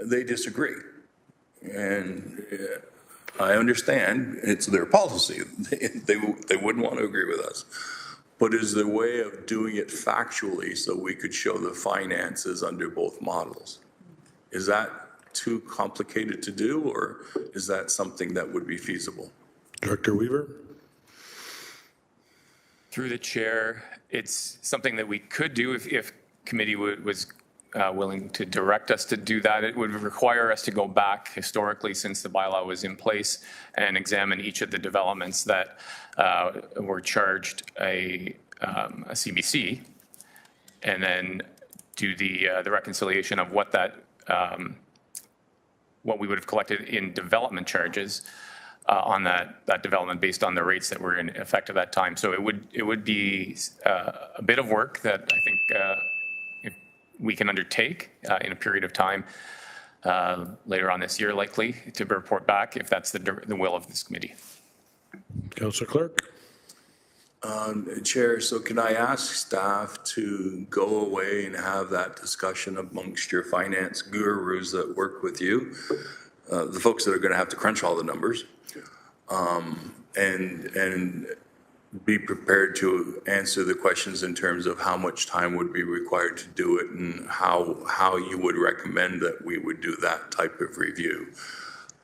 They disagree. And I understand it's their policy. They wouldn't want to agree with us. But is there a way of doing it factually so we could show the finances under both models? Is that too complicated to do, or is that something that would be feasible? Director Weaver? Through the chair, it's something that we could do if committee was willing to direct us to do that. It would require us to go back historically since the bylaw was in place and examine each of the developments that were charged a CBC, and then do the reconciliation of what that what we would have collected in development charges. on that development based on the rates that were in effect at that time. So it would be a bit of work that I think if we can undertake in a period of time later on this year, likely to report back if that's the will of this committee. Councillor Clerk. Chair, so can I ask staff to go away and have that discussion amongst your finance gurus that work with you, the folks that are going to have to crunch all the numbers, and be prepared to answer the questions in terms of how much time would be required to do it and how you would recommend that we would do that type of review.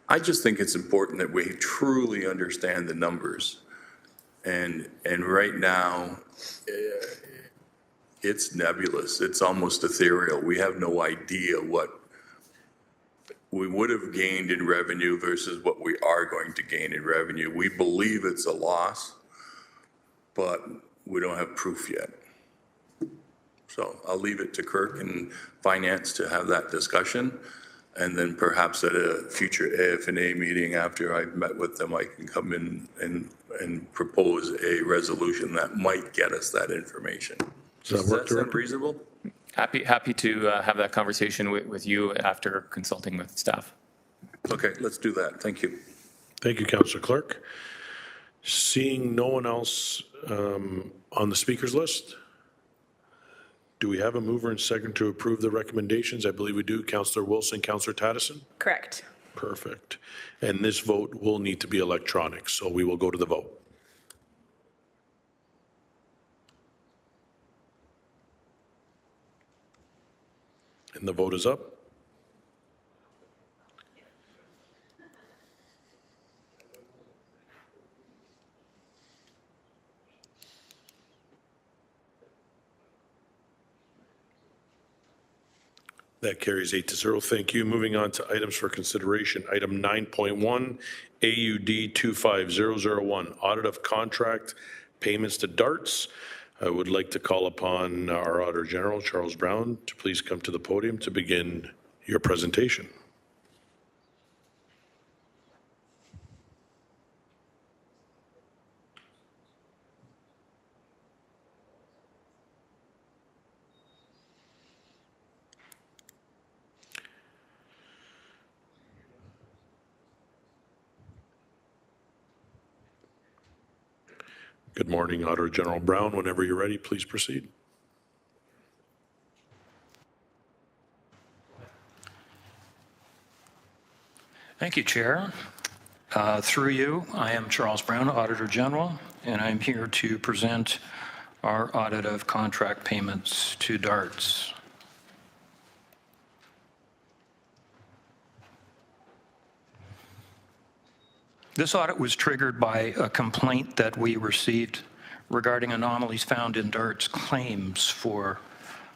I just think it's important that we truly understand the numbers. And right now, it's nebulous. It's almost ethereal. We have no idea what we would have gained in revenue versus what we are going to gain in revenue. We believe it's a loss, but we don't have proof yet. So I'll leave it to Kirk and Finance to have that discussion. And then perhaps at a future AF&A meeting after I've met with them, I can come in and propose a resolution that might get us that information. Does that sound reasonable? Happy to have that conversation with you after consulting with staff. Okay, let's do that. Thank you. Thank you, Councillor Clerk. Seeing no one else on the speakers list, do we have a mover and second to approve the recommendations? I believe we do. Councillor Wilson, Councillor Taddison? Correct. Perfect. And this vote will need to be electronic, so we will go to the vote. And the vote is up. That carries 8-0. Thank you. Moving on to items for consideration. Item 9.1, AUD 25001, audit of contract payments to DARTS. I would like to call upon our Auditor General, Charles Brown, to please come to the podium to begin your presentation. Good morning, Auditor General Brown. Whenever you're ready, please proceed. Thank you, Chair. Through you, I am Charles Brown, Auditor General, and I'm here to present our audit of contract payments to DARTS. This audit was triggered by a complaint that we received regarding anomalies found in DART's claims for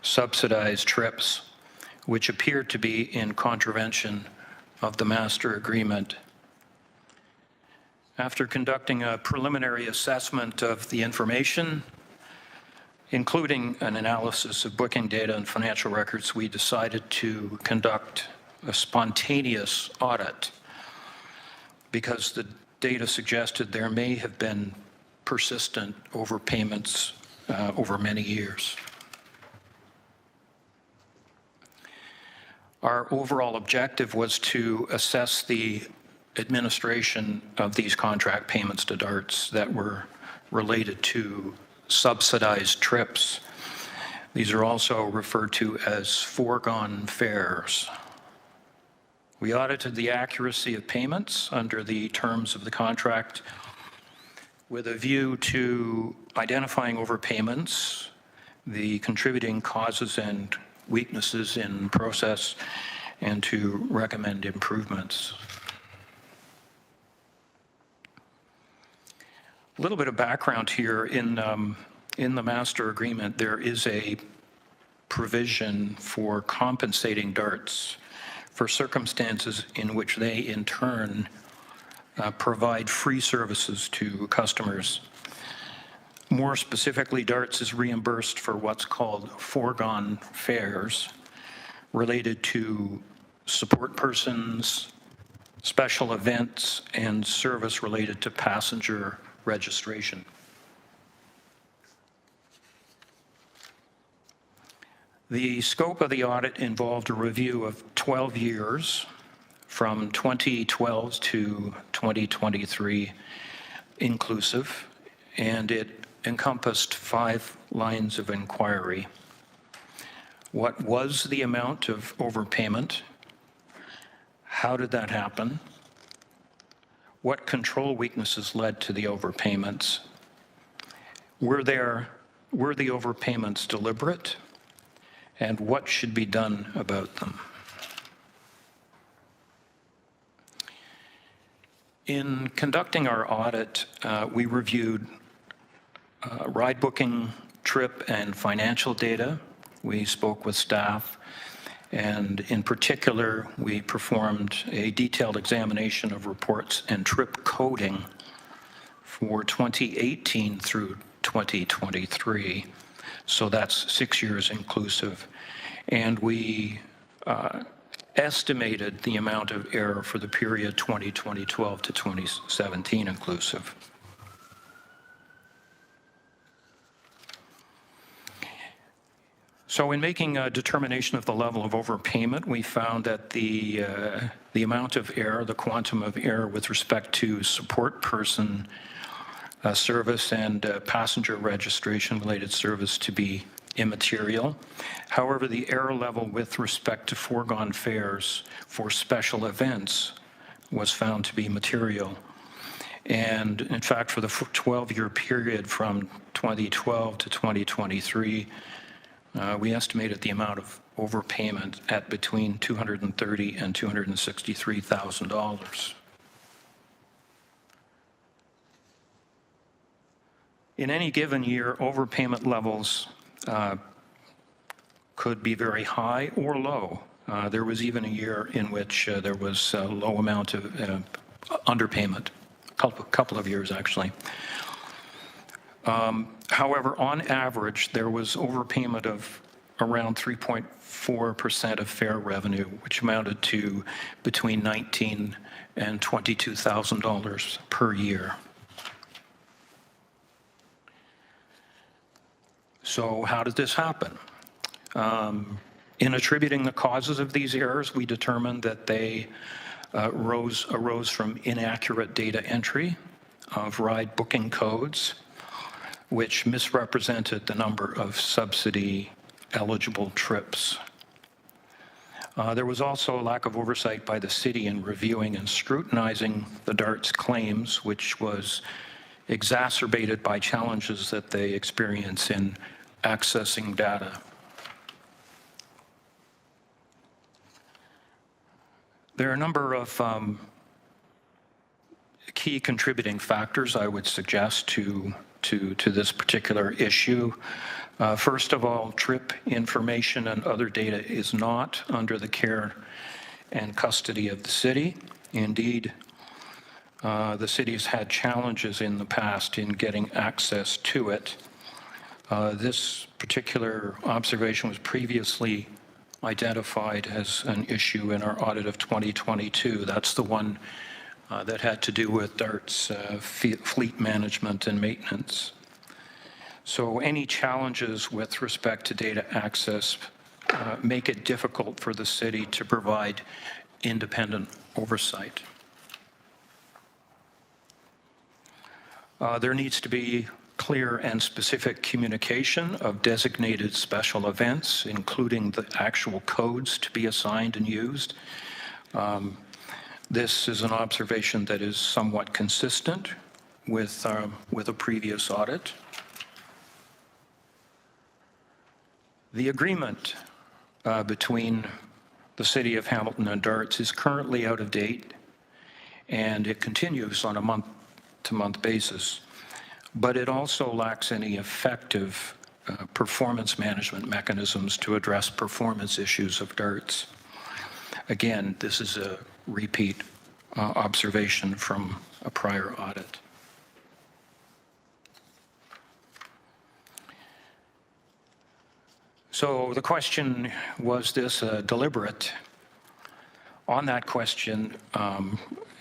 subsidized trips, which appeared to be in contravention of the master agreement. After conducting a preliminary assessment of the information, including an analysis of booking data and financial records, we decided to conduct a spontaneous audit because the data suggested there may have been persistent overpayments over many years. Our overall objective was to assess the administration of these contract payments to DARTS that were related to subsidized trips. These are also referred to as foregone fares. We audited the accuracy of payments under the terms of the contract with a view to identifying overpayments, the contributing causes and weaknesses in process, and to recommend improvements. A little bit of background here. In the master agreement, there is a provision for compensating DARTS for circumstances in which they, in turn, provide free services to customers. More specifically, DARTS is reimbursed for what's called foregone fares related to support persons, special events, and service related to passenger registration. The scope of the audit involved a review of 12 years from 2012 to 2023 inclusive, and it encompassed 5 lines of inquiry. What was the amount of overpayment? How did that happen? What control weaknesses led to the overpayments? Were the overpayments deliberate? And what should be done about them? In conducting our audit, we reviewed ride booking, trip, and financial data. We spoke with staff, and in particular, we performed a detailed examination of reports and trip coding for 2018 through 2023. So that's 6 years inclusive. And we estimated the amount of error for the period 2012 to 2017 inclusive. So in making a determination of the level of overpayment, we found that the amount of error, the quantum of error with respect to support person service and passenger registration related service to be immaterial. However, the error level with respect to foregone fares for special events was found to be material. And in fact, for the 12-year period from 2012 to 2023, we estimated the amount of overpayment at between $230,000 and $263,000. In any given year, overpayment levels could be very high or low. There was even a year in which there was a low amount of underpayment, a couple of years actually. However, on average, there was overpayment of around 3.4% of fare revenue, which amounted to between $19,000 and $22,000 per year. So how did this happen? In attributing the causes of these errors, we determined that they arose from inaccurate data entry of ride booking codes, which misrepresented the number of subsidy-eligible trips. There was also a lack of oversight by the city in reviewing and scrutinizing the DART's claims, which was exacerbated by challenges that they experience in accessing data. There are a number of key contributing factors I would suggest to this particular issue. First of all, trip information and other data is not under the care and custody of the city. Indeed, the city has had challenges in the past in getting access to it. This particular observation was previously identified as an issue in our audit of 2022. That's the one that had to do with DART's fleet management and maintenance. So any challenges with respect to data access make it difficult for the city to provide independent oversight. There needs to be clear and specific communication of designated special events, including the actual codes to be assigned and used. This is an observation that is somewhat consistent with a previous audit. The agreement between the City of Hamilton and DARTS is currently out of date, and it continues on a month-to-month basis, but it also lacks any effective performance management mechanisms to address performance issues of DARTS. Again, this is a repeat observation from a prior audit. So the question, was this a deliberate On that question,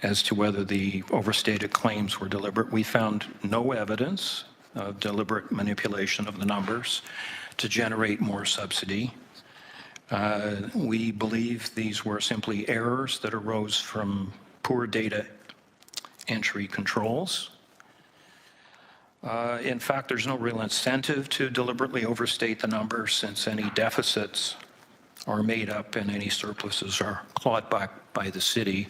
as to whether the overstated claims were deliberate, we found no evidence of deliberate manipulation of the numbers to generate more subsidy. We believe these were simply errors that arose from poor data entry controls. In fact, there's no real incentive to deliberately overstate the numbers, since any deficits are made up and any surpluses are clawed back by the city.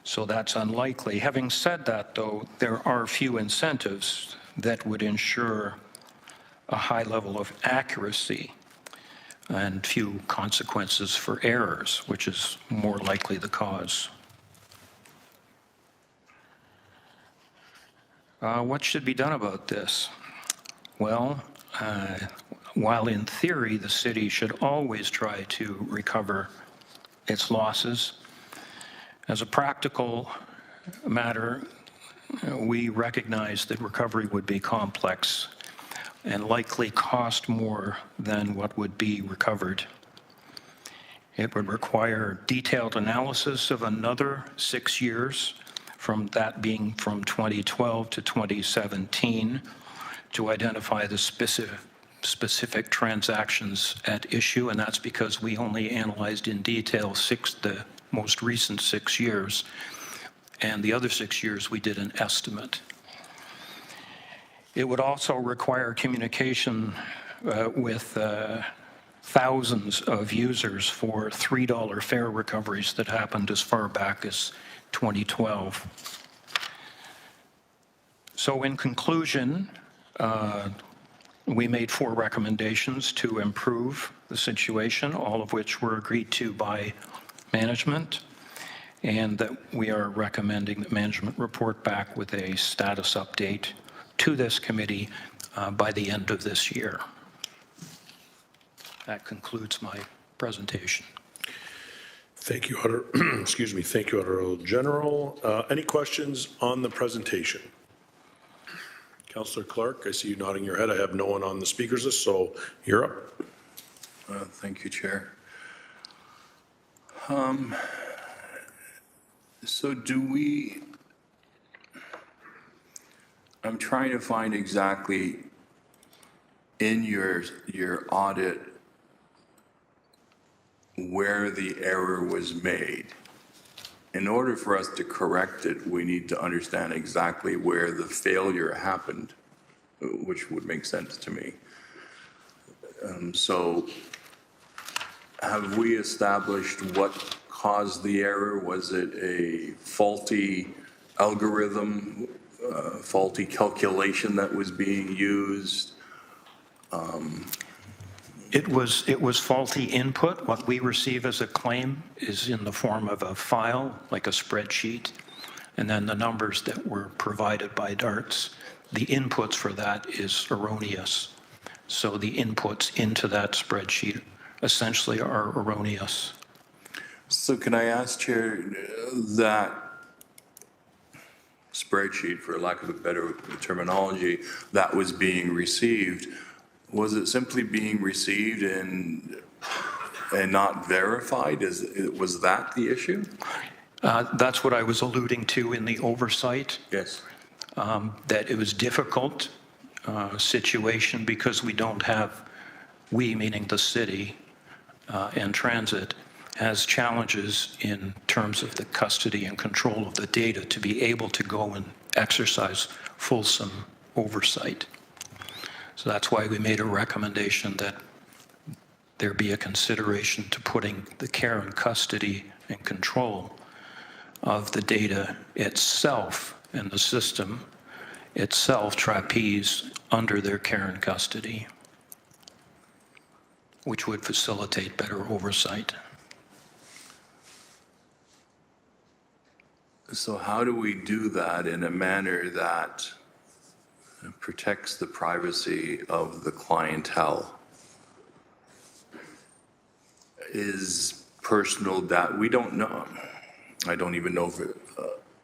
So that's unlikely. Having said that, though, there are few incentives that would ensure a high level of accuracy and few consequences for errors, which is more likely the cause. What should be done about this? Well, while in theory the city should always try to recover its losses, as a practical matter, we recognize that recovery would be complex and likely cost more than what would be recovered. It would require detailed analysis of another 6 years, from that being from 2012 to 2017, to identify the specific transactions at issue, and that's because we only analyzed in detail the most recent 6 years, and the other 6 years we did an estimate. It would also require communication with thousands of users for $3 fare recoveries that happened as far back as 2012. So in conclusion, we made 4 recommendations to improve the situation, all of which were agreed to by management, and that we are recommending that management report back with a status update to this committee by the end of this year. That concludes my presentation. Thank you, Auditor. Excuse me. Thank you, Auditor General. Any questions on the presentation? Councillor Clark, I see you nodding your head. I have no one on the speakers list, so you're up. Thank you, Chair. So I'm trying to find exactly in your audit where the error was made. In order for us to correct it, we need to understand exactly where the failure happened, which would make sense to me. So have we established what caused the error? Was it a faulty algorithm, faulty calculation that was being used? It was faulty input. What we receive as a claim is in the form of a file, like a spreadsheet, and then the numbers that were provided by DARTS, the inputs for that is erroneous. So the inputs into that spreadsheet essentially are erroneous. So can I ask, Chair, that spreadsheet, for lack of a better terminology, that was being received, was it simply being received and not verified? Was that the issue? That's what I was alluding to in the oversight. Yes. That it was difficult situation because we don't have, we meaning the city and transit, has challenges in terms of the custody and control of the data to be able to go and exercise fulsome oversight. So that's why we made a recommendation that there be a consideration to putting the care and custody and control of the data itself and the system itself, trapeze, under their care and custody, which would facilitate better oversight. So how do we do that in a manner that protects the privacy of the clientele? Is personal data, we don't know, I don't even know if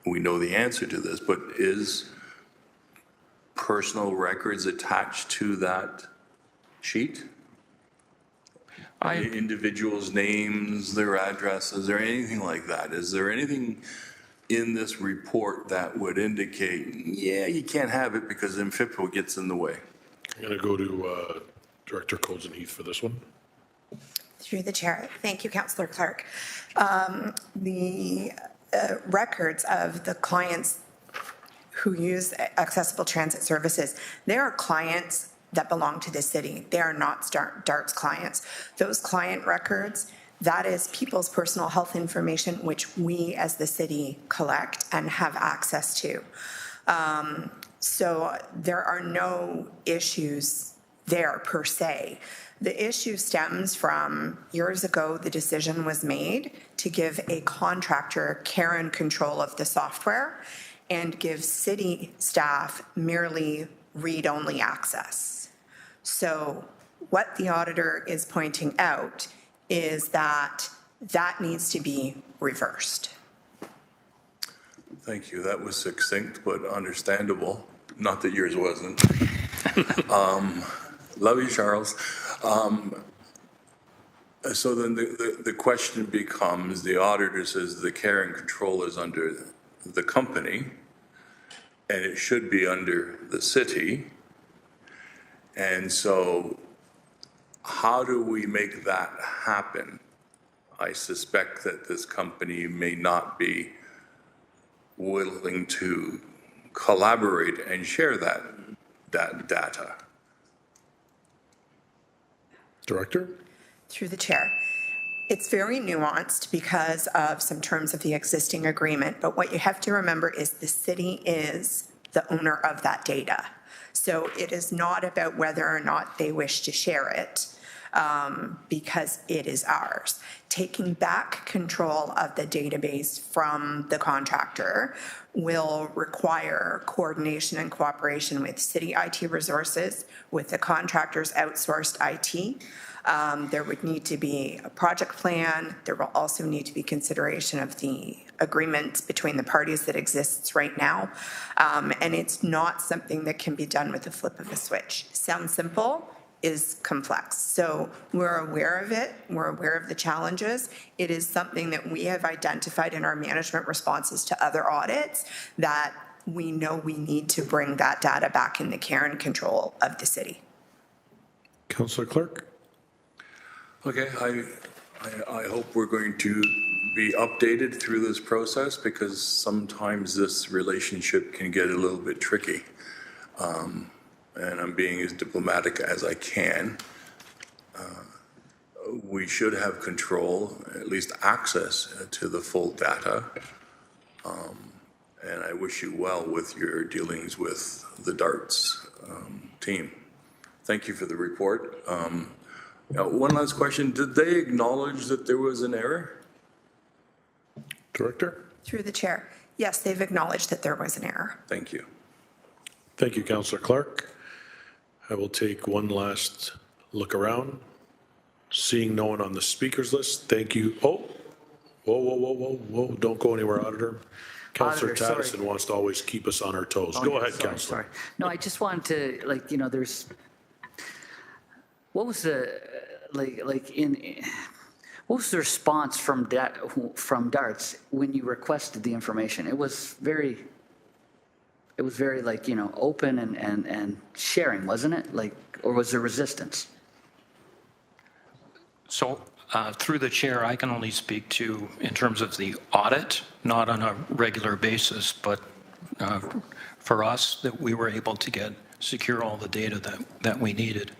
we know the answer to this, but is personal records attached to that sheet? Individuals' names, their addresses, or anything like that? Is there anything in this report that would indicate, yeah, you can't have it because MFIPO gets in the way? I'm going to go to Director Coles and Heath for this one. Through the chair. Thank you, Councillor Clark. The records of the clients who use accessible transit services, there are clients that belong to the city. They are not DART's clients. Those client records, that is people's personal health information, which we as the city collect and have access to. So there are no issues there per se. The issue stems from years ago, the decision was made to give a contractor care and control of the software and give city staff merely read-only access. So what the auditor is pointing out is that that needs to be reversed. Thank you. That was succinct but understandable. Not that yours wasn't. Love you, Charles. So then the question becomes, the auditor says the care and control is under the company, and it should be under the city. And so how do we make that happen? I suspect that this company may not be willing to collaborate and share that data. Director? Through the chair. It's very nuanced because of some terms of the existing agreement, but what you have to remember is the city is the owner of that data. So it is not about whether or not they wish to share it, because it is ours. Taking back control of the database from the contractor will require coordination and cooperation with city IT resources, with the contractor's outsourced IT. There would need to be a project plan. There will also need to be consideration of the agreements between the parties that exists right now. And it's not something that can be done with the flip of a switch. Sounds simple, is complex. So we're aware of it. We're aware of the challenges. It is something that we have identified in our management responses to other audits that we know we need to bring that data back in the care and control of the city. Councillor Clark? Okay, I hope we're going to be updated through this process, because sometimes this relationship can get a little bit tricky. And I'm being as diplomatic as I can. We should have control, at least access to the full data. And I wish you well with your dealings with the DARTS team. Thank you for the report. Now, one last question. Did they acknowledge that there was an error? Director? Through the chair. Yes, they've acknowledged that there was an error. Thank you. Thank you, Councillor Clark. I will take one last look around. Seeing no one on the speakers list, thank you. Oh, whoa, don't go anywhere, Auditor. Councillor Tattison wants to always keep us on our toes. Go ahead, Councillor. No, I just wanted to, there's, what was the, what was the response from DARTS when you requested the information? It was very open and sharing, wasn't it? Or was there resistance? So through the chair, I can only speak to in terms of the audit, not on a regular basis, but for us that we were able to secure all the data that we needed.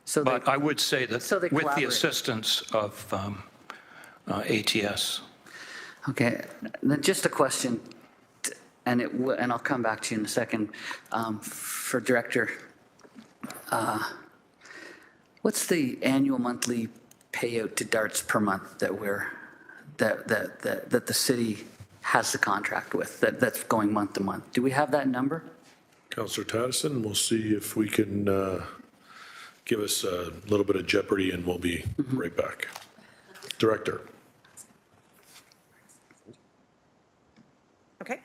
So but I would say that with the assistance of ATS. Okay, then just a question, and I'll come back to you in a second. For Director, what's the annual monthly payout to DARTS per month that the city has the contract with, that's going month to month? Do we have that number? Councillor Tattison, we'll see if we can give us a little bit of jeopardy, and we'll be right back. Director. Okay.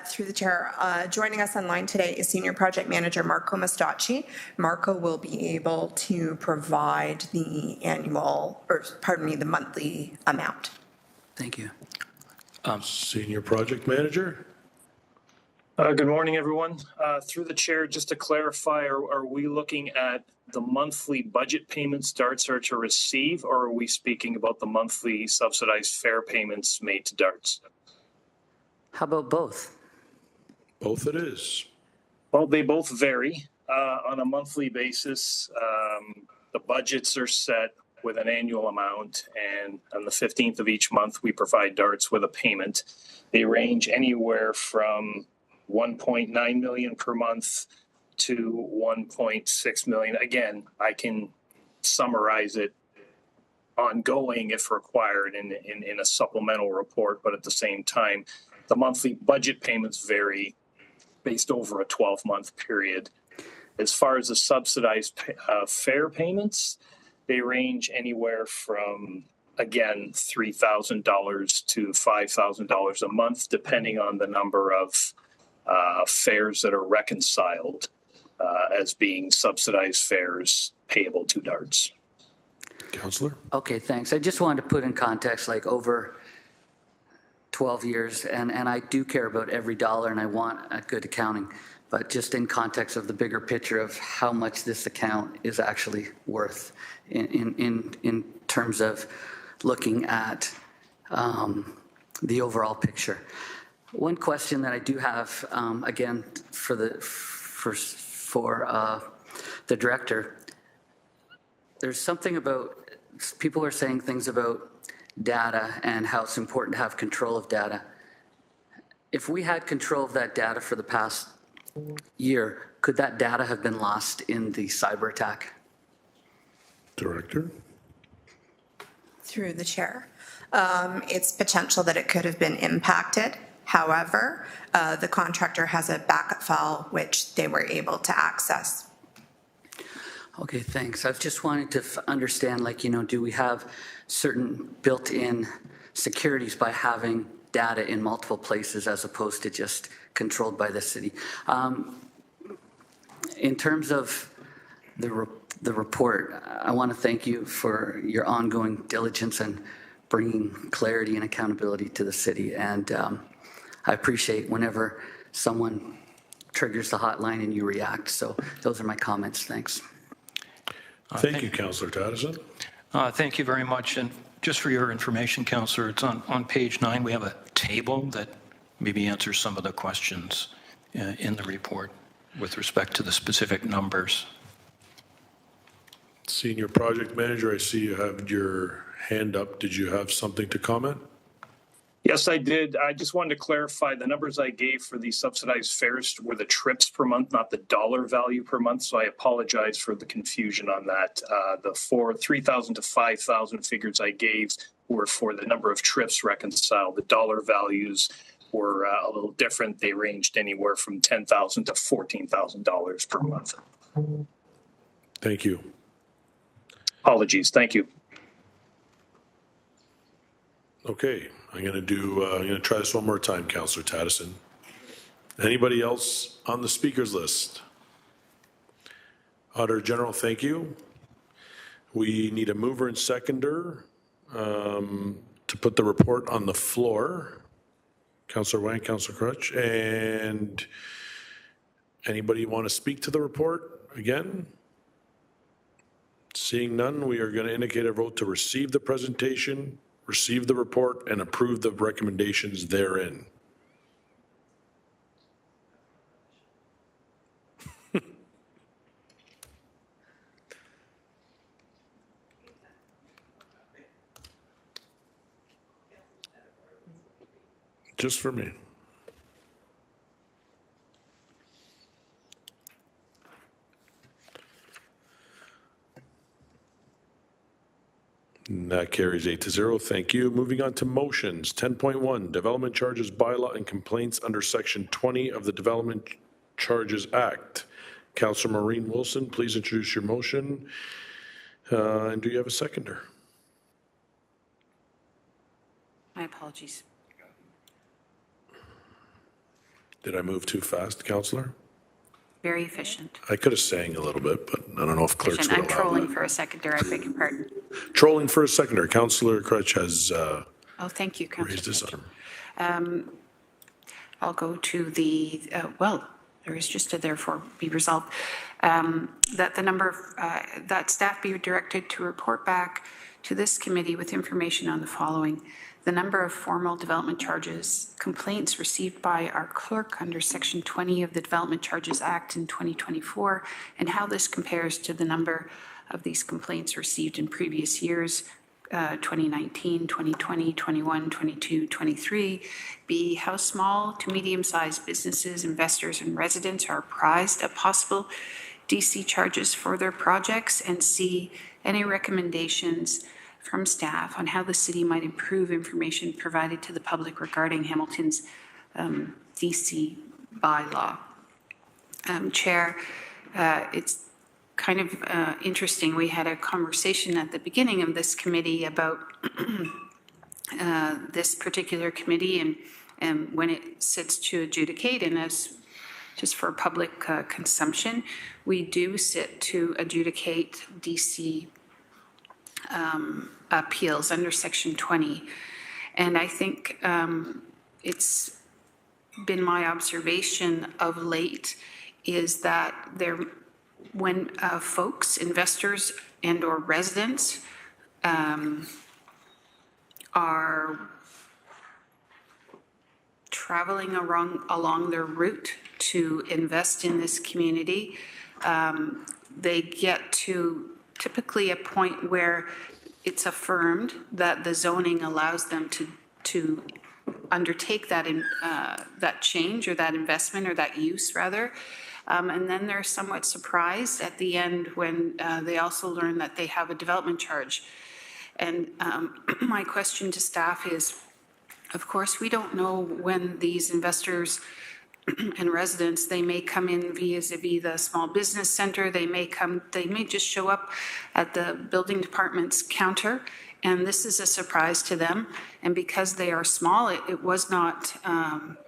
Through the chair, joining us online today is Senior Project Manager Marco Mastacci. Marco will be able to provide the the monthly amount. Thank you. Senior Project Manager? Good morning, everyone. Through the chair, just to clarify, are we looking at the monthly budget payments DARTs are to receive, or are we speaking about the monthly subsidized fare payments made to DARTs? How about both? Both it is. Well, they both vary. On a monthly basis, the budgets are set with an annual amount, and on the 15th of each month, we provide DARTs with a payment. They range anywhere from 1.9 million per month to 1.6 million. Again, I can summarize it ongoing if required in a supplemental report, but at the same time, the monthly budget payments vary based over a 12-month period. As far as the subsidized fare payments, they range anywhere from, again, $3,000 to $5,000 a month, depending on the number of fares that are reconciled as being subsidized fares payable to DARTs. Councillor? Okay, thanks. I just wanted to put in context, like over 12 years, and I do care about every dollar and I want a good accounting, but just in context of the bigger picture of how much this account is actually worth in terms of looking at the overall picture. One question that I do have, again, for the director, there's something about, people are saying things about data and how it's important to have control of data. If we had control of that data for the past year, could that data have been lost in the cyber attack? Director? Through the chair. It's potential that it could have been impacted. However, the contractor has a backup file which they were able to access. Okay, thanks. I was just wanting to understand, like, do we have certain built-in securities by having data in multiple places as opposed to just controlled by the city? In terms of the report, I want to thank you for your ongoing diligence and bringing clarity and accountability to the city. And I appreciate whenever someone triggers the hotline and you react. So those are my comments. Thanks. Thank you, Councillor Tattison. Thank you very much. And just for your information, Councillor, it's on page 9. We have a table that maybe answers some of the questions in the report with respect to the specific numbers. Senior Project Manager, I see you have your hand up. Did you have something to comment? Yes, I did. I just wanted to clarify the numbers I gave for the subsidized fares were the trips per month, not the dollar value per month. So I apologize for the confusion on that. The 3,000 to 5,000 figures I gave were for the number of trips reconciled. The dollar values were a little different. They ranged anywhere from $10,000 to $14,000 per month. Thank you. Apologies. Thank you. Okay, I'm going to try this one more time, Councillor Tattison. Anybody else on the speakers list? Auditor General, thank you. We need a mover and seconder to put the report on the floor. Councillor Wang, Councillor Crutch, and anybody want to speak to the report again? Seeing none, we are going to indicate a vote to receive the presentation, receive the report, and approve the recommendations therein. Just for me. And that carries 8-0. Thank you. Moving on to motions. 10.1, Development Charges Bylaw and Complaints under Section 20 of the Development Charges Act. Councillor Maureen Wilson, please introduce your motion. And do you have a seconder? My apologies. Did I move too fast, Councillor? Very efficient. I could have sang a little bit, but I don't know if clerks would I'm allow trolling that. for a seconder, I beg your pardon. Trolling for a seconder. Councillor Crutch has Oh, thank you, Councillor. raised his arm. I'll go to the, well, there is just a therefore be resolved, that the number of, that staff be directed to report back to this committee with information on the following: the number of formal development charges complaints received by our clerk under Section 20 of the Development Charges Act in 2024, and how this compares to the number of these complaints received in previous years, 2019, 2020, 21, 22, 23. B, how small to medium-sized businesses, investors, and residents are apprised of possible DC charges for their projects. And C, any recommendations from staff on how the city might improve information provided to the public regarding Hamilton's DC bylaw. Chair, it's kind of interesting. We had a conversation at the beginning of this committee about this particular committee and when it sits to adjudicate, and as just for public consumption, we do sit to adjudicate DC appeals under Section 20. And I think it's been my observation of late is that when folks, investors and or residents are traveling along their route to invest in this community, they get to typically a point where it's affirmed that the zoning allows them to undertake that that change or that investment or that use rather. And then they're somewhat surprised at the end when they also learn that they have a development charge. And my question to staff is, of course, we don't know when these investors and residents, they may come in vis-a-vis the small business center, they may just show up at the building department's counter, and this is a surprise to them. And because they are small, it was not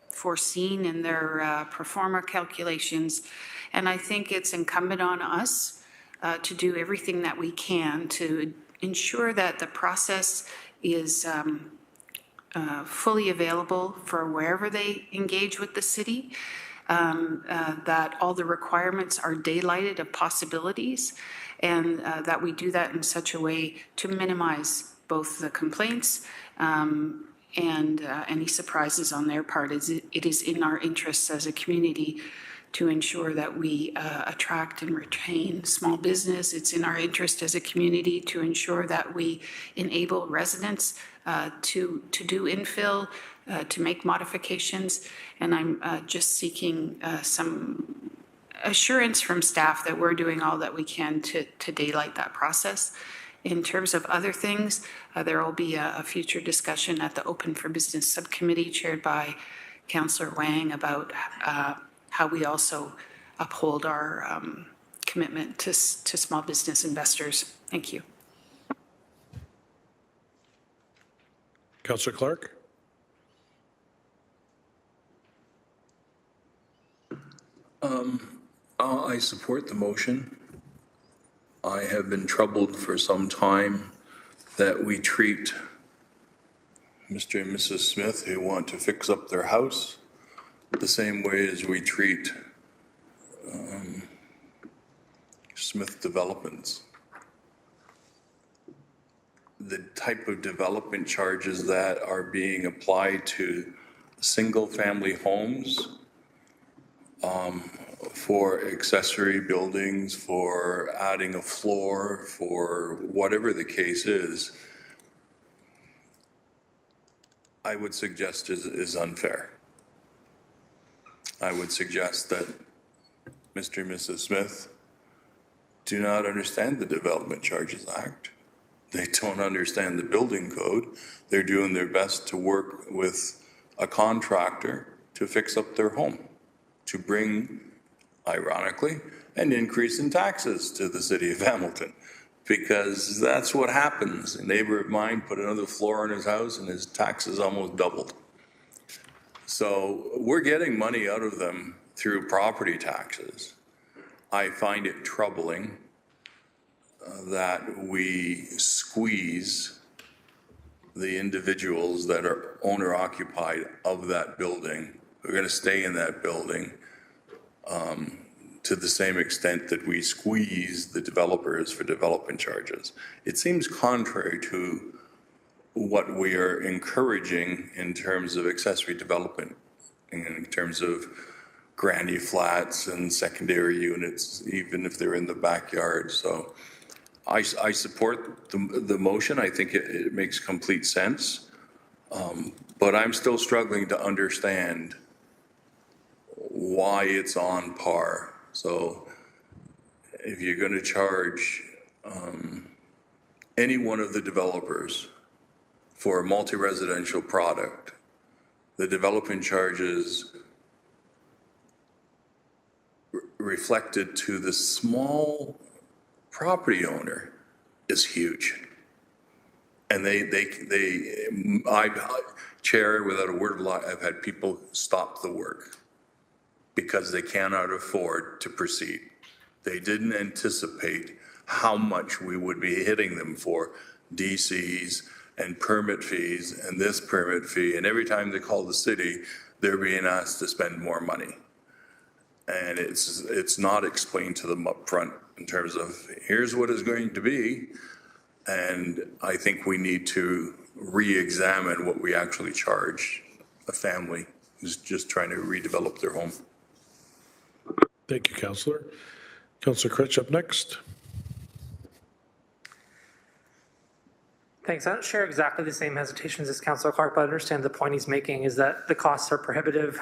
foreseen in their pro forma calculations. And I think it's incumbent on us to do everything that we can to ensure that the process is fully available for wherever they engage with the city, that all the requirements are daylighted of possibilities, and that we do that in such a way to minimize both the complaints and any surprises on their part. It is in our interests as a community to ensure that we attract and retain small business. It's in our interest as a community to ensure that we enable residents to do infill, to make modifications. And I'm just seeking some assurance from staff that we're doing all that we can to daylight that process. In terms of other things, there will be a future discussion at the Open for Business Subcommittee chaired by Councillor Wang about how we also uphold our commitment to small business investors. Thank you. Councillor Clark? I support the motion. I have been troubled for some time that we treat Mr. and Mrs. Smith who want to fix up their house the same way as we treat Smith Developments. The type of development charges that are being applied to single-family homes for accessory buildings, for adding a floor, for whatever the case is, I would suggest is unfair. I would suggest that Mr. and Mrs. Smith do not understand the Development Charges Act. They don't understand the building code. They're doing their best to work with a contractor to fix up their home, to bring, ironically, an increase in taxes to the city of Hamilton, because that's what happens. A neighbor of mine put another floor in his house and his taxes almost doubled. So we're getting money out of them through property taxes. I find it troubling that we squeeze the individuals that are owner occupied of that building, who are going to stay in that building, to the same extent that we squeeze the developers for development charges. It seems contrary to what we are encouraging in terms of accessory development, in terms of granny flats and secondary units, even if they're in the backyard. So I support the motion. I think it makes complete sense. But I'm still struggling to understand why it's on par. So if you're going to charge any one of the developers for a multi-residential product, the development charges reflected to the small property owner is huge. And Chair, without a word of lie, I've had people stop the work because they cannot afford to proceed. They didn't anticipate how much we would be hitting them for DCs and permit fees and this permit fee. And every time they call the city, they're being asked to spend more money. And it's not explained to them up front in terms of, here's what it's going to be. And I think we need to re-examine what we actually charge a family who's just trying to redevelop their home. Thank you, Councillor. Councillor Critch up next. Thanks. I don't share exactly the same hesitations as Councillor Clark, but I understand the point he's making is that the costs are prohibitive.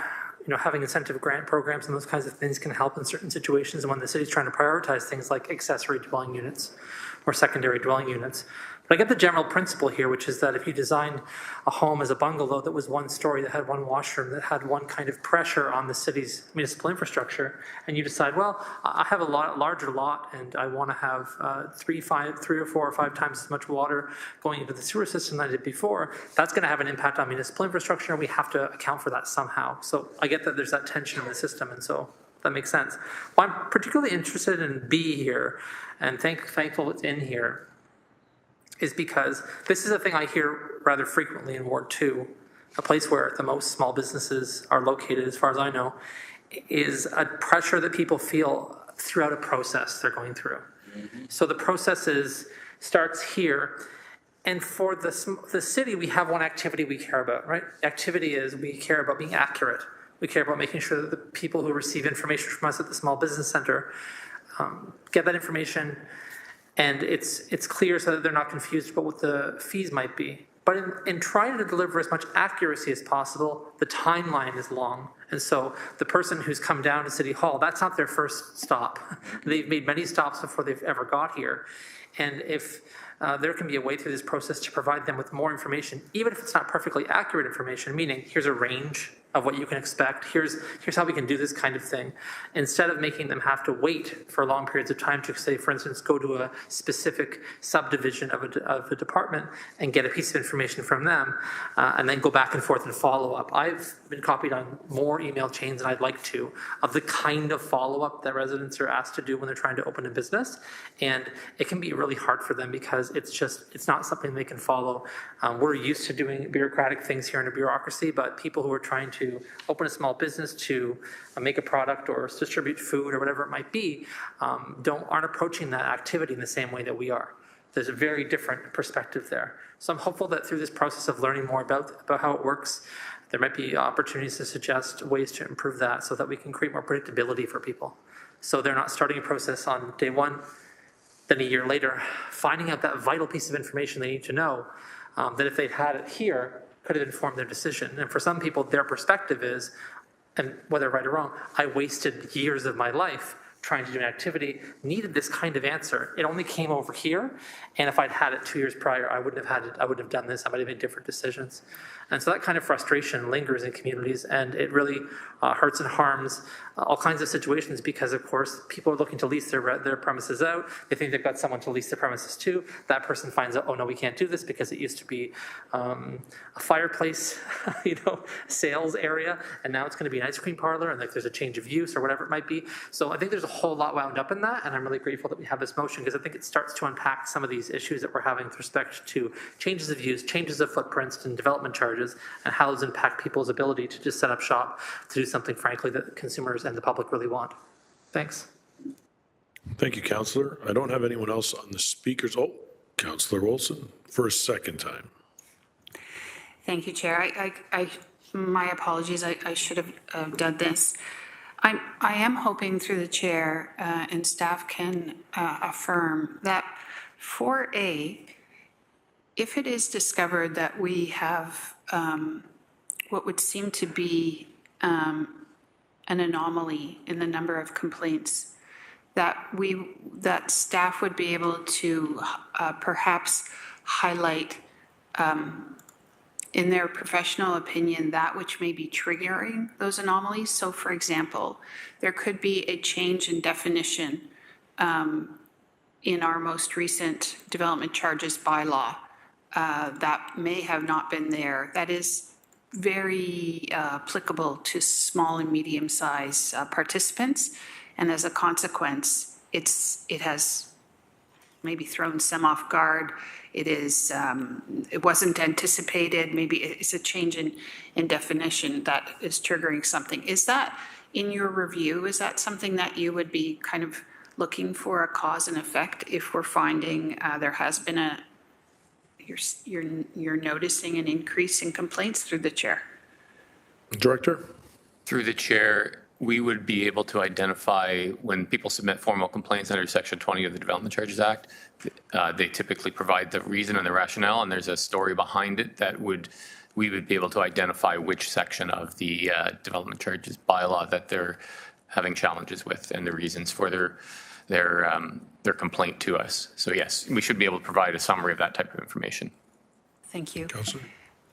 You know, having incentive grant programs and those kinds of things can help in certain situations when the city's trying to prioritize things like accessory dwelling units or secondary dwelling units. But I get the general principle here, which is that if you designed a home as a bungalow that was one story, that had one washroom, that had one kind of pressure on the city's municipal infrastructure, and you decide, well, I have a larger lot and I want to have 3 or 4 or 5 times as much water going into the sewer system than I did before, that's going to have an impact on municipal infrastructure, and we have to account for that somehow. So I get that there's that tension in the system, and so that makes sense. Well, I'm particularly interested in B here, and thankful it's in here, is because this is a thing I hear rather frequently in Ward 2, a place where the most small businesses are located, as far as I know, is a pressure that people feel throughout a process they're going through. Mm-hmm. So the process starts here, and for the city, we have one activity we care about, right? The activity is we care about being accurate. We care about making sure that the people who receive information from us at the Small Business Center get that information, and it's clear so that they're not confused about what the fees might be. But in trying to deliver as much accuracy as possible, the timeline is long. And so the person who's come down to City Hall, that's not their first stop. They've made many stops before they've ever got here. And if there can be a way through this process to provide them with more information, even if it's not perfectly accurate information, meaning here's a range of what you can expect, here's how we can do this kind of thing, instead of making them have to wait for long periods of time to, say, for instance, go to a specific subdivision of a department and get a piece of information from them, and then go back and forth and follow up. I've been copied on more email chains than I'd like to of the kind of follow-up that residents are asked to do when they're trying to open a business, and it can be really hard for them because it's not something they can follow. We're used to doing bureaucratic things here in a bureaucracy, but people who are trying to open a small business, to make a product or distribute food or whatever it might be, aren't approaching that activity in the same way that we are. There's a very different perspective there. So I'm hopeful that through this process of learning more about how it works, there might be opportunities to suggest ways to improve that so that we can create more predictability for people. So they're not starting a process on day one, then a year later, finding out that vital piece of information they need to know, that if they'd had it here, could have informed their decision. And for some people, their perspective is, and whether right or wrong, I wasted years of my life trying to do an activity, needed this kind of answer. It only came over here, and if I'd had it 2 years prior, I wouldn't have had it, I wouldn't have done this, I might have made different decisions. And so that kind of frustration lingers in communities, and it really hurts and harms all kinds of situations because, of course, people are looking to lease their premises out. They think they've got someone to lease their premises to. That person finds out, oh, no, we can't do this because it used to be a fireplace, sales area, and now it's going to be an ice cream parlor, and like there's a change of use or whatever it might be. So I think there's a whole lot wound up in that, and I'm really grateful that we have this motion because I think it starts to unpack some of these issues that we're having with respect to changes of use, changes of footprints, and development charges, and how those impact people's ability to just set up shop to do something, frankly, that consumers and the public really want. Thanks. Thank you, Councillor. I don't have anyone else on the speakers. Oh, Councillor Wilson for a second time. Thank you, Chair. My apologies. I should have done this. I am hoping through the Chair and staff can affirm that 4A, if it is discovered that we have what would seem to be an anomaly in the number of complaints, that staff would be able to perhaps highlight in their professional opinion that which may be triggering those anomalies. So for example, there could be a change in definition in our most recent development charges bylaw that may have not been there. That is very applicable to small and medium-sized participants, and as a consequence, it has maybe thrown some off guard. It wasn't anticipated. Maybe it's a change in definition that is triggering something. Is that in your review? Is that something that you would be kind of looking for a cause and effect if we're finding there has been you're noticing an increase in complaints through the Chair? Director? Through the Chair, we would be able to identify when people submit formal complaints under Section 20 of the Development Charges Act, they typically provide the reason and the rationale, and there's a story behind it that we would be able to identify which section of the Development Charges bylaw that they're having challenges with and the reasons for their complaint to us. So yes, we should be able to provide a summary of that type of information. Thank you. Councillor?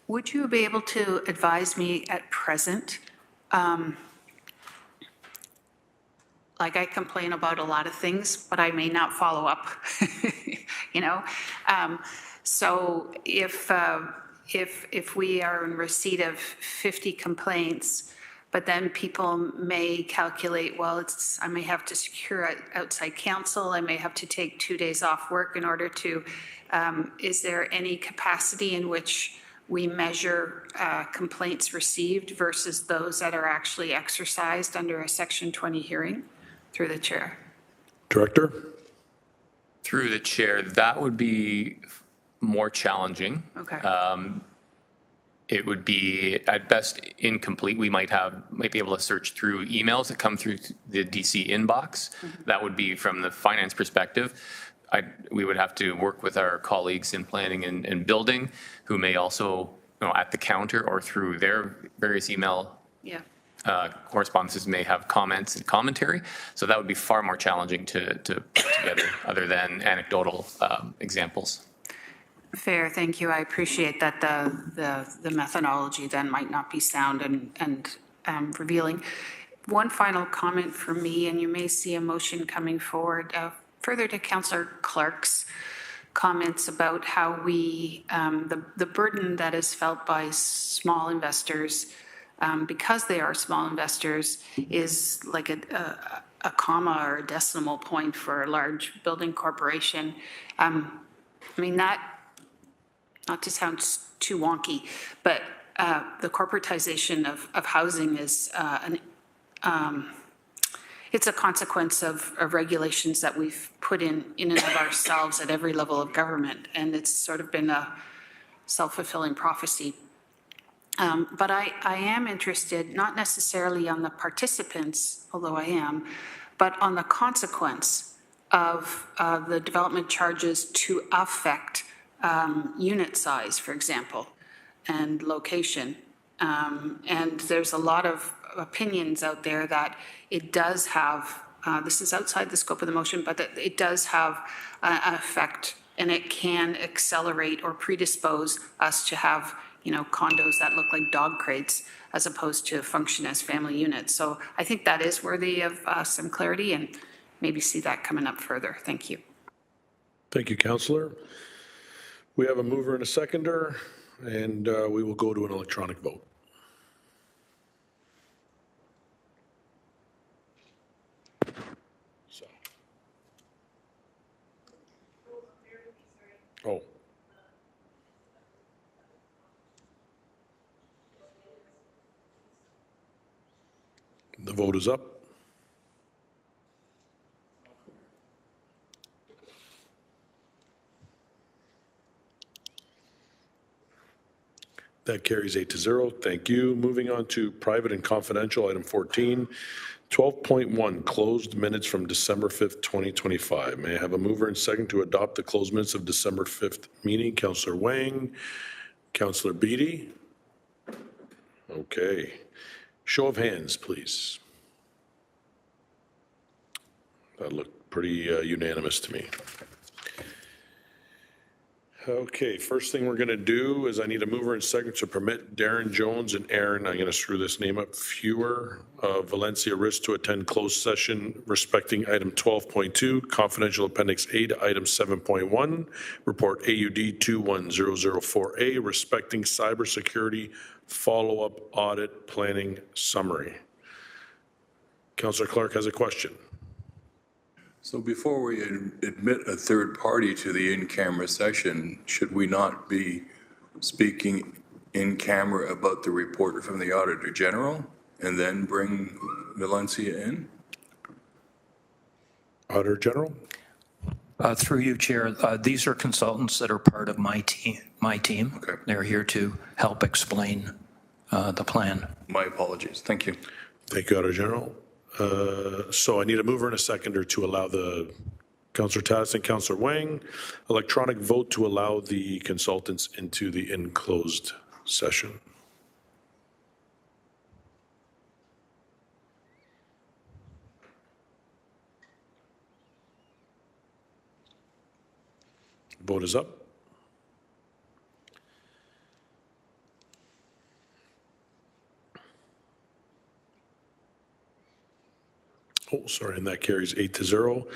Would you be able to advise me at present, like I complain about a lot of things, but I may not follow up, so if we are in receipt of 50 complaints, but then people may calculate, well, I may have to secure outside counsel, I may have to take 2 days off work in order to, is there any capacity in which we measure complaints received versus those that are actually exercised under a Section 20 hearing? Through the Chair. Director? Through the Chair, that would be more challenging. Okay. It would be at best incomplete. We might be able to search through emails that come through the DC inbox. Mm-hmm. That would be from the finance perspective. We would have to work with our colleagues in planning and building who may also, at the counter or through their various email correspondences may have comments and commentary. So that would be far more challenging to put together other than anecdotal examples. Fair, thank you. I appreciate that the methodology then might not be sound and revealing. One final comment from me, and you may see a motion coming forward further to Councillor Clark's comments about how we, the burden that is felt by small investors because they are small investors is like a comma or a decimal point for a large building corporation. I mean, that, not to sound too wonky, but the corporatization of housing is it's a consequence of regulations that we've put in and of ourselves at every level of government, and it's sort of been a self-fulfilling prophecy. But I am interested, not necessarily on the participants, although I am, but on the consequence of the development charges to affect unit size, for example, and location. And there's a lot of opinions out there that it does have, this is outside the scope of the motion, but that it does have an effect and it can accelerate or predispose us to have condos that look like dog crates as opposed to function as family units. So I think that is worthy of some clarity, and maybe see that coming up further. Thank you. Thank you, Councillor. We have a mover and a seconder, and we will go to an electronic vote. So. Oh. The vote is up. That carries 8-0. Thank you. Moving on to private and confidential, item 14. 12.1, closed minutes from December 5th, 2025. May I have a mover and second to adopt the closed minutes of December 5th meeting? Councillor Wang, Councillor Beatty. Okay. Show of hands, please. That looked pretty unanimous to me. Okay, first thing we're going to do is I need a mover and second to permit Darren Jones and Aaron, I'm going to screw this name up, Fewer of Valencia Risk to attend closed session respecting item 12.2, confidential appendix A to item 7.1, report AUD 21004A, respecting cybersecurity follow-up audit planning summary. Councillor Clark has a question. So before we admit a third party to the in-camera session, should we not be speaking in camera about the report from the Auditor General and then bring Valencia in? Auditor General? Through you, Chair, these are consultants that are part of my team. Okay. They're here to help explain the plan. My apologies. Thank you. Thank you, Auditor General. So I need a mover and a seconder to allow the Councillor Tass and Councillor Wang electronic vote to allow the consultants into the enclosed session. Vote is up. Oh, sorry, and that carries 8-0.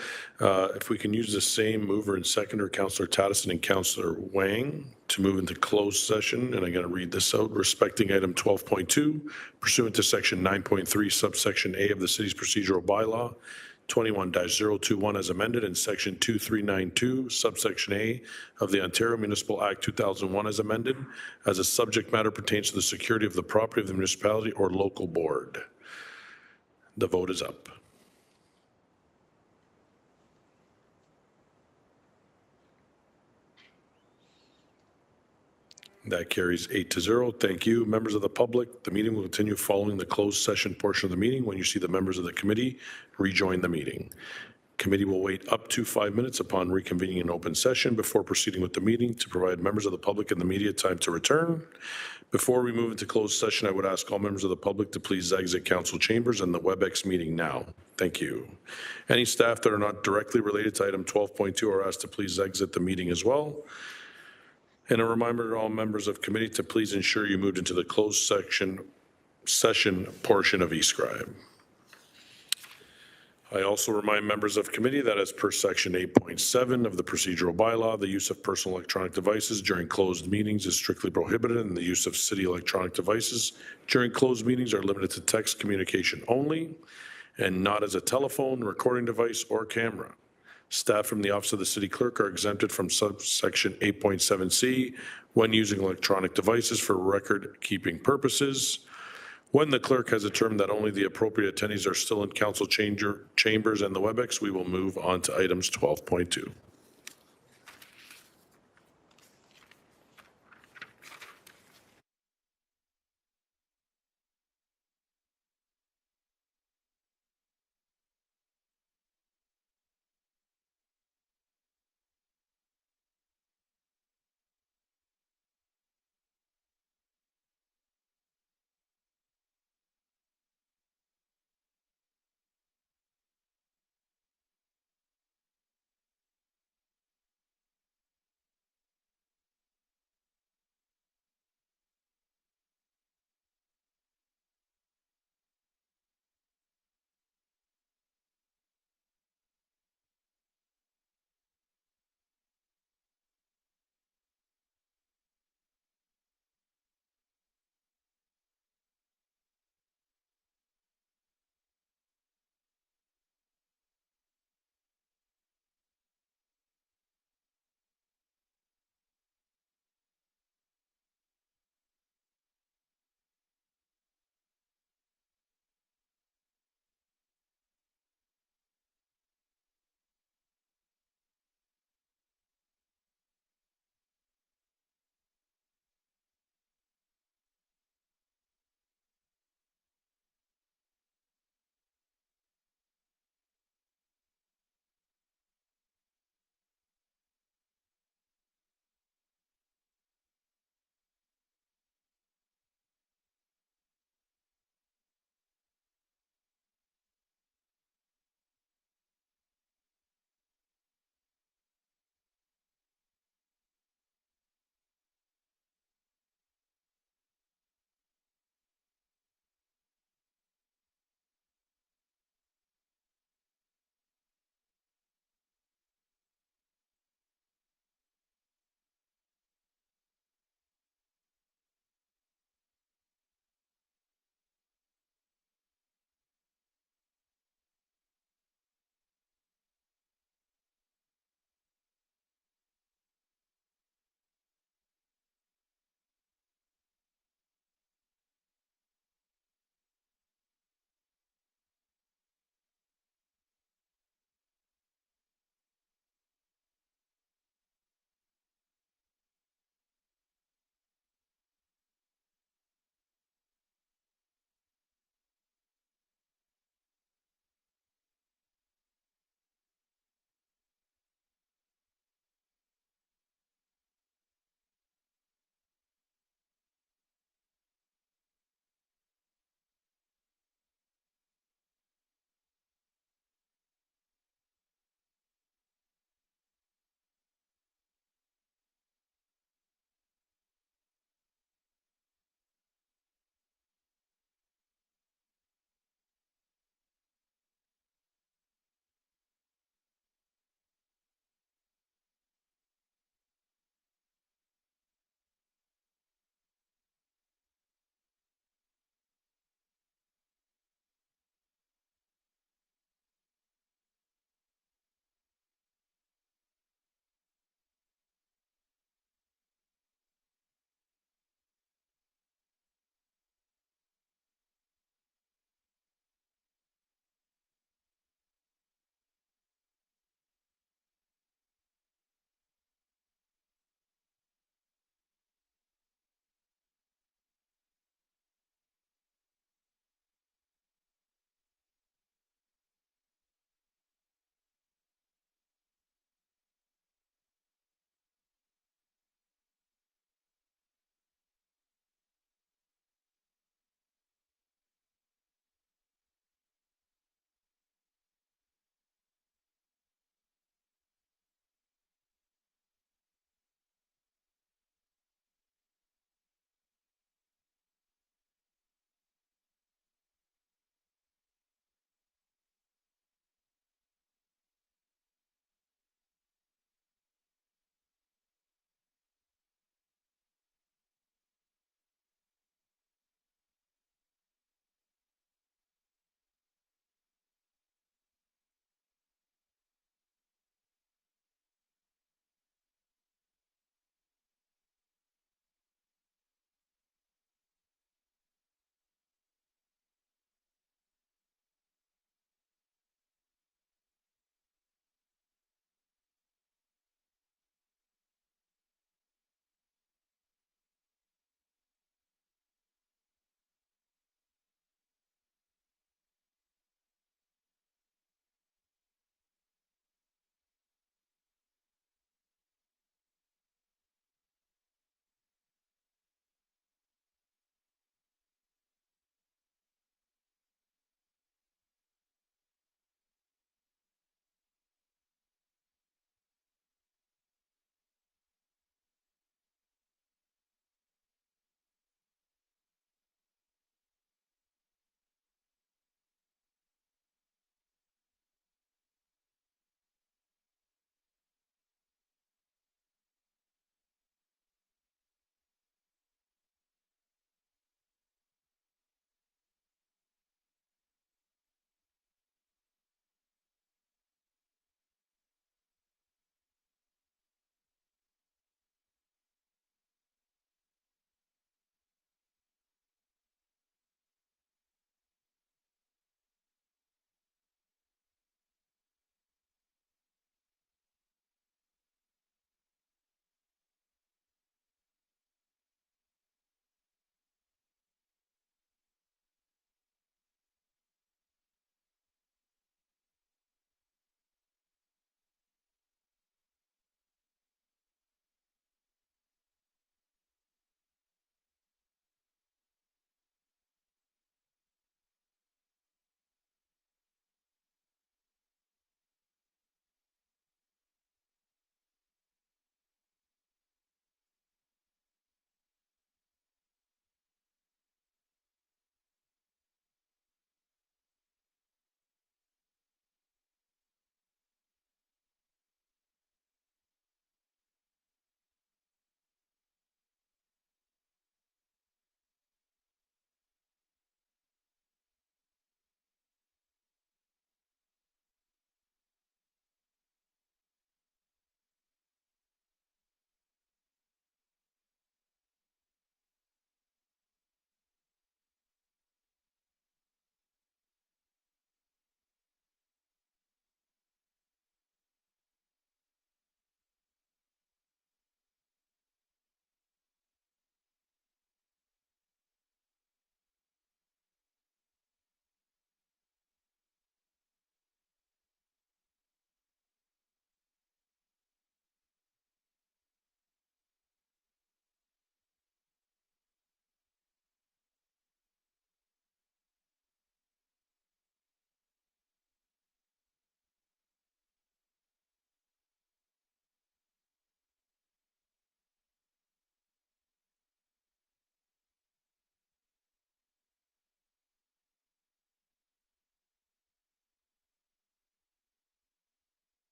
If we can use the same mover and seconder, Councillor Tattison and Councillor Wang, to move into closed session, and I'm going to read this out, respecting item 12.2, pursuant to section 9.3, subsection A of the city's procedural bylaw, 21-021 as amended, and section 2392, subsection A of the Ontario Municipal Act 2001 as amended, as a subject matter pertains to the security of the property of the municipality or local board. The vote is up. That carries 8-0. Thank you. Members of the public, the meeting will continue following the closed session portion of the meeting. When you see the members of the committee, rejoin the meeting. Committee will wait up to 5 minutes upon reconvening an open session before proceeding with the meeting to provide members of the public and the media time to return. Before we move into closed session, I would ask all members of the public to please exit council chambers and the WebEx meeting now. Thank you. Any staff that are not directly related to item 12.2 are asked to please exit the meeting as well. And a reminder to all members of committee to please ensure you moved into the closed session portion of eScribe. I also remind members of committee that as per section 8.7 of the procedural bylaw, the use of personal electronic devices during closed meetings is strictly prohibited, and the use of city electronic devices during closed meetings are limited to text communication only and not as a telephone, recording device, or camera. Staff from the Office of the City Clerk are exempted from subsection 8.7C when using electronic devices for record-keeping purposes. When the clerk has determined that only the appropriate attendees are still in council chambers and the WebEx, we will move on to items 12.2.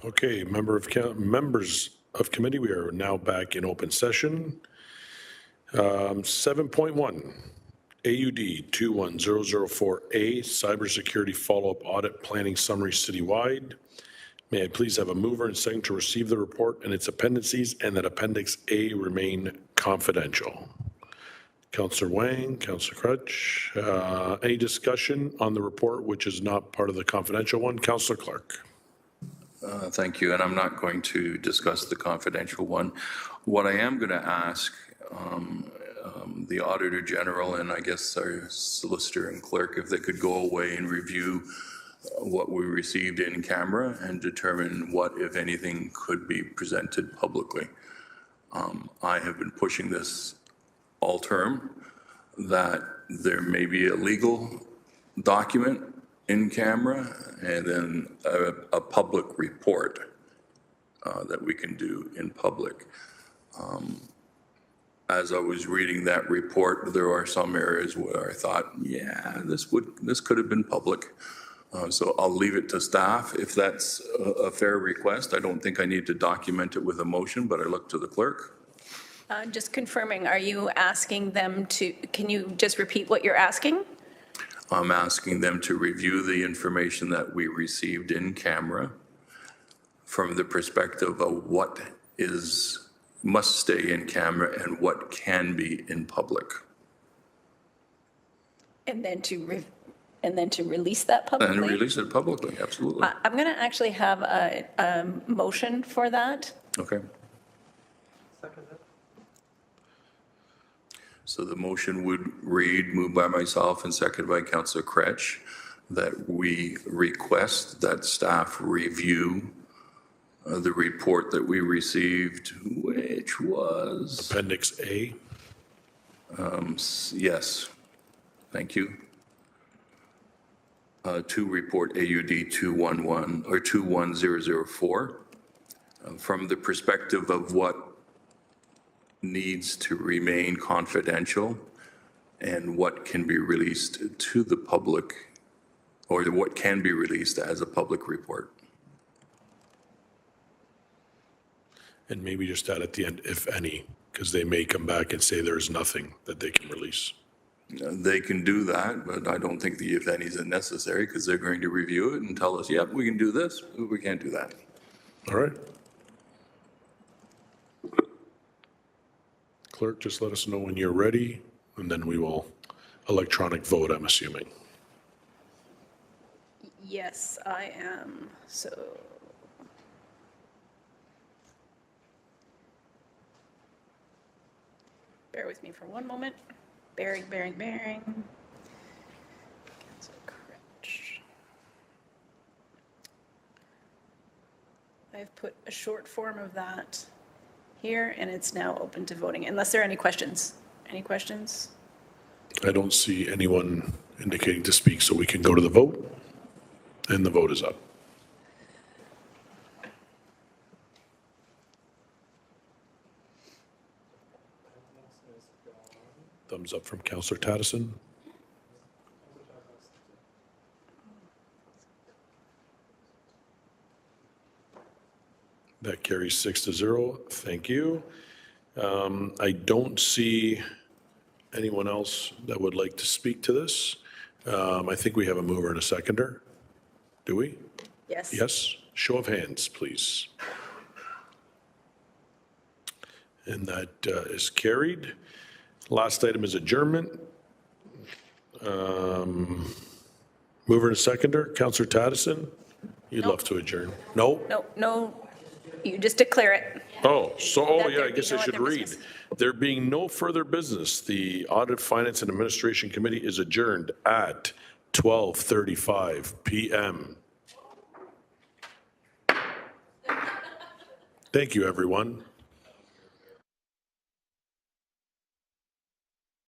Okay, members of committee, we are now back in open session. 7.1, AUD 21004A, Cybersecurity Follow-up Audit Planning Summary Citywide. May I please have a mover and second to receive the report and its appendices, and that Appendix A remain confidential? Councillor Wang, Councillor Crutch, any discussion on the report which is not part of the confidential one? Councillor Clark. Thank you, and I'm not going to discuss the confidential one. What I am going to ask the Auditor General and I guess our Solicitor and Clerk if they could go away and review what we received in camera and determine what, if anything, could be presented publicly. I have been pushing this all term that there may be a legal document in camera and then a public report that we can do in public. As I was reading that report, there are some areas where I thought, yeah, this could have been public. So I'll leave it to staff if that's a fair request. I don't think I need to document it with a motion, but I look to the clerk. Just confirming, are you asking them to, can you just repeat what you're asking? I'm asking them to review the information that we received in camera from the perspective of what must stay in camera and what can be in public. And then to release that publicly? And release it publicly, absolutely. I'm going to actually have a motion for that. Okay. So the motion would read, moved by myself and seconded by Councillor Kretsch, that we request that staff review the report that we received, which was... Appendix A. Yes. Thank you. To report AUD 211 or 21004 from the perspective of what needs to remain confidential and what can be released to the public, or what can be released as a public report. And maybe just add at the end, if any, because they may come back and say there's nothing that they can release. They can do that, but I don't think the if any is necessary because they're going to review it and tell us, yep, we can do this, but we can't do that. All right. Clerk, just let us know when you're ready, and then we will electronic vote, I'm assuming. Yes, I am. So bear with me for one moment. Bearing. I've put a short form of that here, and it's now open to voting, unless there are any questions. Any questions? I don't see anyone indicating to speak, so we can go to the vote, and the vote is up. Thumbs up from Councillor Tattison. That carries 6-0. Thank you. I don't see anyone else that would like to speak to this. I think we have a mover and a seconder. Do we? Yes. Yes? Show of hands, please. And that is carried. Last item is adjournment. Mover and seconder, Councillor Tattison. You'd love to adjourn. No? No, you just declare it. Oh, That yeah, there I be guess no I should other read. business. There being no further business, the Audit, Finance, and Administration Committee is adjourned at 12:35 p.m. Thank you, everyone.